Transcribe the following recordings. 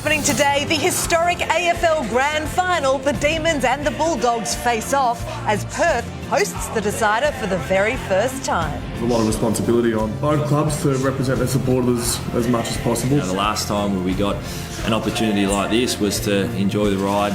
Happening today, the historic AFL Grand Final. The Demons and the Bulldogs face off as Perth hosts the decider for the very first time. There's a lot of responsibility on both clubs to represent their supporters as much as possible. The last time we got an opportunity like this was to enjoy the ride.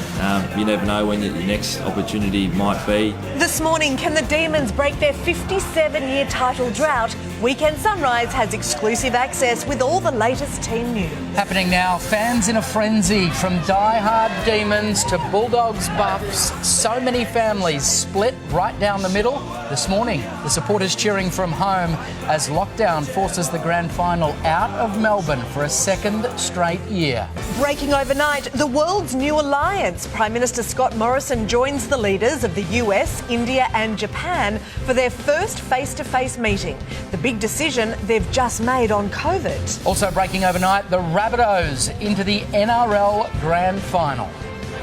You never know when your next opportunity might be. This morning, can the Demons break their 57-year title drought? Weekend Sunrise has exclusive access with all the latest team news. Happening now, fans in a frenzy, from die-hard Demons to Bulldogs buffs. So many families split right down the middle. This morning, the supporters cheering from home as lockdown forces the grand final out of Melbourne for a second straight year. Breaking overnight, the world's new alliance. Prime Minister Scott Morrison joins the leaders of the US, India and Japan for their first face-to-face meeting. The big decision they've just made on COVID. Also breaking overnight, the Rabbitohs into the NRL Grand Final.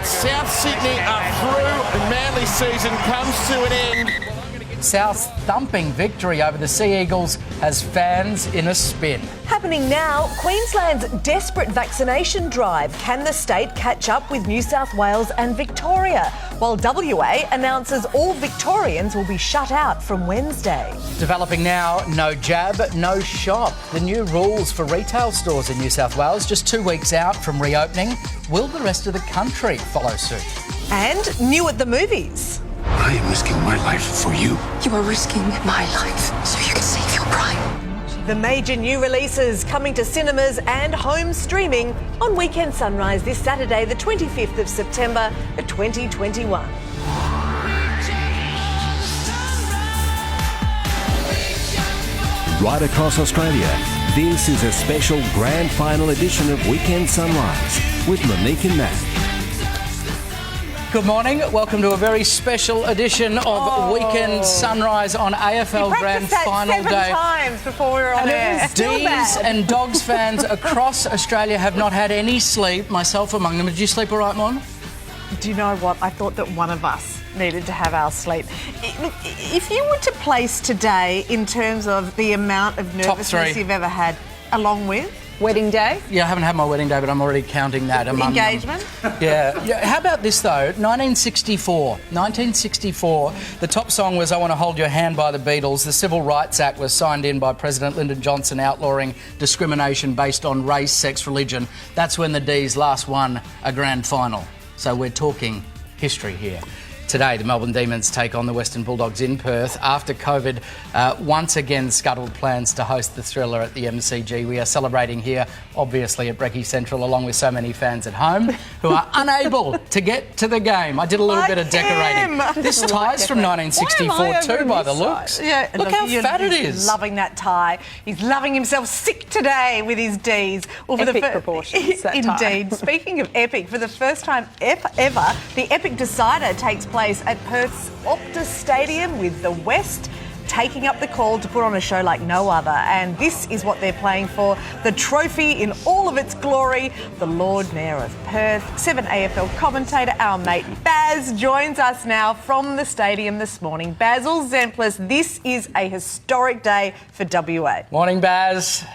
South Sydney are through. The Manly season comes to an end. South's thumping victory over the Sea Eagles has fans in a spin. Happening now, Queensland's desperate vaccination drive. Can the state catch up with New South Wales and Victoria? While WA announces all Victorians will be shut out from Wednesday. Developing now, no jab, no shop. The new rules for retail stores in New South Wales just 2 weeks out from reopening. Will the rest of the country follow suit? And new at the movies. I am risking my life for you. You are risking my life so you can save your pride. The major new releases coming to cinemas and home streaming on Weekend Sunrise this Saturday, the 25th of September, 2021. Right across Australia, this is a special grand final edition of Weekend Sunrise with Monique and Matt. Good morning. Welcome to a very special edition of Weekend Sunrise on AFL Grand Final Day. 7 times before we were on air. D's and Dogs fans across Australia have not had any sleep, myself among them. Did you sleep all right, Mon? Do you know what? I thought that one of us needed to have our sleep. Look, if you were to place today in terms of the amount of nervousness you've ever had, along with wedding day? Yeah, I haven't had my wedding day, but I'm already counting that among engagement? them. Yeah. How about this, though? 1964, the top song was I Want to Hold Your Hand by the Beatles. The Civil Rights Act was signed in by President Lyndon Johnson, outlawing discrimination based on race, sex, religion. That's when the D's last won a grand final. So we're talking history here. Today, the Melbourne Demons take on the Western Bulldogs in Perth. After COVID once again scuttled plans to host the thriller at the MCG. We are celebrating here, obviously, at Brecky Central, along with so many fans at home who are unable to get to the game. I did a little bit of decorating. This tie's from 1964 too, by the looks. Yeah, look how fat it is. He's loving that tie. He's loving himself sick today with his D's. Well, epic proportions, that tie. Indeed. Speaking of epic, for the first time ever, the epic decider takes place at Perth's Optus Stadium, with the West taking up the call to put on a show like no other. And this is what they're playing for: the trophy in all of its glory. The Lord Mayor of Perth, 7 AFL commentator, our mate Baz, joins us now from the stadium this morning. Basil Zemplis, this is a historic day for WA. Morning, Baz.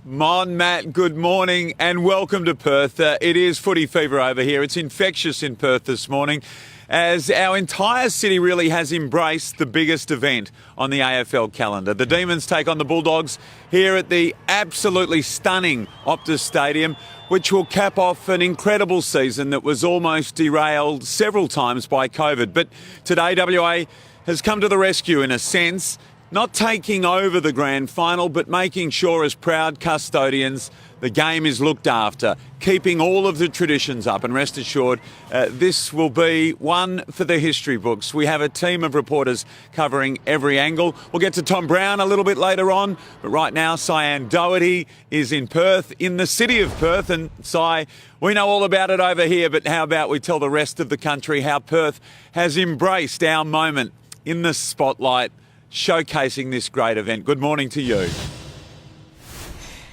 Mon, Matt, good morning and welcome to Perth. It is footy fever over here. It's infectious in Perth this morning, as our entire city really has embraced the biggest event on the AFL calendar. The Demons take on the Bulldogs here at the absolutely stunning Optus Stadium, which will cap off an incredible season that was almost derailed several times by COVID. But today, WA has come to the rescue in a sense, not taking over the grand final, but making sure as proud custodians the game is looked after, keeping all of the traditions up. And rest assured, this will be one for the history books. We have a team of reporters covering every angle. We'll get to Tom Brown a little bit later on, but right now Cyan Doherty is in Perth, in the city of Perth. And Cy, we know all about it over here, but how about we tell the rest of the country how Perth has embraced our moment in the spotlight, showcasing this great event. Good morning to you.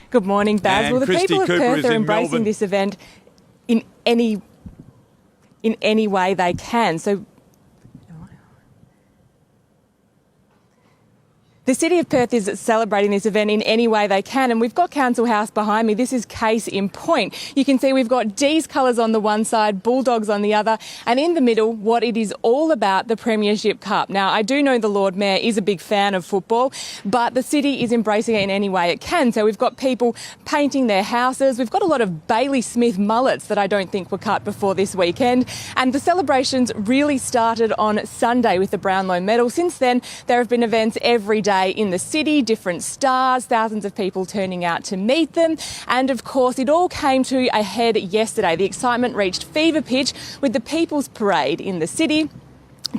Good morning, Baz. And well, the Christy people of Cooper Perth is are in embracing Melbourne. this event in any way they can. So The City of Perth is celebrating this event in any way they can, and we've got Council House behind me. This is case in point. You can see we've got D's colours on the one side, Bulldogs on the other, and in the middle, what it is all about, the Premiership Cup. Now, I do know the Lord Mayor is a big fan of football, but the city is embracing it in any way it can. So we've got people painting their houses. We've got a lot of Bailey Smith mullets that I don't think were cut before this weekend. And the celebrations really started on Sunday with the Brownlow medal. Since then, there have been events every day in the city, different stars, thousands of people turning out to meet them. And of course, it all came to a head yesterday. The excitement reached fever pitch with the People's Parade in the city.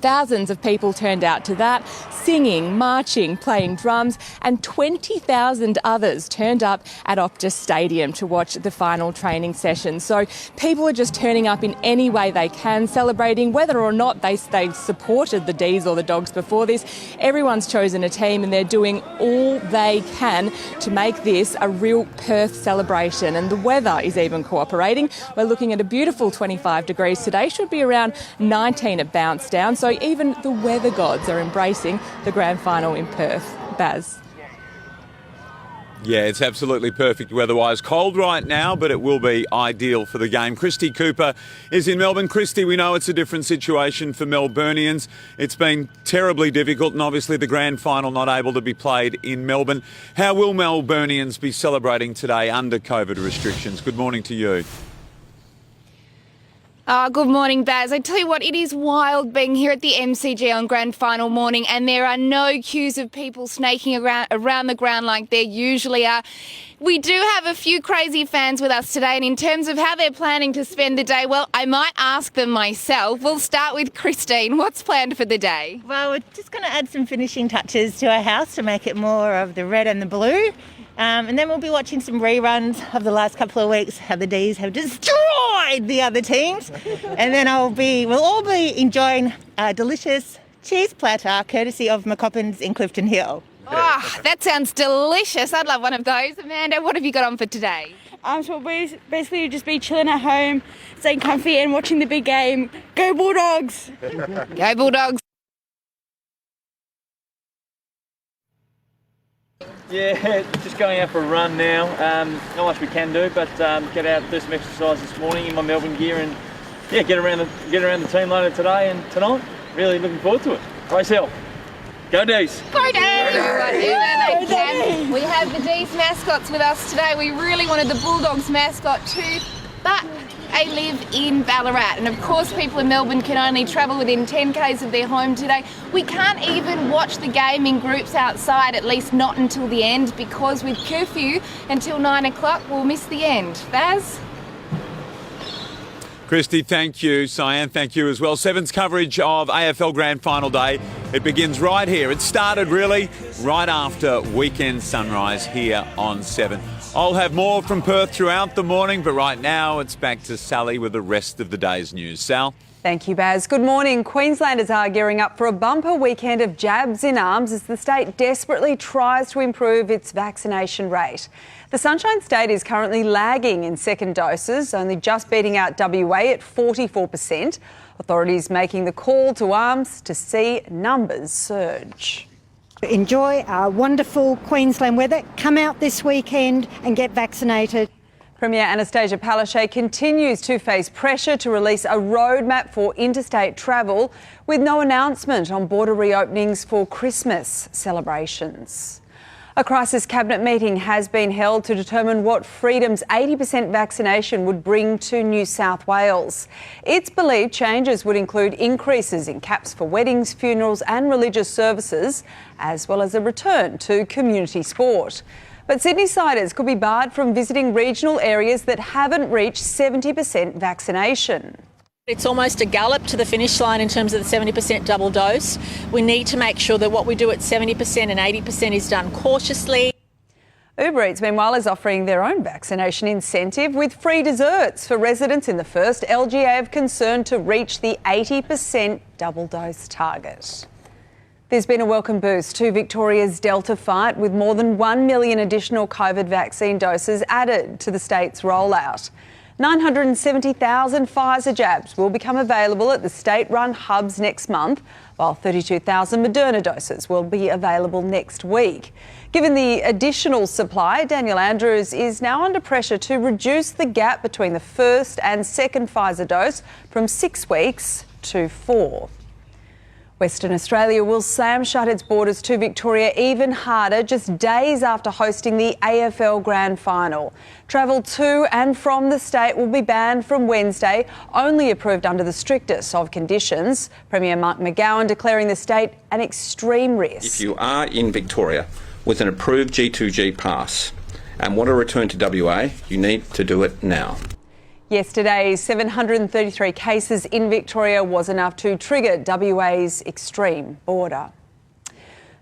Thousands of people turned out to that, singing, marching, playing drums, and 20,000 others turned up at Optus Stadium to watch the final training session. So people are just turning up in any way they can, celebrating whether or not they supported the D's or the Dogs before this. Everyone's chosen a team and they're doing all they can to make this a real Perth celebration. And the weather is even cooperating. We're looking at a beautiful 25 degrees today, should be around 19 at Bounce Down. So even the weather gods are embracing the grand final in Perth. Baz. Yeah, it's absolutely perfect weather-wise. Cold right now, but it will be ideal for the game. Christy Cooper is in Melbourne. Christy, we know it's a different situation for Melburnians. It's been terribly difficult and obviously the grand final not able to be played in Melbourne. How will Melburnians be celebrating today under COVID restrictions? Good morning to you. Good morning, Baz. I tell you what, it is wild being here at the MCG on grand final morning, and there are no queues of people snaking around the ground like there usually are. We do have a few crazy fans with us today, and in terms of how they're planning to spend the day, well, I might ask them myself. We'll start with Christine. What's planned for the day? Well, we're just going to add some finishing touches to our house to make it more of the red and the blue. And then we'll be watching some reruns of the last couple of weeks, how the D's have destroyed the other teams. And then we'll all be enjoying a delicious cheese platter courtesy of McCoppins in Clifton Hill. Oh, that sounds delicious. I'd love one of those. Amanda, what have you got on for today? So we'll basically just be chilling at home, staying comfy and watching the big game. Go Bulldogs! Go Bulldogs! Yeah, just going out for a run now. Not much we can do, but get out, do some exercise this morning in my Melbourne gear, and yeah, get around the team later today and tonight. Really looking forward to it. Race Hill. Go D's! Go D's! We have the D's mascots with us today. We really wanted the Bulldogs mascot too, but they live in Ballarat, and of course people in Melbourne can only travel within 10 k's of their home today. We can't even watch the game in groups outside, at least not until the end, because with curfew until 9 o'clock we'll miss the end. Baz? Christy, thank you. Cyan, thank you as well. Seven's coverage of AFL Grand Final Day. It begins right here. It started really right after weekend sunrise here on 7. I'll have more from Perth throughout the morning, but right now it's back to Sally with the rest of the day's news. Sal? Thank you, Baz. Good morning. Queenslanders are gearing up for a bumper weekend of jabs in arms as the state desperately tries to improve its vaccination rate. The Sunshine State is currently lagging in second doses, only just beating out WA at 44%. Authorities making the call to arms to see numbers surge. Enjoy our wonderful Queensland weather. Come out this weekend and get vaccinated. Premier Anastasia Palaszczuk continues to face pressure to release a roadmap for interstate travel with no announcement on border reopenings for Christmas celebrations. A crisis cabinet meeting has been held to determine what Freedom's 80% vaccination would bring to New South Wales. It's believed changes would include increases in caps for weddings, funerals and religious services, as well as a return to community sport. But Sydney-siders could be barred from visiting regional areas that haven't reached 70% vaccination. It's almost a gallop to the finish line in terms of the 70% double dose. We need to make sure that what we do at 70% and 80% is done cautiously. Uber Eats, meanwhile, is offering their own vaccination incentive with free desserts for residents in the first LGA of concern to reach the 80% double dose target. There's been a welcome boost to Victoria's Delta fight with more than 1 million additional COVID vaccine doses added to the state's rollout. 970,000 Pfizer jabs will become available at the state-run hubs next month, while 32,000 Moderna doses will be available next week. Given the additional supply, Daniel Andrews is now under pressure to reduce the gap between the first and second Pfizer dose from 6 weeks to 4. Western Australia will slam shut its borders to Victoria even harder just days after hosting the AFL Grand Final. Travel to and from the state will be banned from Wednesday, only approved under the strictest of conditions. Premier Mark McGowan declaring the state an extreme risk. If you are in Victoria with an approved G2G pass and want to return to WA, you need to do it now. Yesterday's 733 cases in Victoria was enough to trigger WA's extreme border.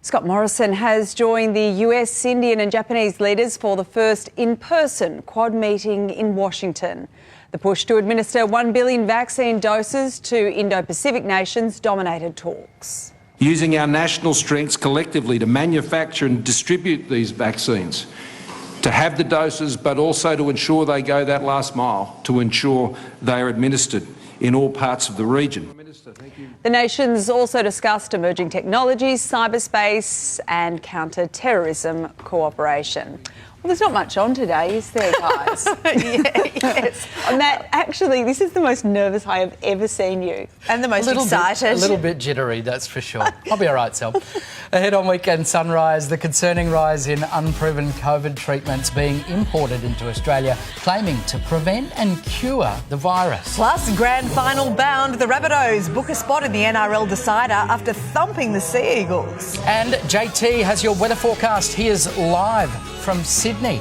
Scott Morrison has joined the US, Indian and Japanese leaders for the first in-person Quad meeting in Washington. The push to administer 1 billion vaccine doses to Indo-Pacific nations dominated talks. Using our national strengths collectively to manufacture and distribute these vaccines, to have the doses, but also to ensure they go that last mile, to ensure they are administered in all parts of the region. The nations also discussed emerging technologies, cyberspace and counter-terrorism cooperation. Well, there's not much on today, is there, guys? Yes. Matt, actually, this is the most nervous I have ever seen you. And the most excited. A little bit jittery, that's for sure. I'll be all right, Sel. Ahead on Weekend Sunrise, the concerning rise in unproven COVID treatments being imported into Australia, claiming to prevent and cure the virus. Plus, grand final bound, the Rabbitohs book a spot in the NRL decider after thumping the Sea Eagles. And JT has your weather forecast. He is live from Sydney.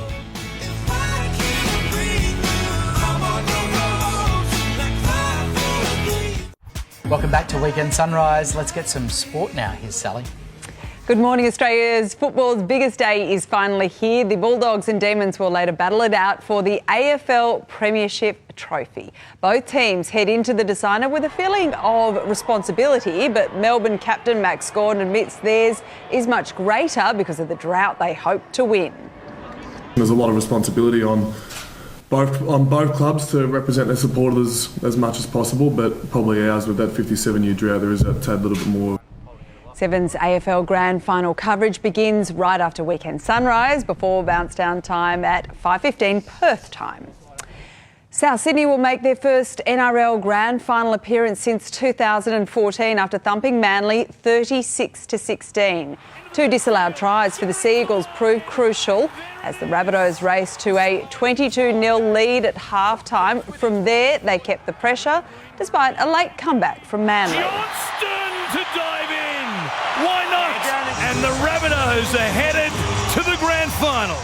Welcome back to Weekend Sunrise. Let's get some sport now. Here's Sally. Good morning, Australia's football's biggest day is finally here. The Bulldogs and Demons will later battle it out for the AFL Premiership Trophy. Both teams head into the decider with a feeling of responsibility, but Melbourne captain Max Gawn admits theirs is much greater because of the drought they hope to win. There's a lot of responsibility on both clubs to represent their supporters as much as possible, but probably ours with that 57-year drought, there is a tad little bit more. Seven's AFL Grand Final coverage begins right after Weekend Sunrise before bounce down time at 5:15 Perth time. South Sydney will make their first NRL Grand Final appearance since 2014 after thumping Manly 36-16. 2 disallowed tries for the Sea Eagles proved crucial as the Rabbitohs raced to a 22-0 lead at half-time. From there, they kept the pressure despite a late comeback from Manly. Johnston to dive in. Why not? And the Rabbitohs are headed to the Grand Final.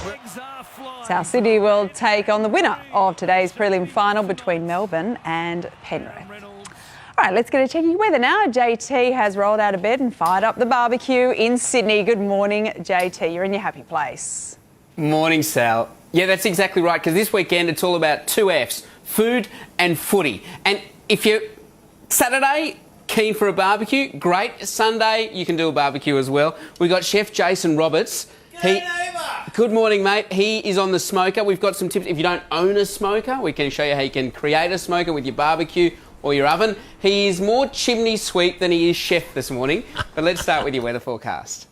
South Sydney will take on the winner of today's prelim final between Melbourne and Penrith. All right, let's get a checking weather now. JT has rolled out of bed and fired up the barbecue in Sydney. Good morning, JT. You're in your happy place. Morning, Sal. Yeah, that's exactly right, because this weekend it's all about 2 Fs, food and footy. And if you're Saturday, keen for a barbecue, great. Sunday, you can do a barbecue as well. We got Chef Jason Roberts. Good morning, mate. He is on the smoker. We've got some tips. If you don't own a smoker, we can show you how you can create a smoker with your barbecue or your oven. He is more chimney sweep than he is chef this morning. But let's start with your weather forecast.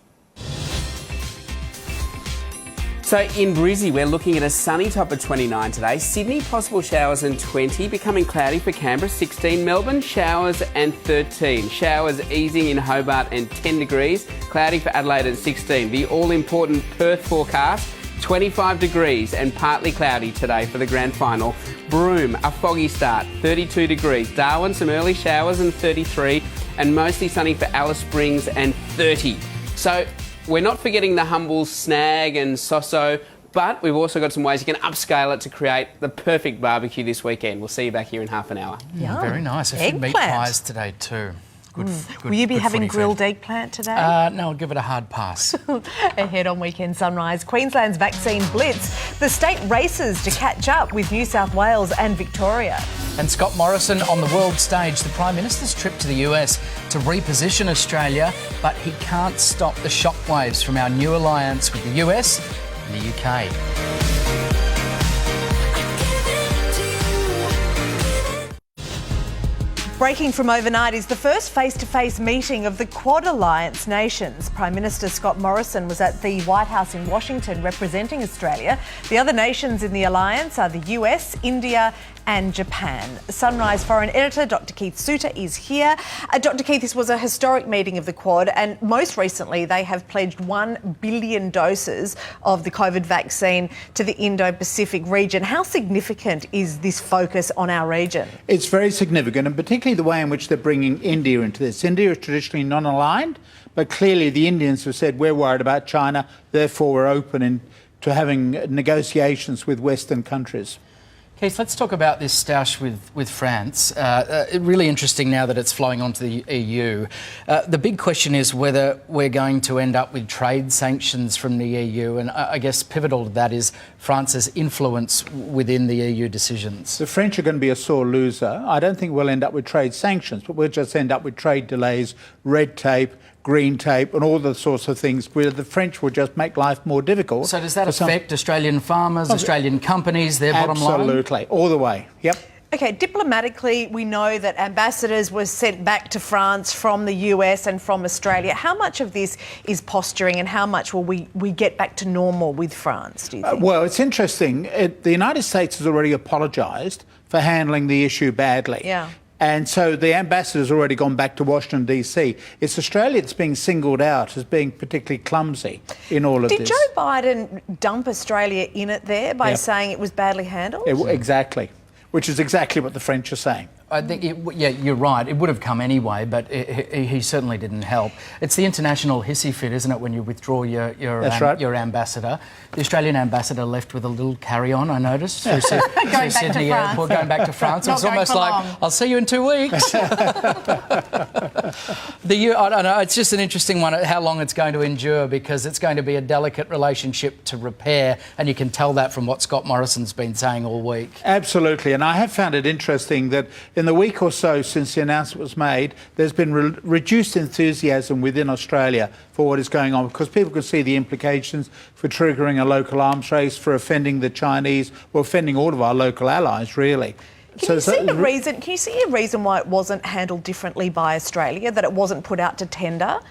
So in Brizzy, we're looking at a sunny top of 29 today. Sydney, possible showers and 20. Becoming cloudy for Canberra, 16. Melbourne, showers and 13. Showers easing in Hobart and 10 degrees. Cloudy for Adelaide at 16. The all-important Perth forecast, 25 degrees and partly cloudy today for the grand final. Broome, a foggy start, 32 degrees. Darwin, some early showers and 33. And mostly sunny for Alice Springs and 30. So we're not forgetting the humble Snag and Soso, but we've also got some ways you can upscale it to create the perfect barbecue this weekend. We'll see you back here in half an hour. Yum. Very nice. A few meat pies today too. Good. Will you be having grilled eggplant today? No, I'll give it a hard pass. Ahead on Weekend Sunrise, Queensland's vaccine blitz. The state races to catch up with New South Wales and Victoria. And Scott Morrison on the world stage, the Prime Minister's trip to the US to reposition Australia, but he can't stop the shockwaves from our new alliance with the US and the UK. Breaking from overnight is the first face-to-face meeting of the Quad Alliance nations. Prime Minister Scott Morrison was at the White House in Washington representing Australia. The other nations in the alliance are the US, India and Japan. Sunrise Foreign Editor Dr Keith Suter is here. Dr Keith, this was a historic meeting of the Quad, and most recently they have pledged 1 billion doses of the COVID vaccine to the Indo-Pacific region. How significant is this focus on our region? It's very significant, and particularly the way in which they're bringing India into this. India is traditionally non-aligned, but clearly the Indians have said we're worried about China, therefore we're open to having negotiations with Western countries. Keith, let's talk about this stoush with France. Really interesting now that it's flowing onto the EU. The big question is whether we're going to end up with trade sanctions from the EU, and I guess pivotal to that is France's influence within the EU decisions. The French are going to be a sore loser. I don't think we'll end up with trade sanctions, but we'll just end up with trade delays, red tape, green tape and all the sorts of things where the French will just make life more difficult. So does that affect Australian farmers, Australian companies, their bottom line? Absolutely, all the way, yep. OK, diplomatically, we know that ambassadors were sent back to France from the US and from Australia. How much of this is posturing and how much will we get back to normal with France, do you think? Well, it's interesting. The United States has already apologised for handling the issue badly. Yeah. And so the ambassador's already gone back to Washington, D.C. It's Australia that's being singled out as being particularly clumsy in all of this. Did Joe Biden dump Australia in it there by saying it was badly handled? Exactly, which is exactly what the French are saying. I think, you're right. It would have come anyway, but he certainly didn't help. It's the international hissy fit, isn't it, when you withdraw your ambassador. The Australian ambassador left with a little carry-on, I noticed, through Sydney Airport, going back to France. It was almost like, I'll see you in 2 weeks. I don't know, it's just an interesting one, how long it's going to endure, because it's going to be a delicate relationship to repair, and you can tell that from what Scott Morrison's been saying all week. Absolutely, and I have found it interesting that in the week or so since the announcement was made, there's been reduced enthusiasm within Australia for what is going on, because people can see the implications for triggering a local arms race, for offending the Chinese, or offending all of our local allies, really. Can you see a reason why it wasn't handled differently by Australia, that it wasn't put out to tender?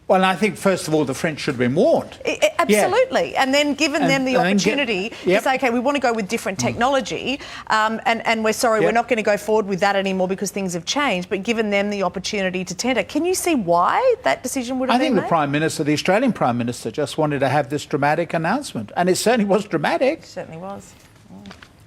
Well, I think, first of all, the French should have been warned. Absolutely. Yeah. And then given them the opportunity to say, OK, we want to go with different technology and we're sorry, we're not going to go forward with that anymore because things have changed, but given them the opportunity to tender. Can you see why that decision would have been made? I think the Prime Minister, the Australian Prime Minister, just wanted to have this dramatic announcement. And it certainly was dramatic. It certainly was.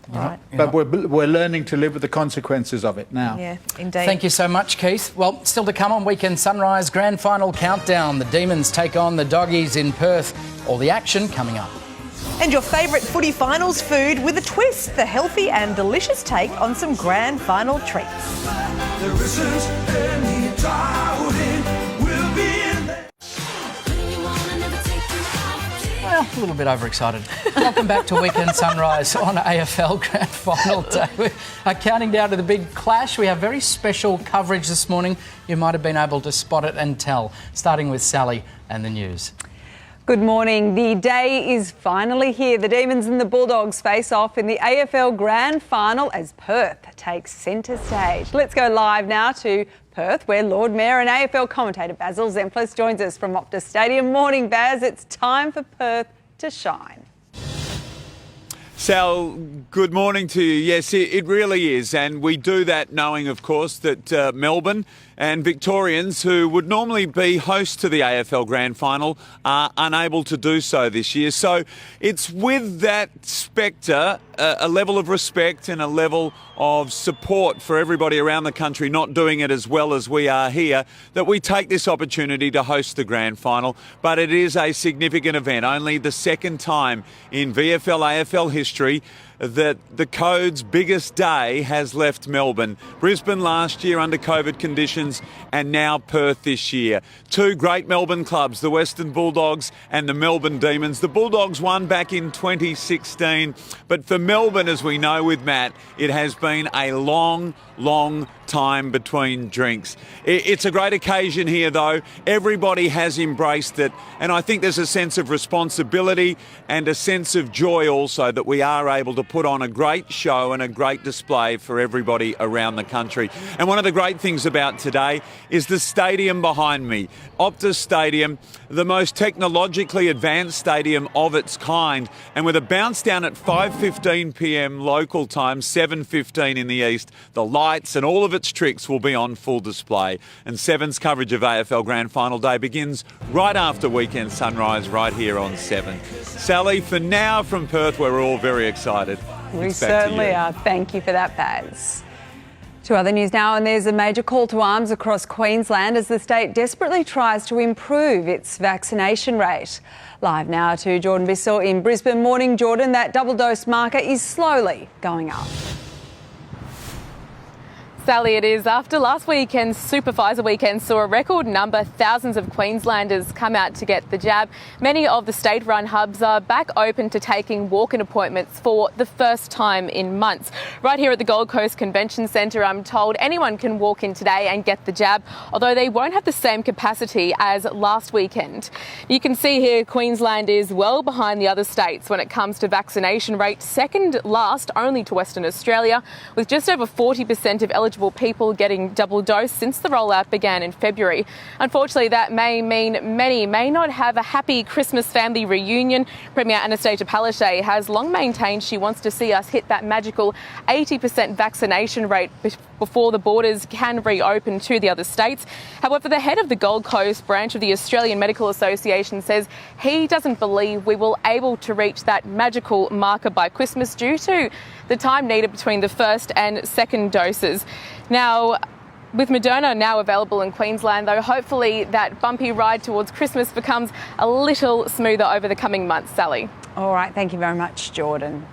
Right. But we're learning to live with the consequences of it now. Yeah, indeed. Thank you so much, Keith. Well, still to come on Weekend Sunrise Grand Final Countdown. The Demons take on the Doggies in Perth. All the action coming up. And your favourite footy finals food with a twist. The healthy and delicious take on some grand final treats. There isn't any doubt we'll be in there. Well, a little bit overexcited. Welcome back to Weekend Sunrise on AFL Grand Final Day. We're counting down to the big clash. We have very special coverage this morning. You might have been able to spot it and tell, starting with Sally and the news. Good morning. The day is finally here. The Demons and the Bulldogs face off in the AFL Grand Final as Perth takes centre stage. Let's go live now to Perth, where Lord Mayor and AFL commentator Basil Zempilas joins us from Optus Stadium. Morning, Baz. It's time for Perth to shine. Sal, good morning to you. Yes, it really is. And we do that knowing, of course, that Melbourne and Victorians, who would normally be hosts to the AFL Grand Final, are unable to do so this year. So it's with that spectre, a level of respect and a level of support for everybody around the country not doing it as well as we are here, that we take this opportunity to host the Grand Final. But it is a significant event, only the second time in VFL-AFL history that the Code's biggest day has left Melbourne. Brisbane last year under COVID conditions and now Perth this year. Two great Melbourne clubs, the Western Bulldogs and the Melbourne Demons. The Bulldogs won back in 2016, but for Melbourne, as we know with Matt, it has been a long time between drinks. It's a great occasion here, though. Everybody has embraced it, and I think there's a sense of responsibility and a sense of joy also that we are able to put on a great show and a great display for everybody around the country. And one of the great things about today is the stadium behind me. Optus Stadium, the most technologically advanced stadium of its kind, and with a bounce down at 5:15 p.m. local time, 7:15 in the east, the lights and all of its tricks will be on full display. And Seven's coverage of AFL Grand Final Day begins right after weekend sunrise right here on 7. Sally, for now from Perth, we're all very excited. We certainly are. Thank you for that, Baz. To other news now, and there's a major call to arms across Queensland as the state desperately tries to improve its vaccination rate. Live now to Jordan Bissell in Brisbane. Morning, Jordan. That double dose marker is slowly going up. Sally, it is after last weekend's Super Pfizer weekend saw a record number. Thousands of Queenslanders come out to get the jab. Many of the state-run hubs are back open to taking walk-in appointments for the first time in months. Right here at the Gold Coast Convention Centre, I'm told anyone can walk in today and get the jab, although they won't have the same capacity as last weekend. You can see here Queensland is well behind the other states when it comes to vaccination rate, second last only to Western Australia, with just over 40% of eligible people getting double dose since the rollout began in February. Unfortunately, that may mean many may not have a happy Christmas family reunion. Premier Anastasia Palaszczuk has long maintained she wants to see us hit that magical 80% vaccination rate before the borders can reopen to the other states. However, the head of the Gold Coast branch of the Australian Medical Association says he doesn't believe we will able to reach that magical marker by Christmas due to the time needed between the first and second doses. Now, with Moderna now available in Queensland, though, hopefully that bumpy ride towards Christmas becomes a little smoother over the coming months. Sally. All right, thank you very much, Jordan.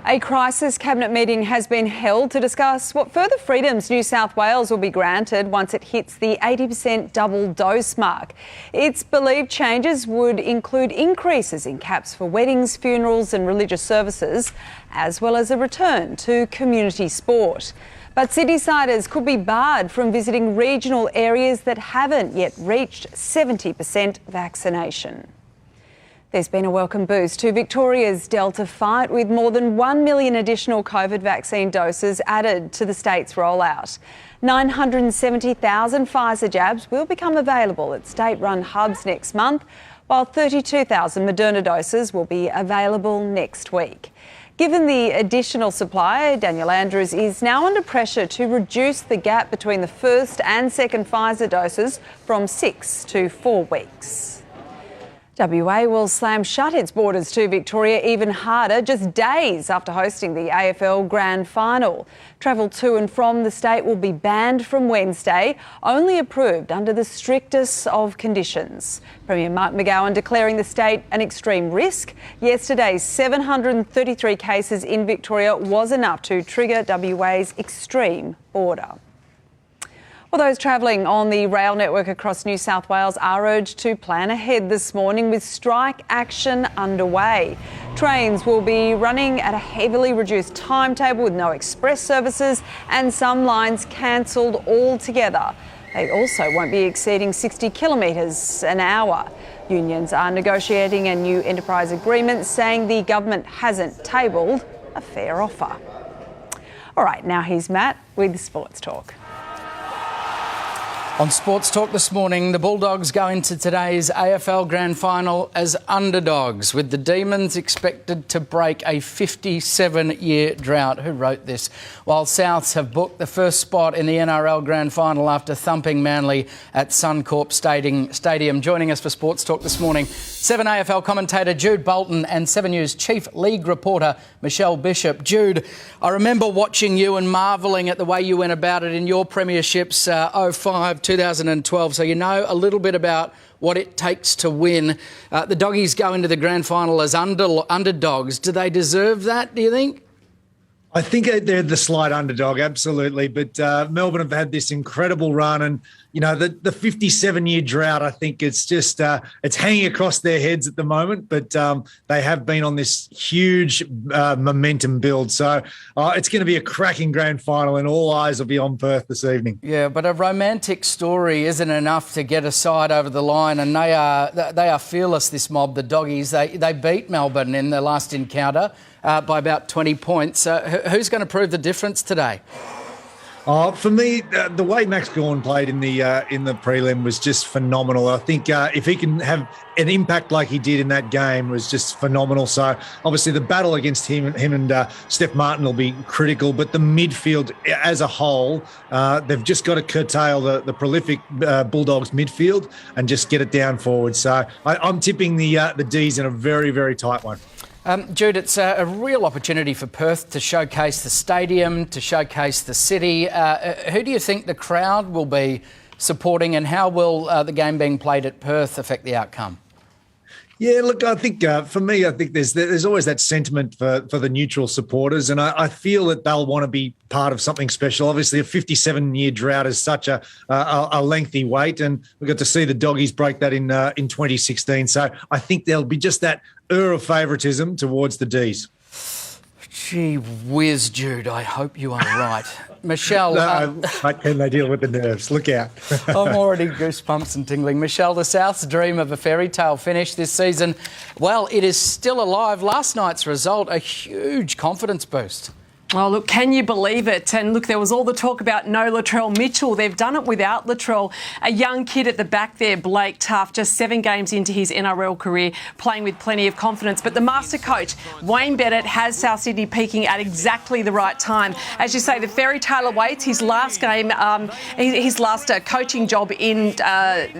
A crisis cabinet meeting has been held to discuss what further freedoms New South Wales will be granted once it hits the 80% double dose mark. It's believed changes would include increases in caps for weddings, funerals and religious services, as well as a return to community sport. But Sydney-siders could be barred from visiting regional areas that haven't yet reached 70% vaccination. There's been a welcome boost to Victoria's Delta fight, with more than 1 million additional COVID vaccine doses added to the state's rollout. 970,000 Pfizer jabs will become available at state-run hubs next month, while 32,000 Moderna doses will be available next week. Given the additional supply, Daniel Andrews is now under pressure to reduce the gap between the first and second Pfizer doses from 6 to 4 weeks. WA will slam shut its borders to Victoria even harder just days after hosting the AFL Grand Final. Travel to and from the state will be banned from Wednesday, only approved under the strictest of conditions. Premier Mark McGowan declaring the state an extreme risk. Yesterday's 733 cases in Victoria was enough to trigger WA's extreme order. Well, those travelling on the rail network across New South Wales are urged to plan ahead this morning with strike action underway. Trains will be running at a heavily reduced timetable with no express services and some lines cancelled altogether. They also won't be exceeding 60 kilometres an hour. Unions are negotiating a new enterprise agreement, saying the government hasn't tabled a fair offer. All right, now here's Matt with Sports Talk. On Sports Talk this morning, the Bulldogs go into today's AFL Grand Final as underdogs, with the Demons expected to break a 57-year drought. Who wrote this? While Souths have booked the first spot in the NRL Grand Final after thumping Manly at Suncorp Stadium. Joining us for Sports Talk this morning, 7 AFL commentator Jude Bolton and 7 News chief league reporter Michelle Bishop. Jude, I remember watching you and marvelling at the way you went about it in your premierships 05, 2012, so you know a little bit about what it takes to win. The Doggies go into the grand final as underdogs. Do they deserve that, do you think? I think they're the slight underdog, absolutely. But Melbourne have had this incredible run, and you know the 57-year drought. I think it's just it's hanging across their heads at the moment. But they have been on this huge momentum build, so it's going to be a cracking grand final, and all eyes will be on Perth this evening. Yeah, but a romantic story isn't enough to get a side over the line, and they are fearless. This mob, the Doggies, they beat Melbourne in the last encounter. by about 20 points. Who's going to prove the difference today? For me, the way Max Gawn played in the prelim was just phenomenal. I think if he can have an impact like he did in that game was just phenomenal. So obviously the battle against him and Steph Martin will be critical, but the midfield as a whole, they've just got to curtail the prolific Bulldogs midfield and just get it down forward. So I'm tipping the D's in a very, very tight one. Jude, it's a real opportunity for Perth to showcase the stadium, to showcase the city. Who do you think the crowd will be supporting, and how will the game being played at Perth affect the outcome? Yeah, look, I think for me, I think there's always that sentiment for the neutral supporters, and I feel that they'll want to be part of something special. Obviously, a 57-year drought is such a lengthy wait, and we got to see the Doggies break that in 2016. So I think there'll be just that of favouritism towards the D's. Gee whiz, Jude, I hope you are right. Michelle... Can they deal with the nerves? Look out. I'm already goosebumps and tingling. Michelle, the South's dream of a fairy tale finish this season, well, it is still alive. Last night's result, a huge confidence boost. Oh, look, can you believe it? And look, there was all the talk about no Latrell Mitchell. They've done it without Latrell. A young kid at the back there, Blake Tough, just 7 games into his NRL career, playing with plenty of confidence. But the master coach, Wayne Bennett, has South Sydney peaking at exactly the right time. As you say, the fairy tale awaits. His last game, his last coaching job in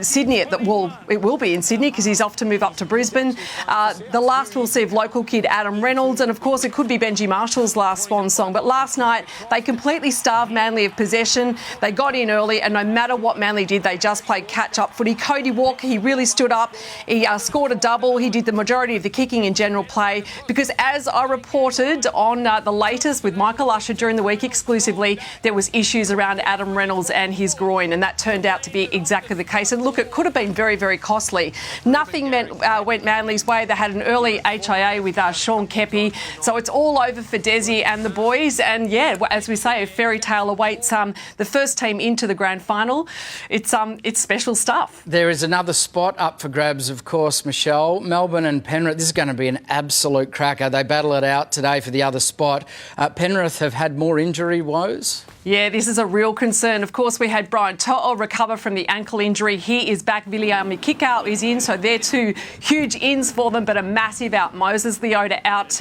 Sydney. It will be in Sydney because he's off to move up to Brisbane. The last we'll see of local kid Adam Reynolds. And, of course, it could be Benji Marshall's last swan song. But last night, they completely starved Manly of possession. They got in early, and no matter what Manly did, they just played catch-up footy. Cody Walker, he really stood up. He scored a double. He did the majority of the kicking in general play because, as I reported on the latest with Michael Usher during the week exclusively, there was issues around Adam Reynolds and his groin, and that turned out to be exactly the case. And look, it could have been very, very costly. Nothing went Manly's way. They had an early HIA with Sean Kepi, so it's all over for Desi and the boys. And yeah, as we say, a fairy tale awaits the first team into the grand final. It's special stuff. There is another spot up for grabs, of course, Michelle. Melbourne and Penrith. This is going to be an absolute cracker. They battle it out today for the other spot. Penrith have had more injury woes. Yeah, this is a real concern. Of course, we had Brian To'o recover from the ankle injury. He is back. Viliami Kikau is in, so they're 2 huge ins for them, but a massive out. Moses Leota out.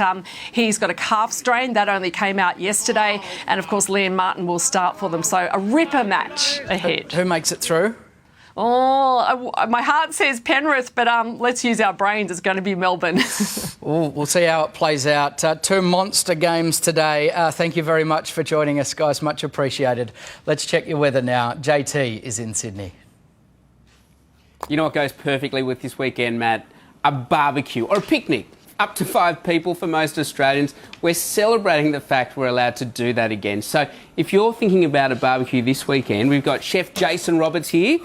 He's got a calf strain. That only came out yesterday. And, of course, Liam Martin will start for them. So a ripper match ahead. Who makes it through? Oh, my heart says Penrith, but let's use our brains. It's going to be Melbourne. We'll see how it plays out. 2 monster games today. Thank you very much for joining us, guys. Much appreciated. Let's check your weather now. JT is in Sydney. You know what goes perfectly with this weekend, Matt? A barbecue or a picnic. Up to 5 people for most Australians. We're celebrating the fact we're allowed to do that again. So if you're thinking about a barbecue this weekend, we've got Chef Jason Roberts here.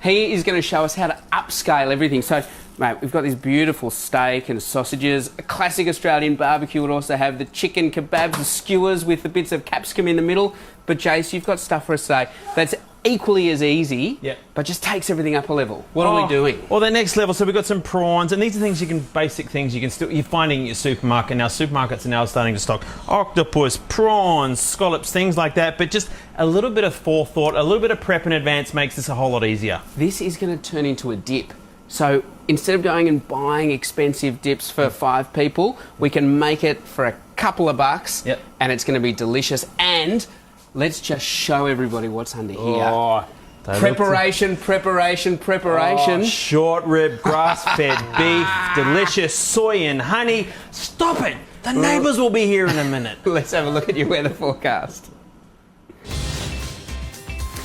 He is going to show us how to upscale everything. So, mate, we've got this beautiful steak and sausages. A classic Australian barbecue would also have the chicken kebabs, the skewers with the bits of capsicum in the middle. But, Jace, you've got stuff for us today that's equally as easy, but just takes everything up a level. What are we doing? Well, the next level. So we've got some prawns, and these are things basic things you're finding in your supermarket. Now, supermarkets are now starting to stock octopus, prawns, scallops, things like that. But just a little bit of forethought, a little bit of prep in advance makes this a whole lot easier. This is going to turn into a dip. So instead of going and buying expensive dips for 5 people, we can make it for a couple of bucks, and it's going to be delicious. And let's just show everybody what's under here. Preparation. Oh, short rib, grass-fed beef, delicious soy and honey. Stop it! The neighbours will be here in a minute. Let's have a look at your weather forecast.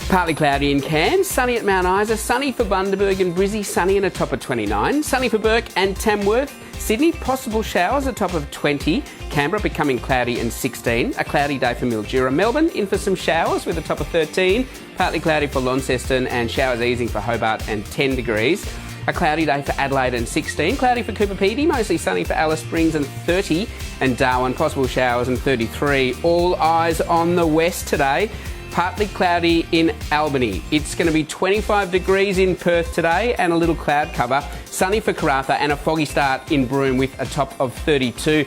Partly cloudy in Cairns, sunny at Mount Isa, sunny for Bundaberg and Brizzy, sunny and a top of 29, sunny for Burke and Tamworth. Sydney, possible showers, a top of 20. Canberra becoming cloudy and 16. A cloudy day for Mildura. Melbourne in for some showers with a top of 13. Partly cloudy for Launceston and showers easing for Hobart and 10 degrees. A cloudy day for Adelaide and 16. Cloudy for Cooper Pedy, mostly sunny for Alice Springs and 30. And Darwin, possible showers and 33. All eyes on the west today. Partly cloudy in Albany. It's going to be 25 degrees in Perth today and a little cloud cover. Sunny for Karratha and a foggy start in Broome with a top of 32.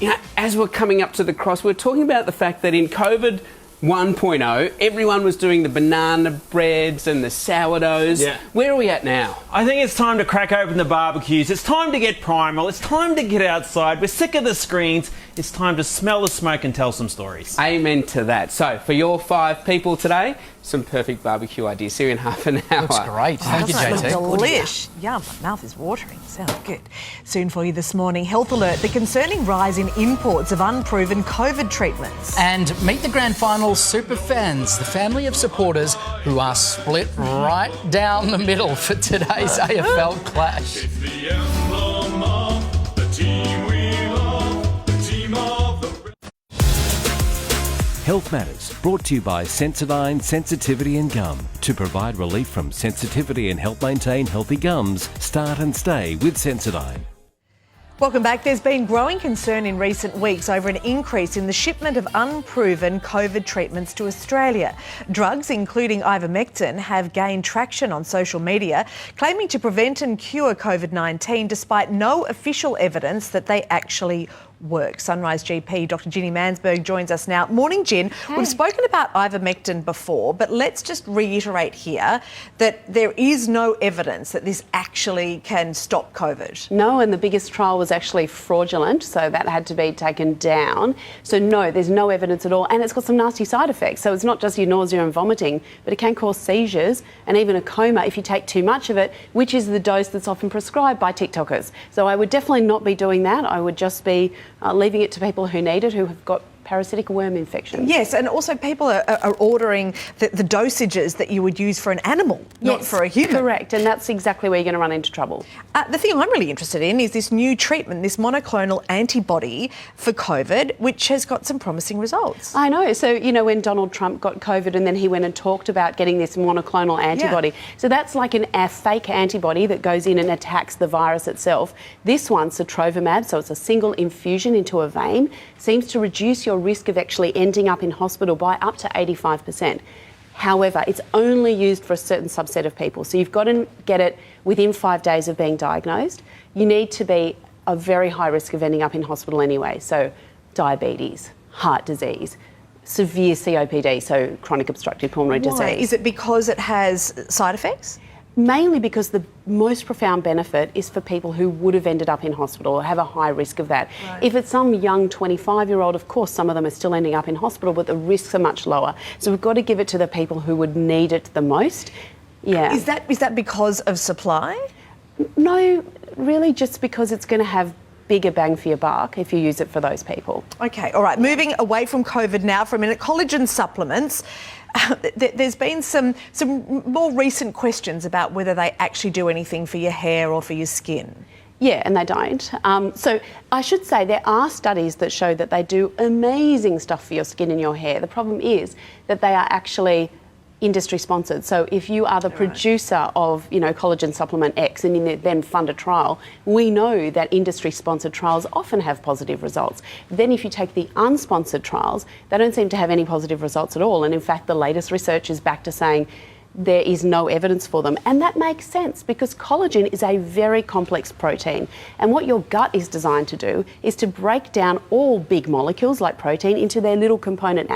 you know, as we're coming up to the cross, we're talking about the fact that in COVID 1.0, everyone was doing the banana breads and the sourdoughs. Yeah. Where are we at now? I think it's time to crack open the barbecues. It's time to get primal. It's time to get outside. We're sick of the screens. It's time to smell the smoke and tell some stories. Amen to that. So, for your 5 people today, some perfect barbecue ideas. See you in half an hour. Looks great. Thank you, Doesn't JT. that look delish? Yum, my mouth is watering. Sounds good. Soon for you this morning, Health Alert, the concerning rise in imports of unproven COVID treatments. And meet the grand final super fans, the family of supporters who are split right down the middle for today's AFL clash. Health Matters, brought to you by Sensodyne Sensitivity and Gum. To provide relief from sensitivity and help maintain healthy gums, start and stay with Sensodyne. Welcome back. There's been growing concern in recent weeks over an increase in the shipment of unproven COVID treatments to Australia. Drugs, including ivermectin, have gained traction on social media, claiming to prevent and cure COVID-19 despite no official evidence that they actually work. Sunrise GP Dr. Ginny Mansberg joins us now. Morning, Gin. Hey. We've spoken about ivermectin before, but let's just reiterate here that there is no evidence that this actually can stop COVID. No, and the biggest trial was actually fraudulent, so that had to be taken down. So no, there's no evidence at all, and it's got some nasty side effects. So it's not just your nausea and vomiting, but it can cause seizures and even a coma if you take too much of it, which is the dose that's often prescribed by TikTokers. So I would definitely not be doing that. I would just be leaving it to people who need it, who have got parasitic worm infections. Yes, and also people are ordering the dosages that you would use for an animal, not for a human. Correct, and that's exactly where you're going to run into trouble. The thing I'm really interested in is this new treatment, this monoclonal antibody for COVID, which has got some promising results. I know. So, you know, when Donald Trump got COVID and then he went and talked about getting this monoclonal antibody. Yeah. So that's like a fake antibody that goes in and attacks the virus itself. This one, sotrovimab, so it's a single infusion into a vein, seems to reduce your risk of actually ending up in hospital by up to 85%. However, it's only used for a certain subset of people. So you've got to get it within 5 days of being diagnosed. You need to be a very high risk of ending up in hospital anyway. So diabetes, heart disease, severe COPD, so chronic obstructive pulmonary Why? disease. Is it because it has side effects? Mainly because the most profound benefit is for people who would have ended up in hospital or have a high risk of that. Right. If it's some young 25-year-old, of course, some of them are still ending up in hospital, but the risks are much lower. So we've got to give it to the people who would need it the most. Yeah. Is that because of supply? No, really just because it's going to have bigger bang for your buck if you use it for those people. Okay, all right. Moving away from COVID now for a minute, collagen supplements. There's been some more recent questions about whether they actually do anything for your hair or for your skin. Yeah, and they don't. So I should say there are studies that show that they do amazing stuff for your skin and your hair. The problem is that they are actually industry sponsored. So if you are the producer of, you know, collagen supplement X and you then fund a trial, we know that industry sponsored trials often have positive results. Then if you take the unsponsored trials, they don't seem to have any positive results at all. And in fact, the latest research is back to saying there is no evidence for them. And that makes sense because collagen is a very complex protein. And what your gut is designed to do is to break down all big molecules like protein into their little component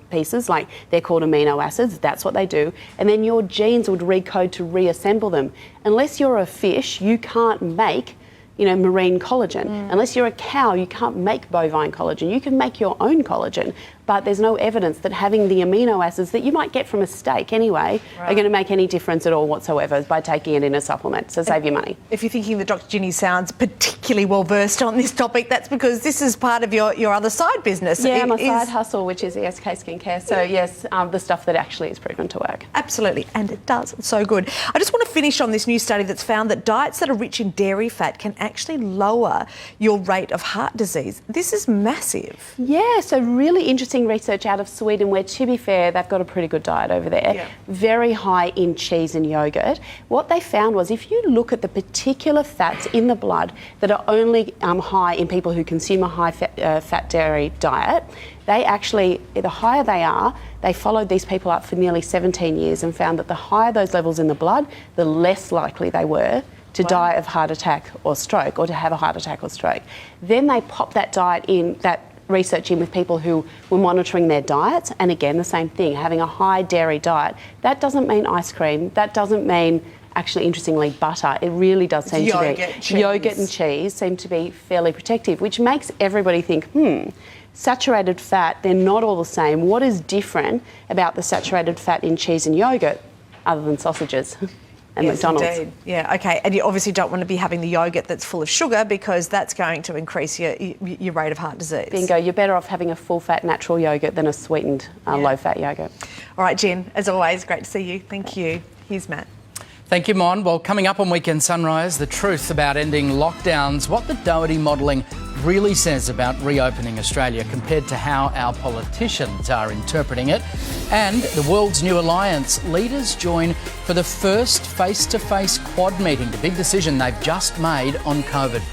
pieces, like they're called amino acids. That's what they do. And then your genes would recode to reassemble them. Unless you're a fish, you can't make marine collagen. Unless you're a cow, you can't make bovine collagen. You can make your own collagen, but there's no evidence that having the amino acids that you might get from a steak anyway are going to make any difference at all whatsoever by taking it in a supplement. So save your money. If you're thinking that Dr. Ginny sounds particularly well versed on this topic, that's because this is part of your other side business. Yeah, my side hustle, which is ESK Skincare. So yes, the stuff that actually is proven to work. Absolutely, and it does. It's so good. I just want to finish on this new study that's found that diets that are rich in dairy fat can actually lower your rate of heart disease. This is massive. Yeah, so really interesting research out of Sweden where, to be fair, they've got a pretty good diet over there. Yeah. Very high in cheese and yogurt. What they found was if you look at the particular fats in the blood that are only high in people who consume a high fat dairy diet, they actually, the higher they are, they followed these people up for nearly 17 years and found that the higher those levels in the blood, the less likely they were to die of heart attack or stroke, or to have a heart attack or stroke. Then they pop that diet in, that research in with people who were monitoring their diets, and again, the same thing, having a high dairy diet. That doesn't mean ice cream, that doesn't mean, actually, interestingly, butter. It really does seem to be. Yogurt and cheese seem to be fairly protective, which makes everybody think, saturated fat, they're not all the same. What is different about the saturated fat in cheese and yogurt other than sausages and McDonald's? Indeed. Yeah, okay. And you obviously don't want to be having the yogurt that's full of sugar, because that's going to increase your rate of heart disease. Bingo. You're better off having a full-fat natural yogurt than a sweetened low-fat yogurt. All right, Jen, as always, great to see you. Thank you. Here's Matt. Thank you, Mon. Well, coming up on Weekend Sunrise, the truth about ending lockdowns, what the Doherty modelling really says about reopening Australia compared to how our politicians are interpreting it, and the world's new alliance. Leaders join for the first face-to-face Quad meeting, the big decision they've just made on COVID.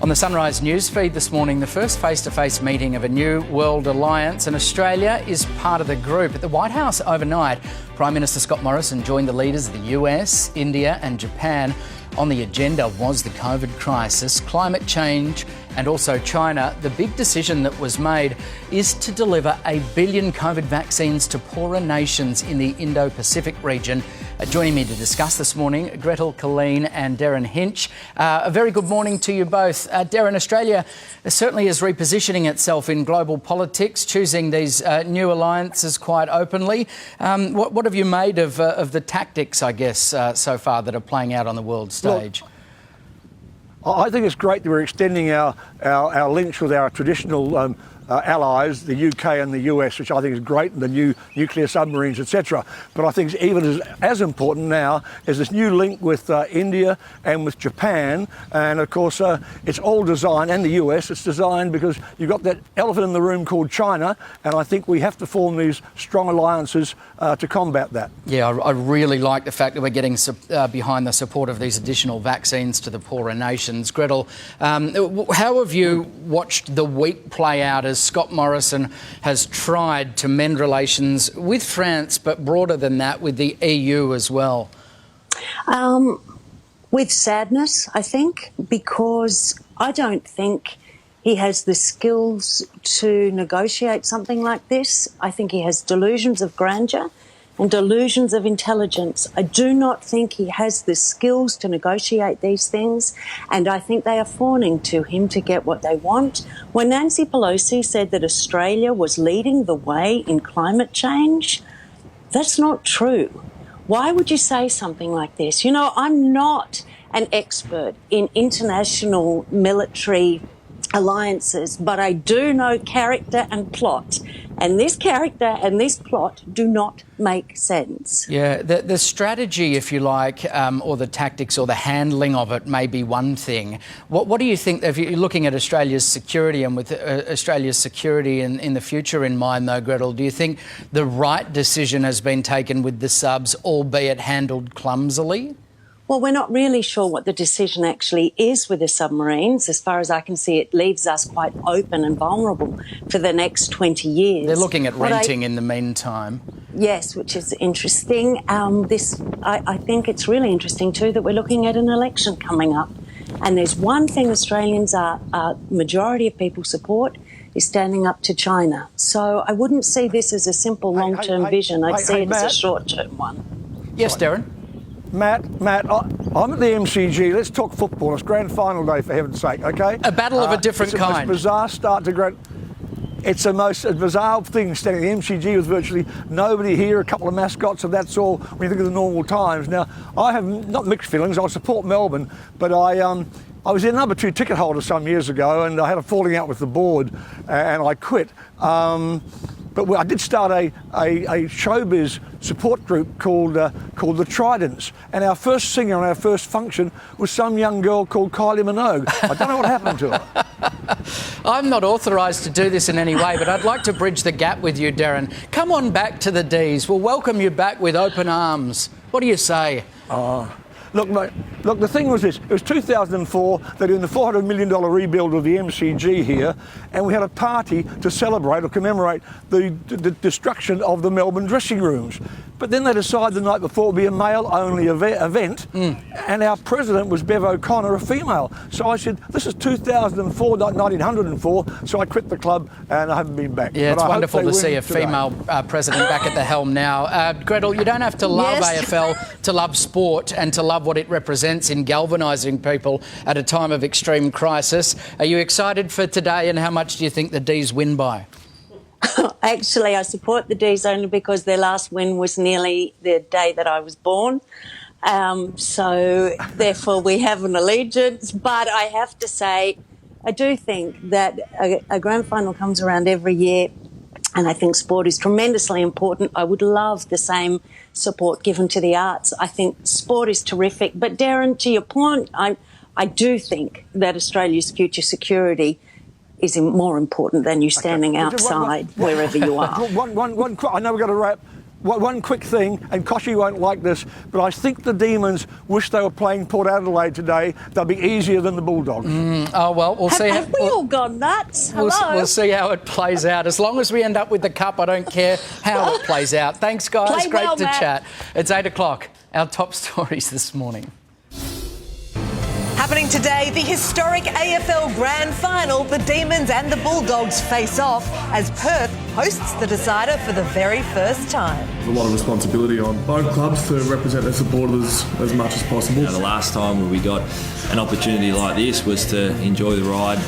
On the Sunrise newsfeed this morning, the first face-to-face meeting of a new world alliance, and Australia is part of the group. At the White House overnight, Prime Minister Scott Morrison joined the leaders of the US, India and Japan. On the agenda was the COVID crisis, climate change and also China. The big decision that was made is to deliver 1 billion COVID vaccines to poorer nations in the Indo-Pacific region. Joining me to discuss this morning, Gretel Killeen and Darren Hinch. A very good morning to you both. Darren, Australia certainly is repositioning itself in global politics, choosing these new alliances quite openly. What have you made of the tactics, I guess, so far that are playing out on the world stage? Look, I think it's great that we're extending our links with our traditional allies, the UK and the US, which I think is great, and the new nuclear submarines, etc. But I think even as important now is this new link with India and with Japan. And of course, it's all designed, and the US, it's designed because you've got that elephant in the room called China, and I think we have to form these strong alliances to combat that. Yeah, I really like the fact that we're getting behind the support of these additional vaccines to the poorer nations. Gretel, how have you watched the week play out as Scott Morrison has tried to mend relations with France, but broader than that, with the EU as well? With sadness, I think, because I don't think he has the skills to negotiate something like this. I think he has delusions of grandeur and delusions of intelligence. I do not think he has the skills to negotiate these things, and I think they are fawning to him to get what they want. When Nancy Pelosi said that Australia was leading the way in climate change, that's not true. Why would you say something like this? You know, I'm not an expert in international military alliances, but I do know character and plot. And this character and this plot do not make sense. Yeah, the strategy, if you like, or the tactics or the handling of it may be one thing. What do you think, if you're looking at Australia's security and with Australia's security in the future in mind, though, Gretel, do you think the right decision has been taken with the subs, albeit handled clumsily? Well, we're not really sure what the decision actually is with the submarines. As far as I can see, it leaves us quite open and vulnerable for the next 20 years. They're looking at renting in the meantime. Yes, which is interesting. I think it's really interesting too that we're looking at an election coming up. And there's one thing Australians majority of people support, is standing up to China. So I wouldn't see this as a simple long-term vision. I'd see it as a short-term one. Yes, Darren? Matt, I'm at the MCG. Let's talk football. It's grand final day, for heaven's sake, okay? A battle of a different kind. It's the most bizarre start to grand... It's the most bizarre thing, standing at the MCG with virtually nobody here, a couple of mascots, and that's all when you think of the normal times. Now, I have not mixed feelings. I support Melbourne, but I was their number 2 ticket holder some years ago, and I had a falling out with the board, and I quit. But I did start a showbiz support group called the Tridents, and our first singer on our first function was some young girl called Kylie Minogue. I don't know what happened to her. I'm not authorised to do this in any way, but I'd like to bridge the gap with you, Darren. Come on back to the D's. We'll welcome you back with open arms. What do you say? Look, mate, look, the thing was this. It was 2004. They're doing the $400 million rebuild of the MCG here, and we had a party to celebrate or commemorate the destruction of the Melbourne dressing rooms. But then they decided the night before it would be a male-only event, and our president was Bev O'Connor, a female. So I said, this is 2004, not 1904, so I quit the club and I haven't been back. Yeah, But it's I hope wonderful they to win see a today. female president back at the helm now. Gretel, you don't have to love Yes. AFL to love sport and to love what it represents in galvanising people at a time of extreme crisis. Are you excited for today, and how much do you think the D's win by? Actually, I support the D's only because their last win was nearly the day that I was born. So therefore we have an allegiance. But I have to say, I do think that a grand final comes around every year, and I think sport is tremendously important. I would love the same support given to the arts. I think sport is terrific. But Darren, to your point, I do think that Australia's future security is more important than you standing outside wherever you are. I know we've got to wrap. One quick thing, and Koshy won't like this, but I think the Demons wish they were playing Port Adelaide today. They'll be easier than the Bulldogs. Oh, well, we'll see. Have we all gone nuts? Hello? We'll see how it plays out. As long as we end up with the cup, I don't care how it plays out. Thanks, guys. Play Great well, to Matt. chat. It's 8 o'clock. Our top stories this morning. Happening today, the historic AFL Grand Final. The Demons and the Bulldogs face off as Perth hosts the decider for the very first time. There's a lot of responsibility on both clubs to represent their supporters as much as possible. The last time we got an opportunity like this was to enjoy the ride.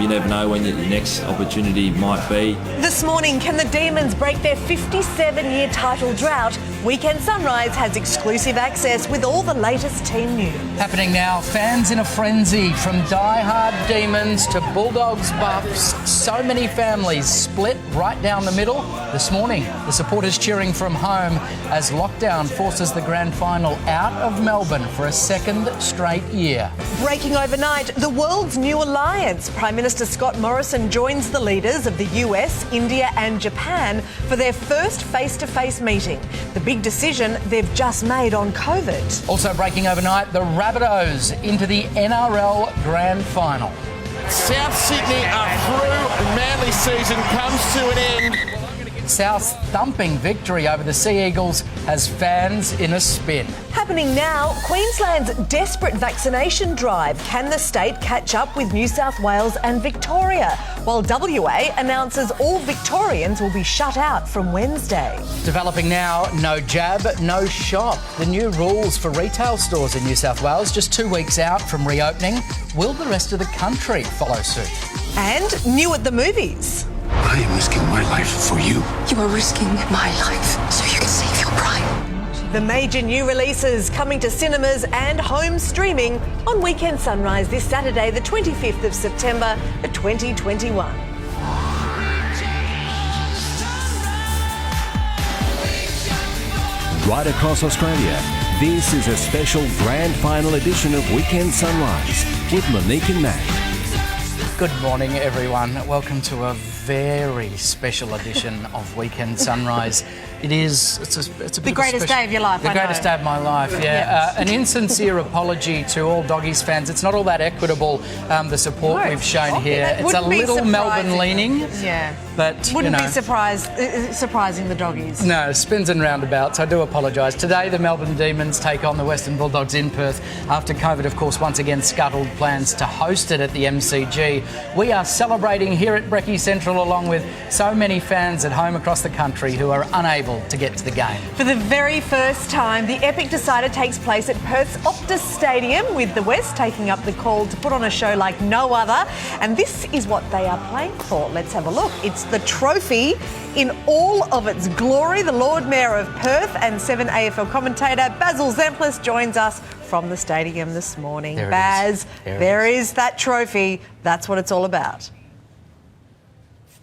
You never know when your next opportunity might be. This morning, can the Demons break their 57-year title drought? Weekend Sunrise has exclusive access with all the latest team news. Happening now, fans in a frenzy, from die-hard Demons to Bulldogs buffs. So many families split right down the middle. This morning, the supporters cheering from home as lockdown forces the grand final out of Melbourne for a second straight year. Breaking overnight, the world's new alliance. Prime Minister Scott Morrison joins the leaders of the US, India and Japan for their first face-to-face meeting. The big decision they've just made on COVID. Also breaking overnight, the Rabbitohs into the NRL Grand Final. South Sydney are through. Manly season comes to an end. South's thumping victory over the Sea Eagles has fans in a spin. Happening now, Queensland's desperate vaccination drive. Can the state catch up with New South Wales and Victoria? While WA announces all Victorians will be shut out from Wednesday. Developing now, no jab, no shop. The new rules for retail stores in New South Wales just 2 weeks out from reopening. Will the rest of the country follow suit? And new at the movies. I am risking my life for you. You are risking my life so you can save your pride. The major new releases coming to cinemas and home streaming on Weekend Sunrise this Saturday, the 25th of September, 2021. Right across Australia, this is a special grand final edition of Weekend Sunrise with Monique and Matt. Good morning, everyone. Welcome to a very special edition of Weekend Sunrise. It's a The greatest day of your life, The I know. greatest day of my life, yeah. An insincere apology to all Doggies fans. It's not all that equitable, the support No. we've shown here. That It's a wouldn't be little surprising. Melbourne leaning, Yeah. but Wouldn't you know. be surprising the Doggies. No, spins and roundabouts. I do apologise. Today, the Melbourne Demons take on the Western Bulldogs in Perth after COVID, of course, once again scuttled plans to host it at the MCG. We are celebrating here at Brecky Central along with so many fans at home across the country who are unable to get to the game. For the very first time, the epic decider takes place at Perth's Optus Stadium, with the West taking up the call to put on a show like no other. And this is what they are playing for. Let's have a look. It's the trophy in all of its glory. The Lord Mayor of Perth and 7 AFL commentator Basil Zemplis joins us from the stadium this morning. There it Baz, is. there is that trophy. That's what it's all about.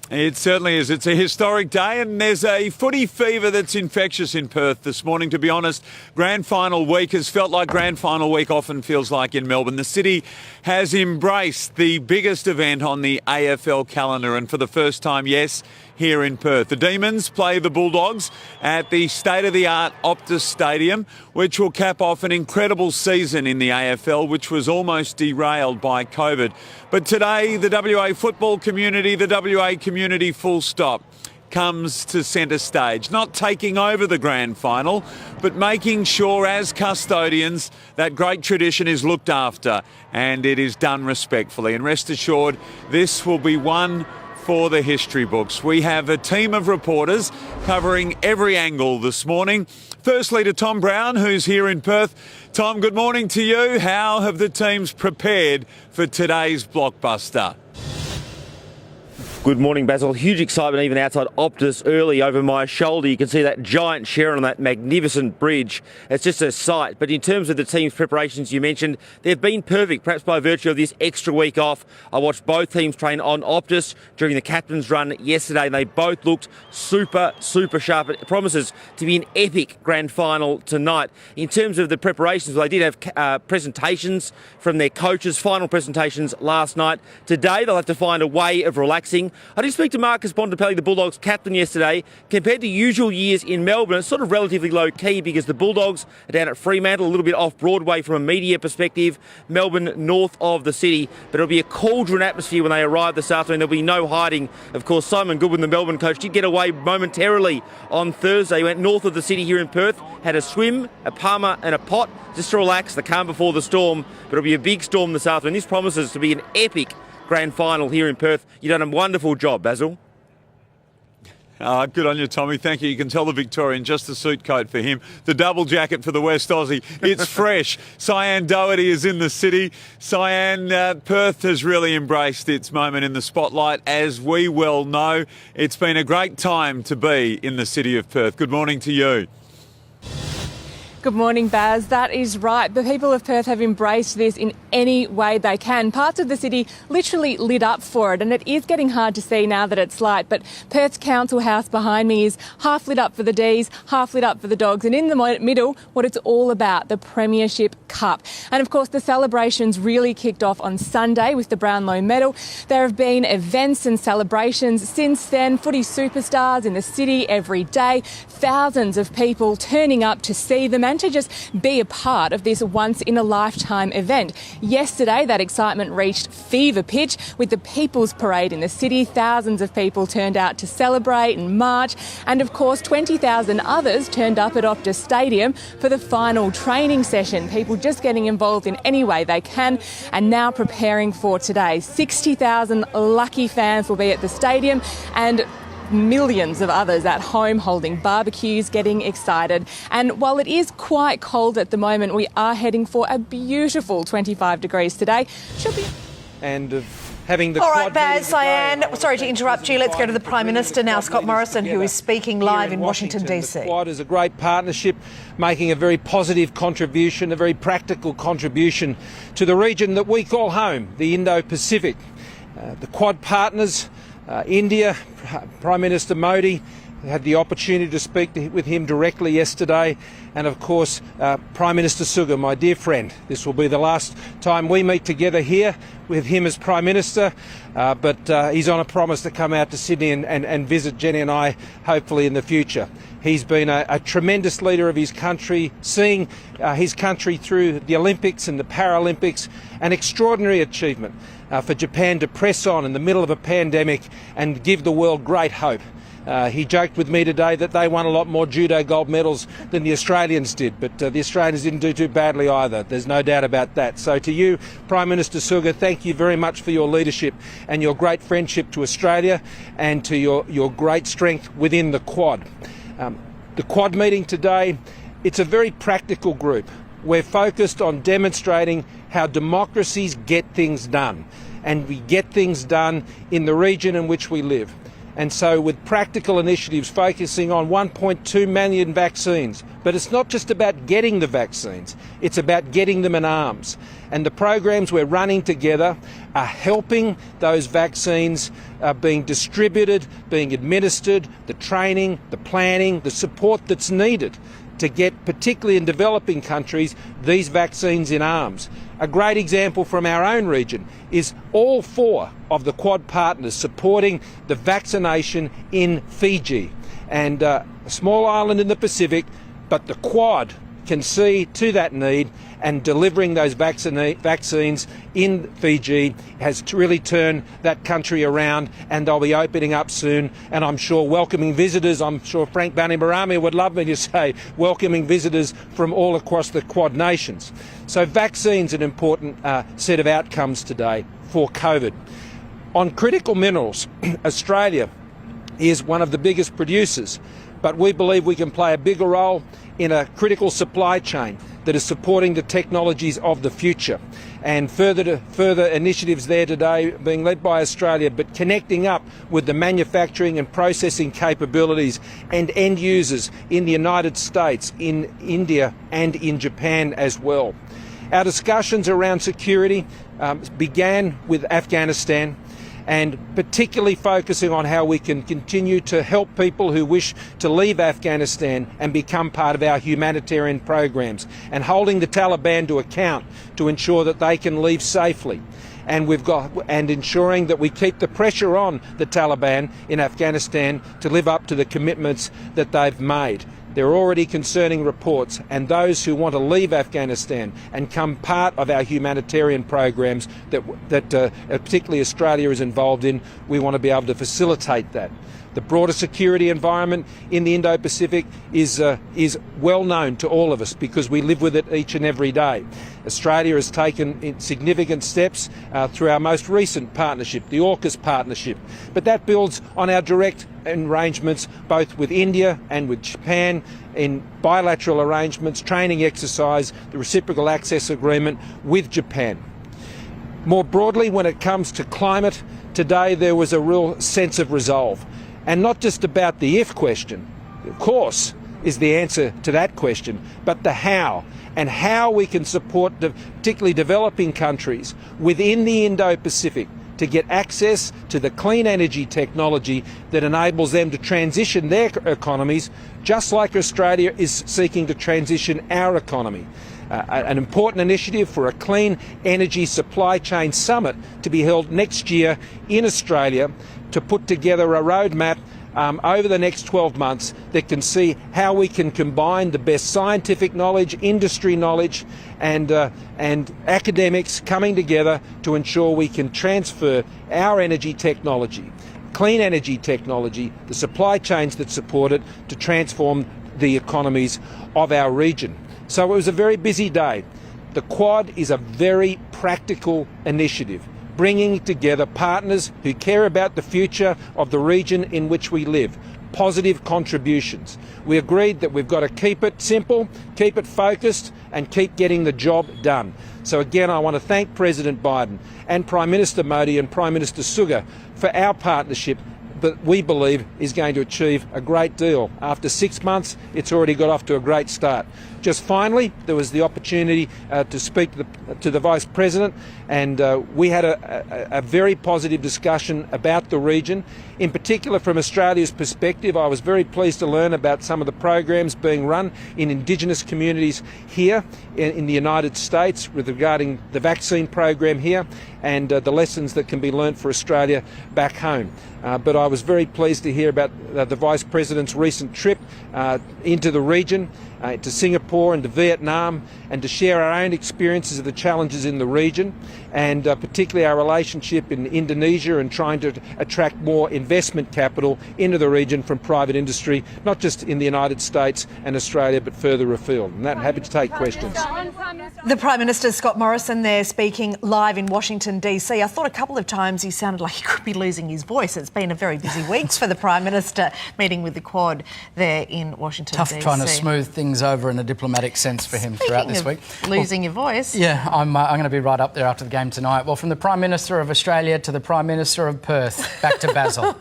It certainly is. It's a historic day, and there's a footy fever that's infectious in Perth this morning, to be honest. Grand final week has felt like grand final week often feels like in Melbourne. The city has embraced the biggest event on the AFL calendar, and for the first time, yes, here in Perth. The Demons play the Bulldogs at the state-of-the-art Optus Stadium, which will cap off an incredible season in the AFL, which was almost derailed by COVID. But today, the WA football community, the WA community full stop, comes to centre stage, not taking over the grand final, but making sure as custodians that great tradition is looked after and it is done respectfully. And rest assured, this will be one for the history books. We have a team of reporters covering every angle this morning. Firstly to Tom Brown, who's here in Perth. Tom, good morning to you. How have the teams prepared for today's blockbuster? Good morning, Basil. Huge excitement even outside Optus early. Over my shoulder, you can see that giant Sharon on that magnificent bridge. It's just a sight. But in terms of the team's preparations you mentioned, they've been perfect, perhaps by virtue of this extra week off. I watched both teams train on Optus during the captain's run yesterday, and they both looked super sharp. It promises to be an epic grand final tonight. In terms of the preparations, well, they did have presentations from their coaches, final presentations last night. Today, they'll have to find a way of relaxing. I did speak to Marcus Bontempelli, the Bulldogs captain, yesterday. Compared to usual years in Melbourne, it's sort of relatively low-key because the Bulldogs are down at Fremantle, a little bit off Broadway from a media perspective, Melbourne north of the city. But it'll be a cauldron atmosphere when they arrive this afternoon. There'll be no hiding. Of course, Simon Goodwin, the Melbourne coach, did get away momentarily on Thursday. He went north of the city here in Perth, had a swim, a parma and a pot, just to relax, the calm before the storm. But it'll be a big storm this afternoon. This promises to be an epic grand final here in Perth. You've done a wonderful job, Basil. Good on you, Tommy. Thank you. You can tell the Victorian, just the suit coat for him. The double jacket for the West Aussie. It's fresh. Cyan Doherty is in the city. Cyan, Perth has really embraced its moment in the spotlight. As we well know, it's been a great time to be in the city of Perth. Good morning to you. Good morning, Baz. That is right. The people of Perth have embraced this in any way they can. Parts of the city literally lit up for it, and it is getting hard to see now that it's light. But Perth's council house behind me is half lit up for the D's, half lit up for the Dogs, and in the middle, what it's all about, the Premiership Cup. And of course, the celebrations really kicked off on Sunday with the Brownlow medal. There have been events and celebrations since then. Footy superstars in the city every day. Thousands of people turning up to see them and to just be a part of this once-in-a-lifetime event. Yesterday, that excitement reached fever pitch with the People's Parade in the city. Thousands of people turned out to celebrate and march, and of course 20,000 others turned up at Optus Stadium for the final training session. People just getting involved in any way they can and now preparing for today. 60,000 lucky fans will be at the stadium and millions of others at home holding barbecues, getting excited. And while it is quite cold at the moment, we are heading for a beautiful 25 degrees today. Should be... And having the all right, Baz, Cyan, sorry to interrupt you. Let's go to the Prime Minister now, Scott Morrison, who is speaking live in Washington, D.C. The Quad is a great partnership, making a very positive contribution, a very practical contribution to the region that we call home, the Indo-Pacific. The Quad partners, India, Prime Minister Modi, had the opportunity to speak with him directly yesterday, and of course Prime Minister Suga, my dear friend. This will be the last time we meet together here with him as Prime Minister, but he's on a promise to come out to Sydney and visit Jenny and I hopefully in the future. He's been a tremendous leader of his country, seeing his country through the Olympics and the Paralympics, an extraordinary achievement for Japan to press on in the middle of a pandemic and give the world great hope. He joked with me today that they won a lot more judo gold medals than the Australians did, but the Australians didn't do too badly either. There's no doubt about that. So to you, Prime Minister Suga, thank you very much for your leadership and your great friendship to Australia and to your great strength within the Quad. The Quad meeting today, it's a very practical group. We're focused on demonstrating how democracies get things done, and we get things done in the region in which we live. And so with practical initiatives focusing on 1.2 million vaccines, but it's not just about getting the vaccines, it's about getting them in arms. And the programs we're running together are helping those vaccines being distributed, being administered, the training, the planning, the support that's needed to get, particularly in developing countries, these vaccines in arms. A great example from our own region is all 4 of the Quad partners supporting the vaccination in Fiji. And a small island in the Pacific, but the Quad can see to that need, and delivering those vaccines in Fiji has really turned that country around, and they'll be opening up soon, and I'm sure welcoming visitors. I'm sure Frank Bainimarama would love me to say welcoming visitors from all across the Quad nations. So vaccines are an important set of outcomes today for COVID. On critical minerals, Australia is one of the biggest producers, but we believe we can play a bigger role in a critical supply chain that is supporting the technologies of the future. And further initiatives there today being led by Australia, but connecting up with the manufacturing and processing capabilities and end users in the United States, in India and in Japan as well. Our discussions around security began with Afghanistan, and particularly focusing on how we can continue to help people who wish to leave Afghanistan and become part of our humanitarian programs, and holding the Taliban to account to ensure that they can leave safely. And ensuring that we keep the pressure on the Taliban in Afghanistan to live up to the commitments that they've made. There are already concerning reports, and those who want to leave Afghanistan and become part of our humanitarian programs that particularly Australia is involved in, we want to be able to facilitate that. The broader security environment in the Indo-Pacific is well known to all of us because we live with it each and every day. Australia has taken significant steps through our most recent partnership, the AUKUS partnership, but that builds on our direct arrangements both with India and with Japan in bilateral arrangements, training exercise, the reciprocal access agreement with Japan. More broadly, when it comes to climate, today there was a real sense of resolve. And not just about the if question, of course, is the answer to that question, but the how, and how we can support particularly developing countries within the Indo-Pacific to get access to the clean energy technology that enables them to transition their economies, just like Australia is seeking to transition our economy. An important initiative for a clean energy supply chain summit to be held next year in Australia to put together a roadmap over the next 12 months that can see how we can combine the best scientific knowledge, industry knowledge and academics coming together to ensure we can transfer our energy technology, clean energy technology, the supply chains that support it, to transform the economies of our region. So it was a very busy day. The Quad is a very practical initiative, bringing together partners who care about the future of the region in which we live. Positive contributions. We agreed that we've got to keep it simple, keep it focused, and keep getting the job done. So again, I want to thank President Biden and Prime Minister Modi and Prime Minister Suga for our partnership that we believe is going to achieve a great deal. After 6 months, it's already got off to a great start. Just finally, there was the opportunity to speak to the Vice President, and we had a very positive discussion about the region. In particular, from Australia's perspective, I was very pleased to learn about some of the programs being run in Indigenous communities here in the United States regarding the vaccine program here and the lessons that can be learnt for Australia back home. But I was very pleased to hear about the Vice President's recent trip into the region, to Singapore and to Vietnam, and to share our own experiences of the challenges in the region, and particularly our relationship in Indonesia and trying to attract more investment capital into the region from private industry, not just in the United States and Australia, but further afield. And that, happy to take questions. The Prime Minister, Scott Morrison, there speaking live in Washington, D.C. I thought a couple of times he sounded like he could be losing his voice. It's been a very busy week for the Prime Minister, meeting with the Quad there in Washington, Tough D.C. trying to smooth things over in a diplomatic sense for him throughout this week. Losing your voice. Yeah, I'm going to be right up there after the game tonight. Well, from the Prime Minister of Australia to the Prime Minister of Perth, back to Basil.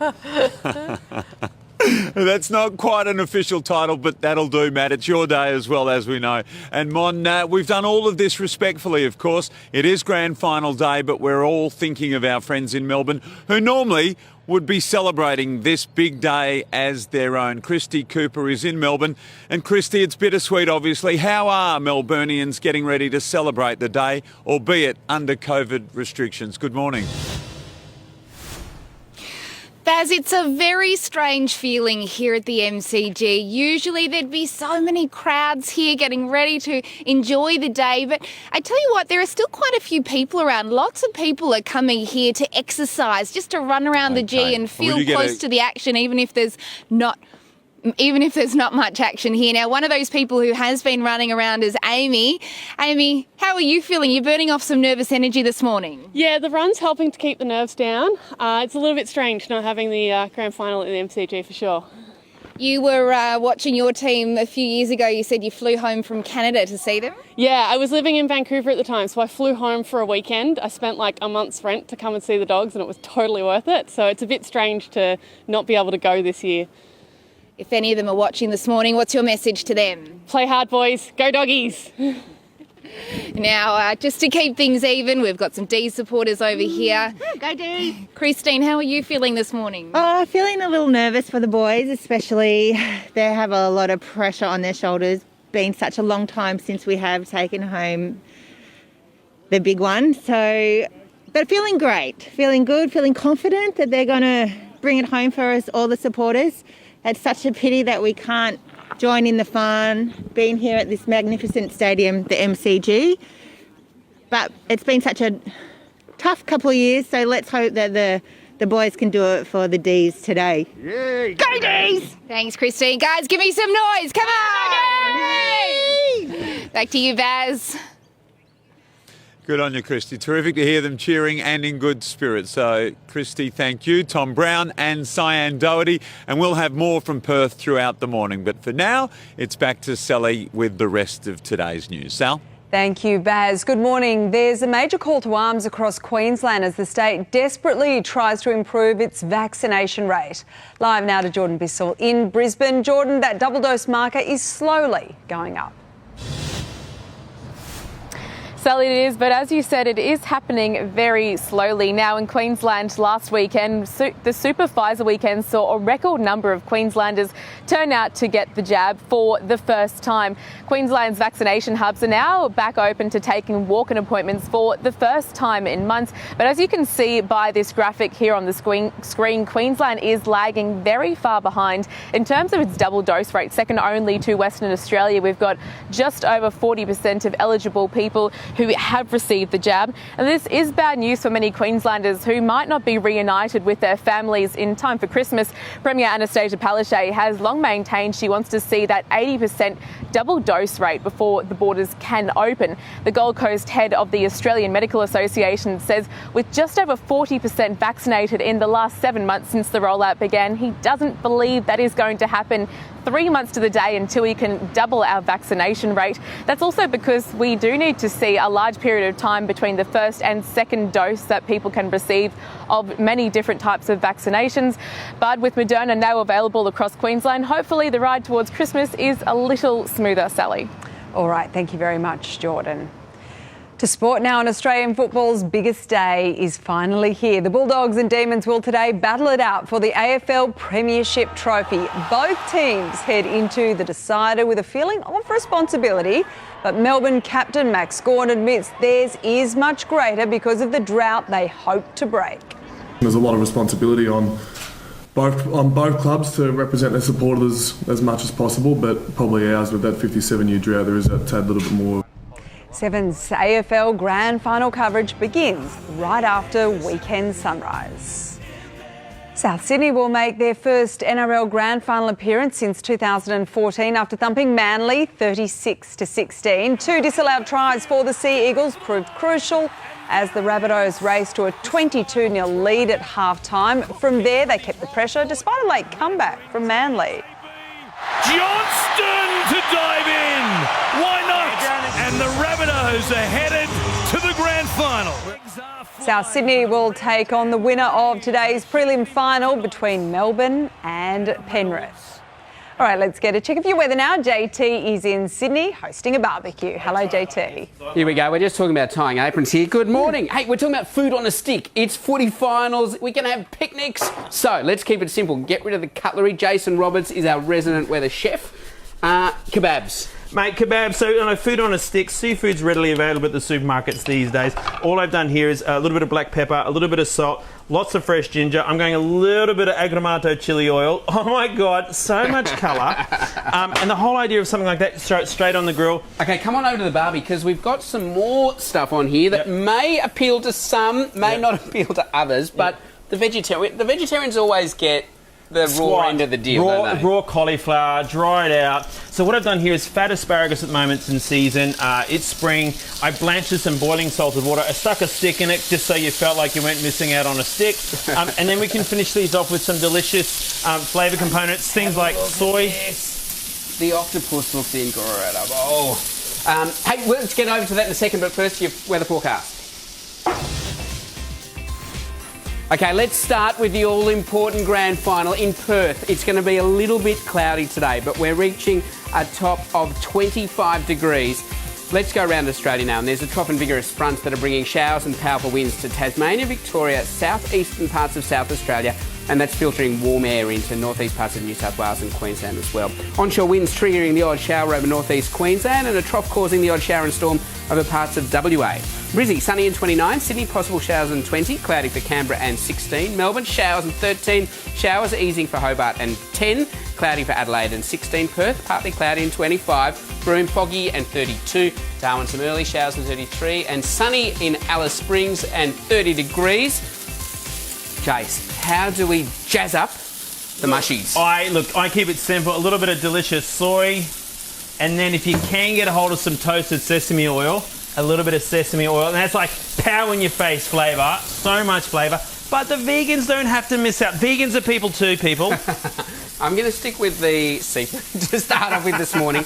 That's not quite an official title, but that'll do, Matt. It's your day as well, as we know. And Mon, we've done all of this respectfully, of course. It is grand final day, but we're all thinking of our friends in Melbourne who normally would be celebrating this big day as their own. Christy Cooper is in Melbourne. And Christy, it's bittersweet, obviously. How are Melburnians getting ready to celebrate the day, albeit under COVID restrictions? Good morning. Baz, it's a very strange feeling here at the MCG. Usually there'd be so many crowds here getting ready to enjoy the day, but I tell you what, there are still quite a few people around. Lots of people are coming here to exercise, just to run around the G and feel close to the action, even if there's not much action here. Now, one of those people who has been running around is Amy. Amy, how are you feeling? You're burning off some nervous energy this morning. Yeah, the run's helping to keep the nerves down. It's a little bit strange not having the grand final at the MCG for sure. You were watching your team a few years ago. You said you flew home from Canada to see them? Yeah, I was living in Vancouver at the time, so I flew home for a weekend. I spent like a month's rent to come and see the Dogs, and it was totally worth it. So it's a bit strange to not be able to go this year. If any of them are watching this morning, what's your message to them? Play hard, boys. Go Doggies. Now, just to keep things even, we've got some D supporters over here. Go D! Christine, how are you feeling this morning? Oh, feeling a little nervous for the boys, especially they have a lot of pressure on their shoulders. Been such a long time since we have taken home the big one. So, but feeling great, feeling good, feeling confident that they're going to bring it home for us, all the supporters. It's such a pity that we can't join in the fun, being here at this magnificent stadium, the MCG. But it's been such a tough couple of years, so let's hope that the boys can do it for the Ds today. Yay! Go Ds! Thanks, Christine. Guys, give me some noise. Come on! Back to you, Baz. Good on you, Christy. Terrific to hear them cheering and in good spirits. So, Christy, thank you. Tom Brown and Cyan Doherty. And we'll have more from Perth throughout the morning. But for now, it's back to Sally with the rest of today's news. Sal? Thank you, Baz. Good morning. There's a major call to arms across Queensland as the state desperately tries to improve its vaccination rate. Live now to Jordan Bissell in Brisbane. Jordan, that double dose marker is slowly going up. Sally, it is, but as you said, it is happening very slowly. Now, in Queensland last weekend, the Super Pfizer weekend saw a record number of Queenslanders turn out to get the jab for the first time. Queensland's vaccination hubs are now back open to taking walk-in appointments for the first time in months. But as you can see by this graphic here on the screen, Queensland is lagging very far behind in terms of its double dose rate, second only to Western Australia. We've got just over 40% of eligible people who have received the jab. And this is bad news for many Queenslanders who might not be reunited with their families in time for Christmas. Premier Anastasia Palaszczuk has long maintained she wants to see that 80% double dose rate before the borders can open. The Gold Coast head of the Australian Medical Association says with just over 40% vaccinated in the last 7 months since the rollout began, he doesn't believe that is going to happen 3 months to the day until we can double our vaccination rate. That's also because we do need to see a large period of time between the first and second dose that people can receive of many different types of vaccinations. But with Moderna now available across Queensland, hopefully the ride towards Christmas is a little smoother, Sally. All right, thank you very much, Jordan. To sport now, and Australian football's biggest day is finally here. The Bulldogs and Demons will today battle it out for the AFL Premiership Trophy. Both teams head into the decider with a feeling of responsibility, but Melbourne captain Max Gawn admits theirs is much greater because of the drought they hope to break. There's a lot of responsibility on both clubs to represent their supporters as much as possible, but probably ours with that 57-year drought, there is a tad little bit more. Seven's AFL Grand Final coverage begins right after weekend sunrise. South Sydney will make their first NRL Grand Final appearance since 2014 after thumping Manly 36-16. 2 disallowed tries for the Sea Eagles proved crucial as the Rabbitohs raced to a 22-0 lead at half-time. From there, they kept the pressure despite a late comeback from Manly. Johnston to dive in. Why not? And the Rabbitohs are headed to the grand final. South Sydney will take on the winner of today's prelim final between Melbourne and Penrith. All right, let's get a check of your weather now. JT is in Sydney hosting a barbecue. Hello, JT. Here we go. We're just talking about tying aprons here. Good morning. Hey, we're talking about food on a stick. It's footy finals. We're going to have picnics. So let's keep it simple. Get rid of the cutlery. Jason Roberts is our resident weather chef. Kebabs. Mate, kebabs, so food on a stick, seafood's readily available at the supermarkets these days. All I've done here is a little bit of black pepper, a little bit of salt, lots of fresh ginger. I'm going a little bit of aggramato chili oil. Oh my God, so much colour. And the whole idea of something like that, straight on the grill. Okay, come on over to the barbie because we've got some more stuff on here that may appeal to some, may not appeal to others, but the vegetarians always get the raw end of the deal, don't they? Raw cauliflower, dried out. So what I've done here is fat asparagus at the moment. It's in season. It's spring. I blanched this in boiling salted water. I stuck a stick in it just so you felt like you weren't missing out on a stick. And then we can finish these off with some delicious flavour components, things like soy. Yes. The octopus looks incredible. Hey, let's get over to that in a second, but first your weather forecast. Okay, let's start with the all-important grand final in Perth. It's going to be a little bit cloudy today, but we're reaching a top of 25 degrees. Let's go around Australia now, and there's a trough and vigorous fronts that are bringing showers and powerful winds to Tasmania, Victoria, southeastern parts of South Australia, and that's filtering warm air into northeast parts of New South Wales and Queensland as well. Onshore winds triggering the odd shower over northeast Queensland, and a trough causing the odd shower and storm over parts of WA. Brizzy, sunny and 29. Sydney, possible showers and 20. Cloudy for Canberra and 16. Melbourne, showers and 13. Showers easing for Hobart and 10. Cloudy for Adelaide and 16. Perth, partly cloudy and 25. Broome, foggy and 32. Darwin, some early showers and 33. And sunny in Alice Springs and 30 degrees. Jace, how do we jazz up the mushies? I keep it simple. A little bit of delicious soy. And then if you can get a hold of some toasted sesame oil, a little bit of sesame oil, and that's like power in your face flavour, so much flavour. But the vegans don't have to miss out. Vegans are people too, people. I'm going to stick with the seafood to start off with this morning.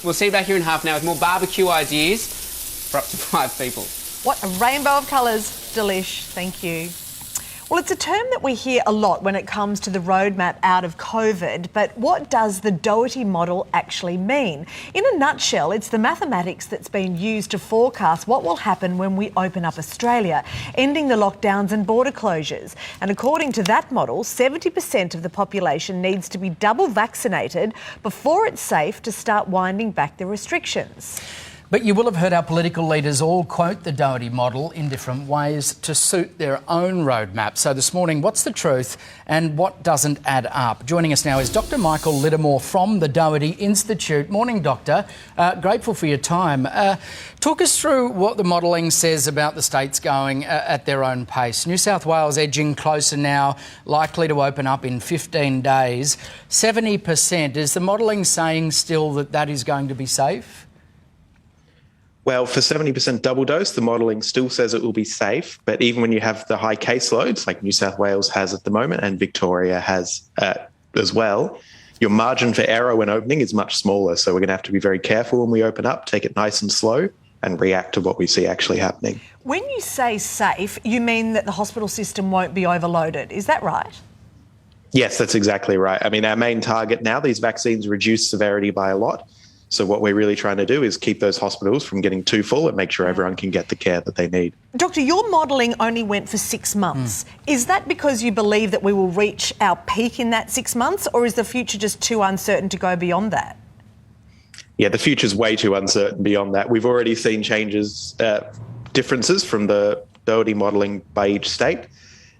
We'll see you back here in half an hour with more barbecue ideas for up to 5 people. What a rainbow of colours. Delish. Thank you. Well, it's a term that we hear a lot when it comes to the roadmap out of COVID, but what does the Doherty model actually mean? In a nutshell, it's the mathematics that's been used to forecast what will happen when we open up Australia, ending the lockdowns and border closures. And according to that model, 70% of the population needs to be double vaccinated before it's safe to start winding back the restrictions. But you will have heard our political leaders all quote the Doherty model in different ways to suit their own roadmap. So this morning, what's the truth and what doesn't add up? Joining us now is Dr. Michael Littermore from the Doherty Institute. Morning, Doctor. Grateful for your time. Talk us through what the modelling says about the states going at their own pace. New South Wales edging closer now, likely to open up in 15 days. 70%. Is the modelling saying still that that is going to be safe? Well, for 70% double dose, the modelling still says it will be safe. But even when you have the high caseloads, like New South Wales has at the moment and Victoria has as well, your margin for error when opening is much smaller. So we're going to have to be very careful when we open up, take it nice and slow and react to what we see actually happening. When you say safe, you mean that the hospital system won't be overloaded. Is that right? Yes, that's exactly right. I mean, our main target now, these vaccines reduce severity by a lot. So what we're really trying to do is keep those hospitals from getting too full and make sure everyone can get the care that they need. Doctor, your modelling only went for 6 months. Is that because you believe that we will reach our peak in that 6 months, or is the future just too uncertain to go beyond that? Yeah, the future's way too uncertain beyond that. We've already seen changes, differences from the Doherty modelling by each state.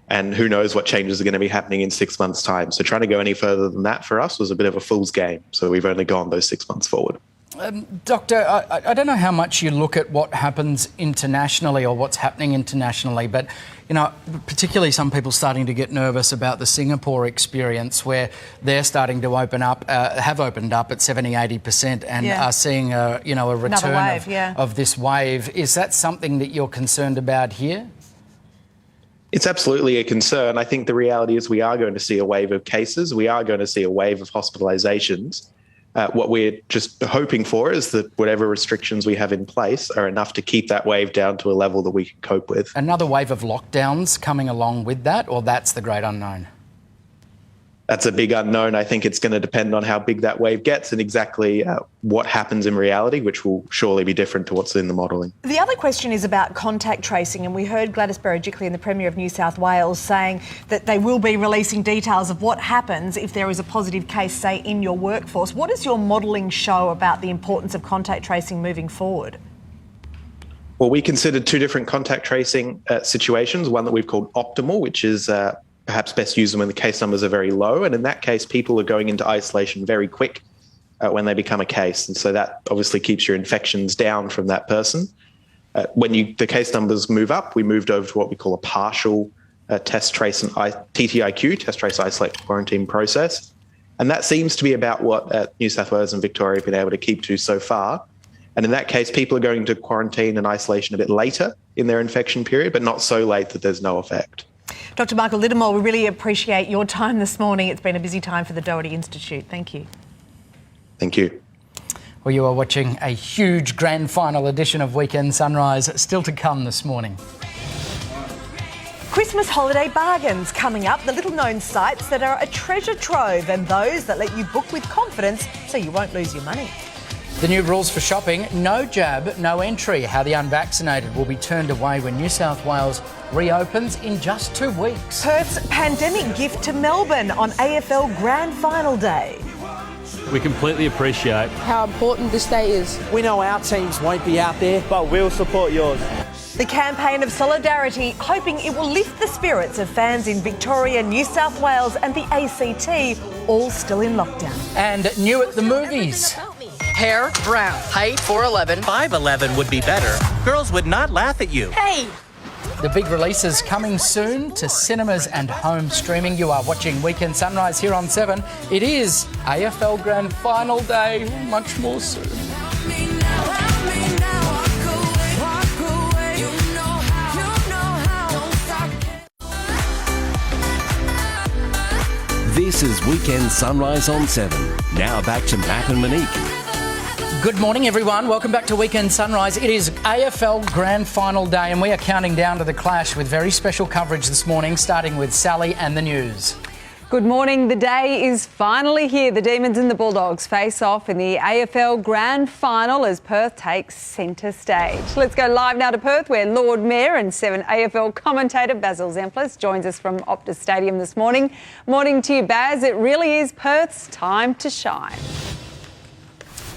And who knows what changes are going to be happening in 6 months' time. So trying to go any further than that for us was a bit of a fool's game. So we've only gone those 6 months forward. Doctor, I don't know how much you look at what happens internationally or what's happening internationally, but, you know, particularly some people starting to get nervous about the Singapore experience where they're starting to open up, have opened up at 70, 80% and are seeing, a return of this wave. Is that something that you're concerned about here? It's absolutely a concern. I think the reality is we are going to see a wave of cases. We are going to see a wave of hospitalisations. What we're just hoping for is that whatever restrictions we have in place are enough to keep that wave down to a level that we can cope with. Another wave of lockdowns coming along with that, or that's the great unknown? That's a big unknown. I think it's going to depend on how big that wave gets and exactly what happens in reality, which will surely be different to what's in the modelling. The other question is about contact tracing, and we heard Gladys Berejiklian, the Premier of New South Wales, saying that they will be releasing details of what happens if there is a positive case, say, in your workforce. What does your modelling show about the importance of contact tracing moving forward? Well, we considered two different contact tracing situations, one that we've called optimal, which is perhaps best used when the case numbers are very low. And in that case, people are going into isolation very quick when they become a case. And so that obviously keeps your infections down from that person. When the case numbers move up, we moved over to what we call a partial test, trace and TTIQ, test, trace, isolate, quarantine process. And that seems to be about what New South Wales and Victoria have been able to keep to so far. And in that case, people are going to quarantine and isolation a bit later in their infection period, but not so late that there's no effect. Dr. Michael Littimore, we really appreciate your time this morning. It's been a busy time for the Doherty Institute. Thank you. Thank you. Well, you are watching a huge grand final edition of Weekend Sunrise, still to come this morning. Christmas holiday bargains coming up, the little-known sites that are a treasure trove and those that let you book with confidence so you won't lose your money. The new rules for shopping: no jab, no entry. How the unvaccinated will be turned away when New South Wales reopens in just 2 weeks. Perth's pandemic gift to Melbourne on AFL Grand Final Day. We completely appreciate how important this day is. We know our teams won't be out there, but we'll support yours. The campaign of solidarity, hoping it will lift the spirits of fans in Victoria, New South Wales and the ACT, all still in lockdown. And new at the movies. Hair brown, height 4'11". 5'11" would be better. Girls would not laugh at you. Hey! The big releases coming soon to cinemas and home streaming. You are watching Weekend Sunrise here on 7. It is AFL Grand Final Day. Much more soon. This is Weekend Sunrise on 7. Now back to Matt and Monique. Good morning, everyone. Welcome back to Weekend Sunrise. It is AFL Grand Final Day, and we are counting down to the clash with very special coverage this morning, starting with Sally and the news. Good morning. The day is finally here. The Demons and the Bulldogs face off in the AFL Grand Final as Perth takes centre stage. Let's go live now to Perth, where Lord Mayor and 7 AFL commentator Basil Zemplis joins us from Optus Stadium this morning. Morning to you, Baz. It really is Perth's time to shine.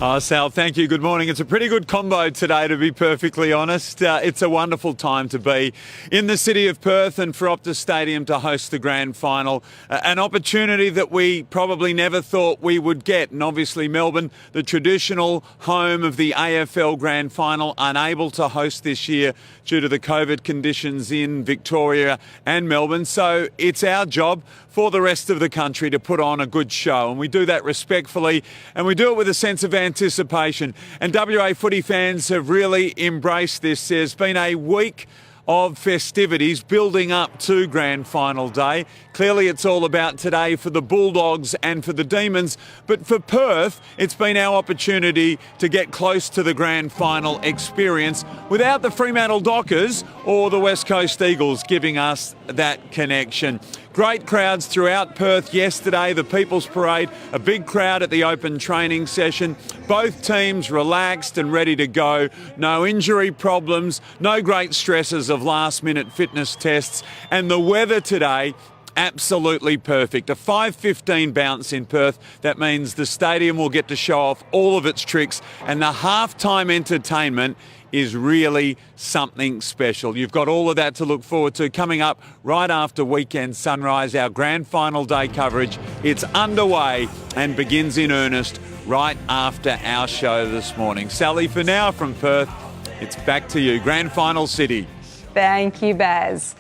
Oh, Sal, thank you. Good morning. It's a pretty good combo today, to be perfectly honest. It's a wonderful time to be in the city of Perth and for Optus Stadium to host the grand final. An opportunity that we probably never thought we would get. And obviously Melbourne, the traditional home of the AFL grand final, unable to host this year due to the COVID conditions in Victoria and Melbourne. So it's our job for the rest of the country to put on a good show. And we do that respectfully, and we do it with a sense of anticipation. And WA footy fans have really embraced this. There's been a week of festivities building up to Grand Final Day. Clearly it's all about today for the Bulldogs and for the Demons, but for Perth it's been our opportunity to get close to the Grand Final experience without the Fremantle Dockers or the West Coast Eagles giving us that connection. Great crowds throughout Perth yesterday, the People's Parade, a big crowd at the open training session. Both teams relaxed and ready to go. No injury problems, no great stresses of last-minute fitness tests. And the weather today, absolutely perfect. A 5:15 bounce in Perth. That means the stadium will get to show off all of its tricks, and the halftime entertainment is really something special. You've got all of that to look forward to coming up right after Weekend Sunrise, our Grand Final Day coverage. It's underway and begins in earnest right after our show this morning. Sally, for now from Perth, it's back to you. Grand Final City. Thank you, Baz.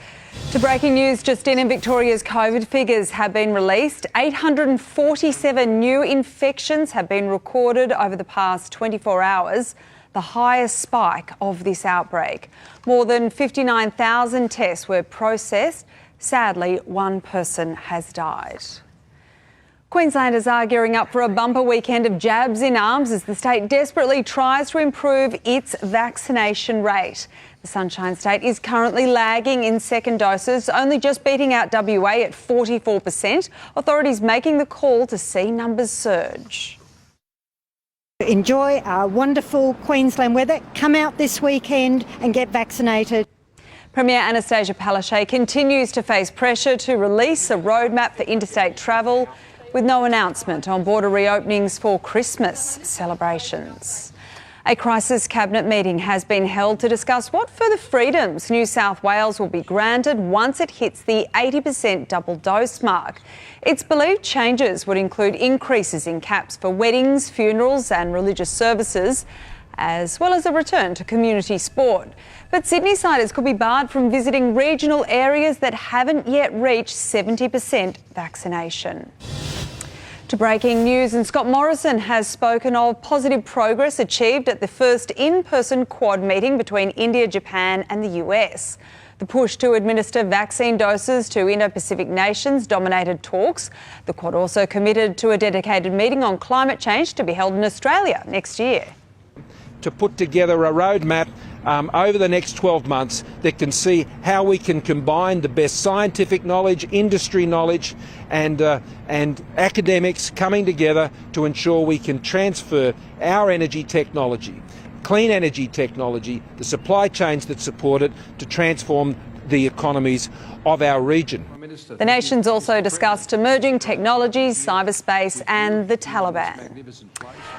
To breaking news just in, Victoria's COVID figures have been released. 847 new infections have been recorded over the past 24 hours, the highest spike of this outbreak. More than 59,000 tests were processed. Sadly, one person has died. Queenslanders are gearing up for a bumper weekend of jabs in arms as the state desperately tries to improve its vaccination rate. The Sunshine State is currently lagging in second doses, only just beating out WA at 44%. Authorities making the call to see numbers surge. Enjoy our wonderful Queensland weather. Come out this weekend and get vaccinated. Premier Anastasia Palaszczuk continues to face pressure to release a roadmap for interstate travel, with no announcement on border reopenings for Christmas celebrations. A crisis cabinet meeting has been held to discuss what further freedoms New South Wales will be granted once it hits the 80% double dose mark. It's believed changes would include increases in caps for weddings, funerals and religious services, as well as a return to community sport. But Sydney-siders could be barred from visiting regional areas that haven't yet reached 70% vaccination. To breaking news, and Scott Morrison has spoken of positive progress achieved at the first in-person Quad meeting between India, Japan and the US. The push to administer vaccine doses to Indo-Pacific nations dominated talks. The Quad also committed to a dedicated meeting on climate change to be held in Australia next year. To put together a roadmap over the next 12 months that can see how we can combine the best scientific knowledge, industry knowledge and academics coming together to ensure we can transfer our energy technology, clean energy technology, the supply chains that support it, to transform the economies of our region. The nations also discussed emerging technologies, cyberspace and the Taliban.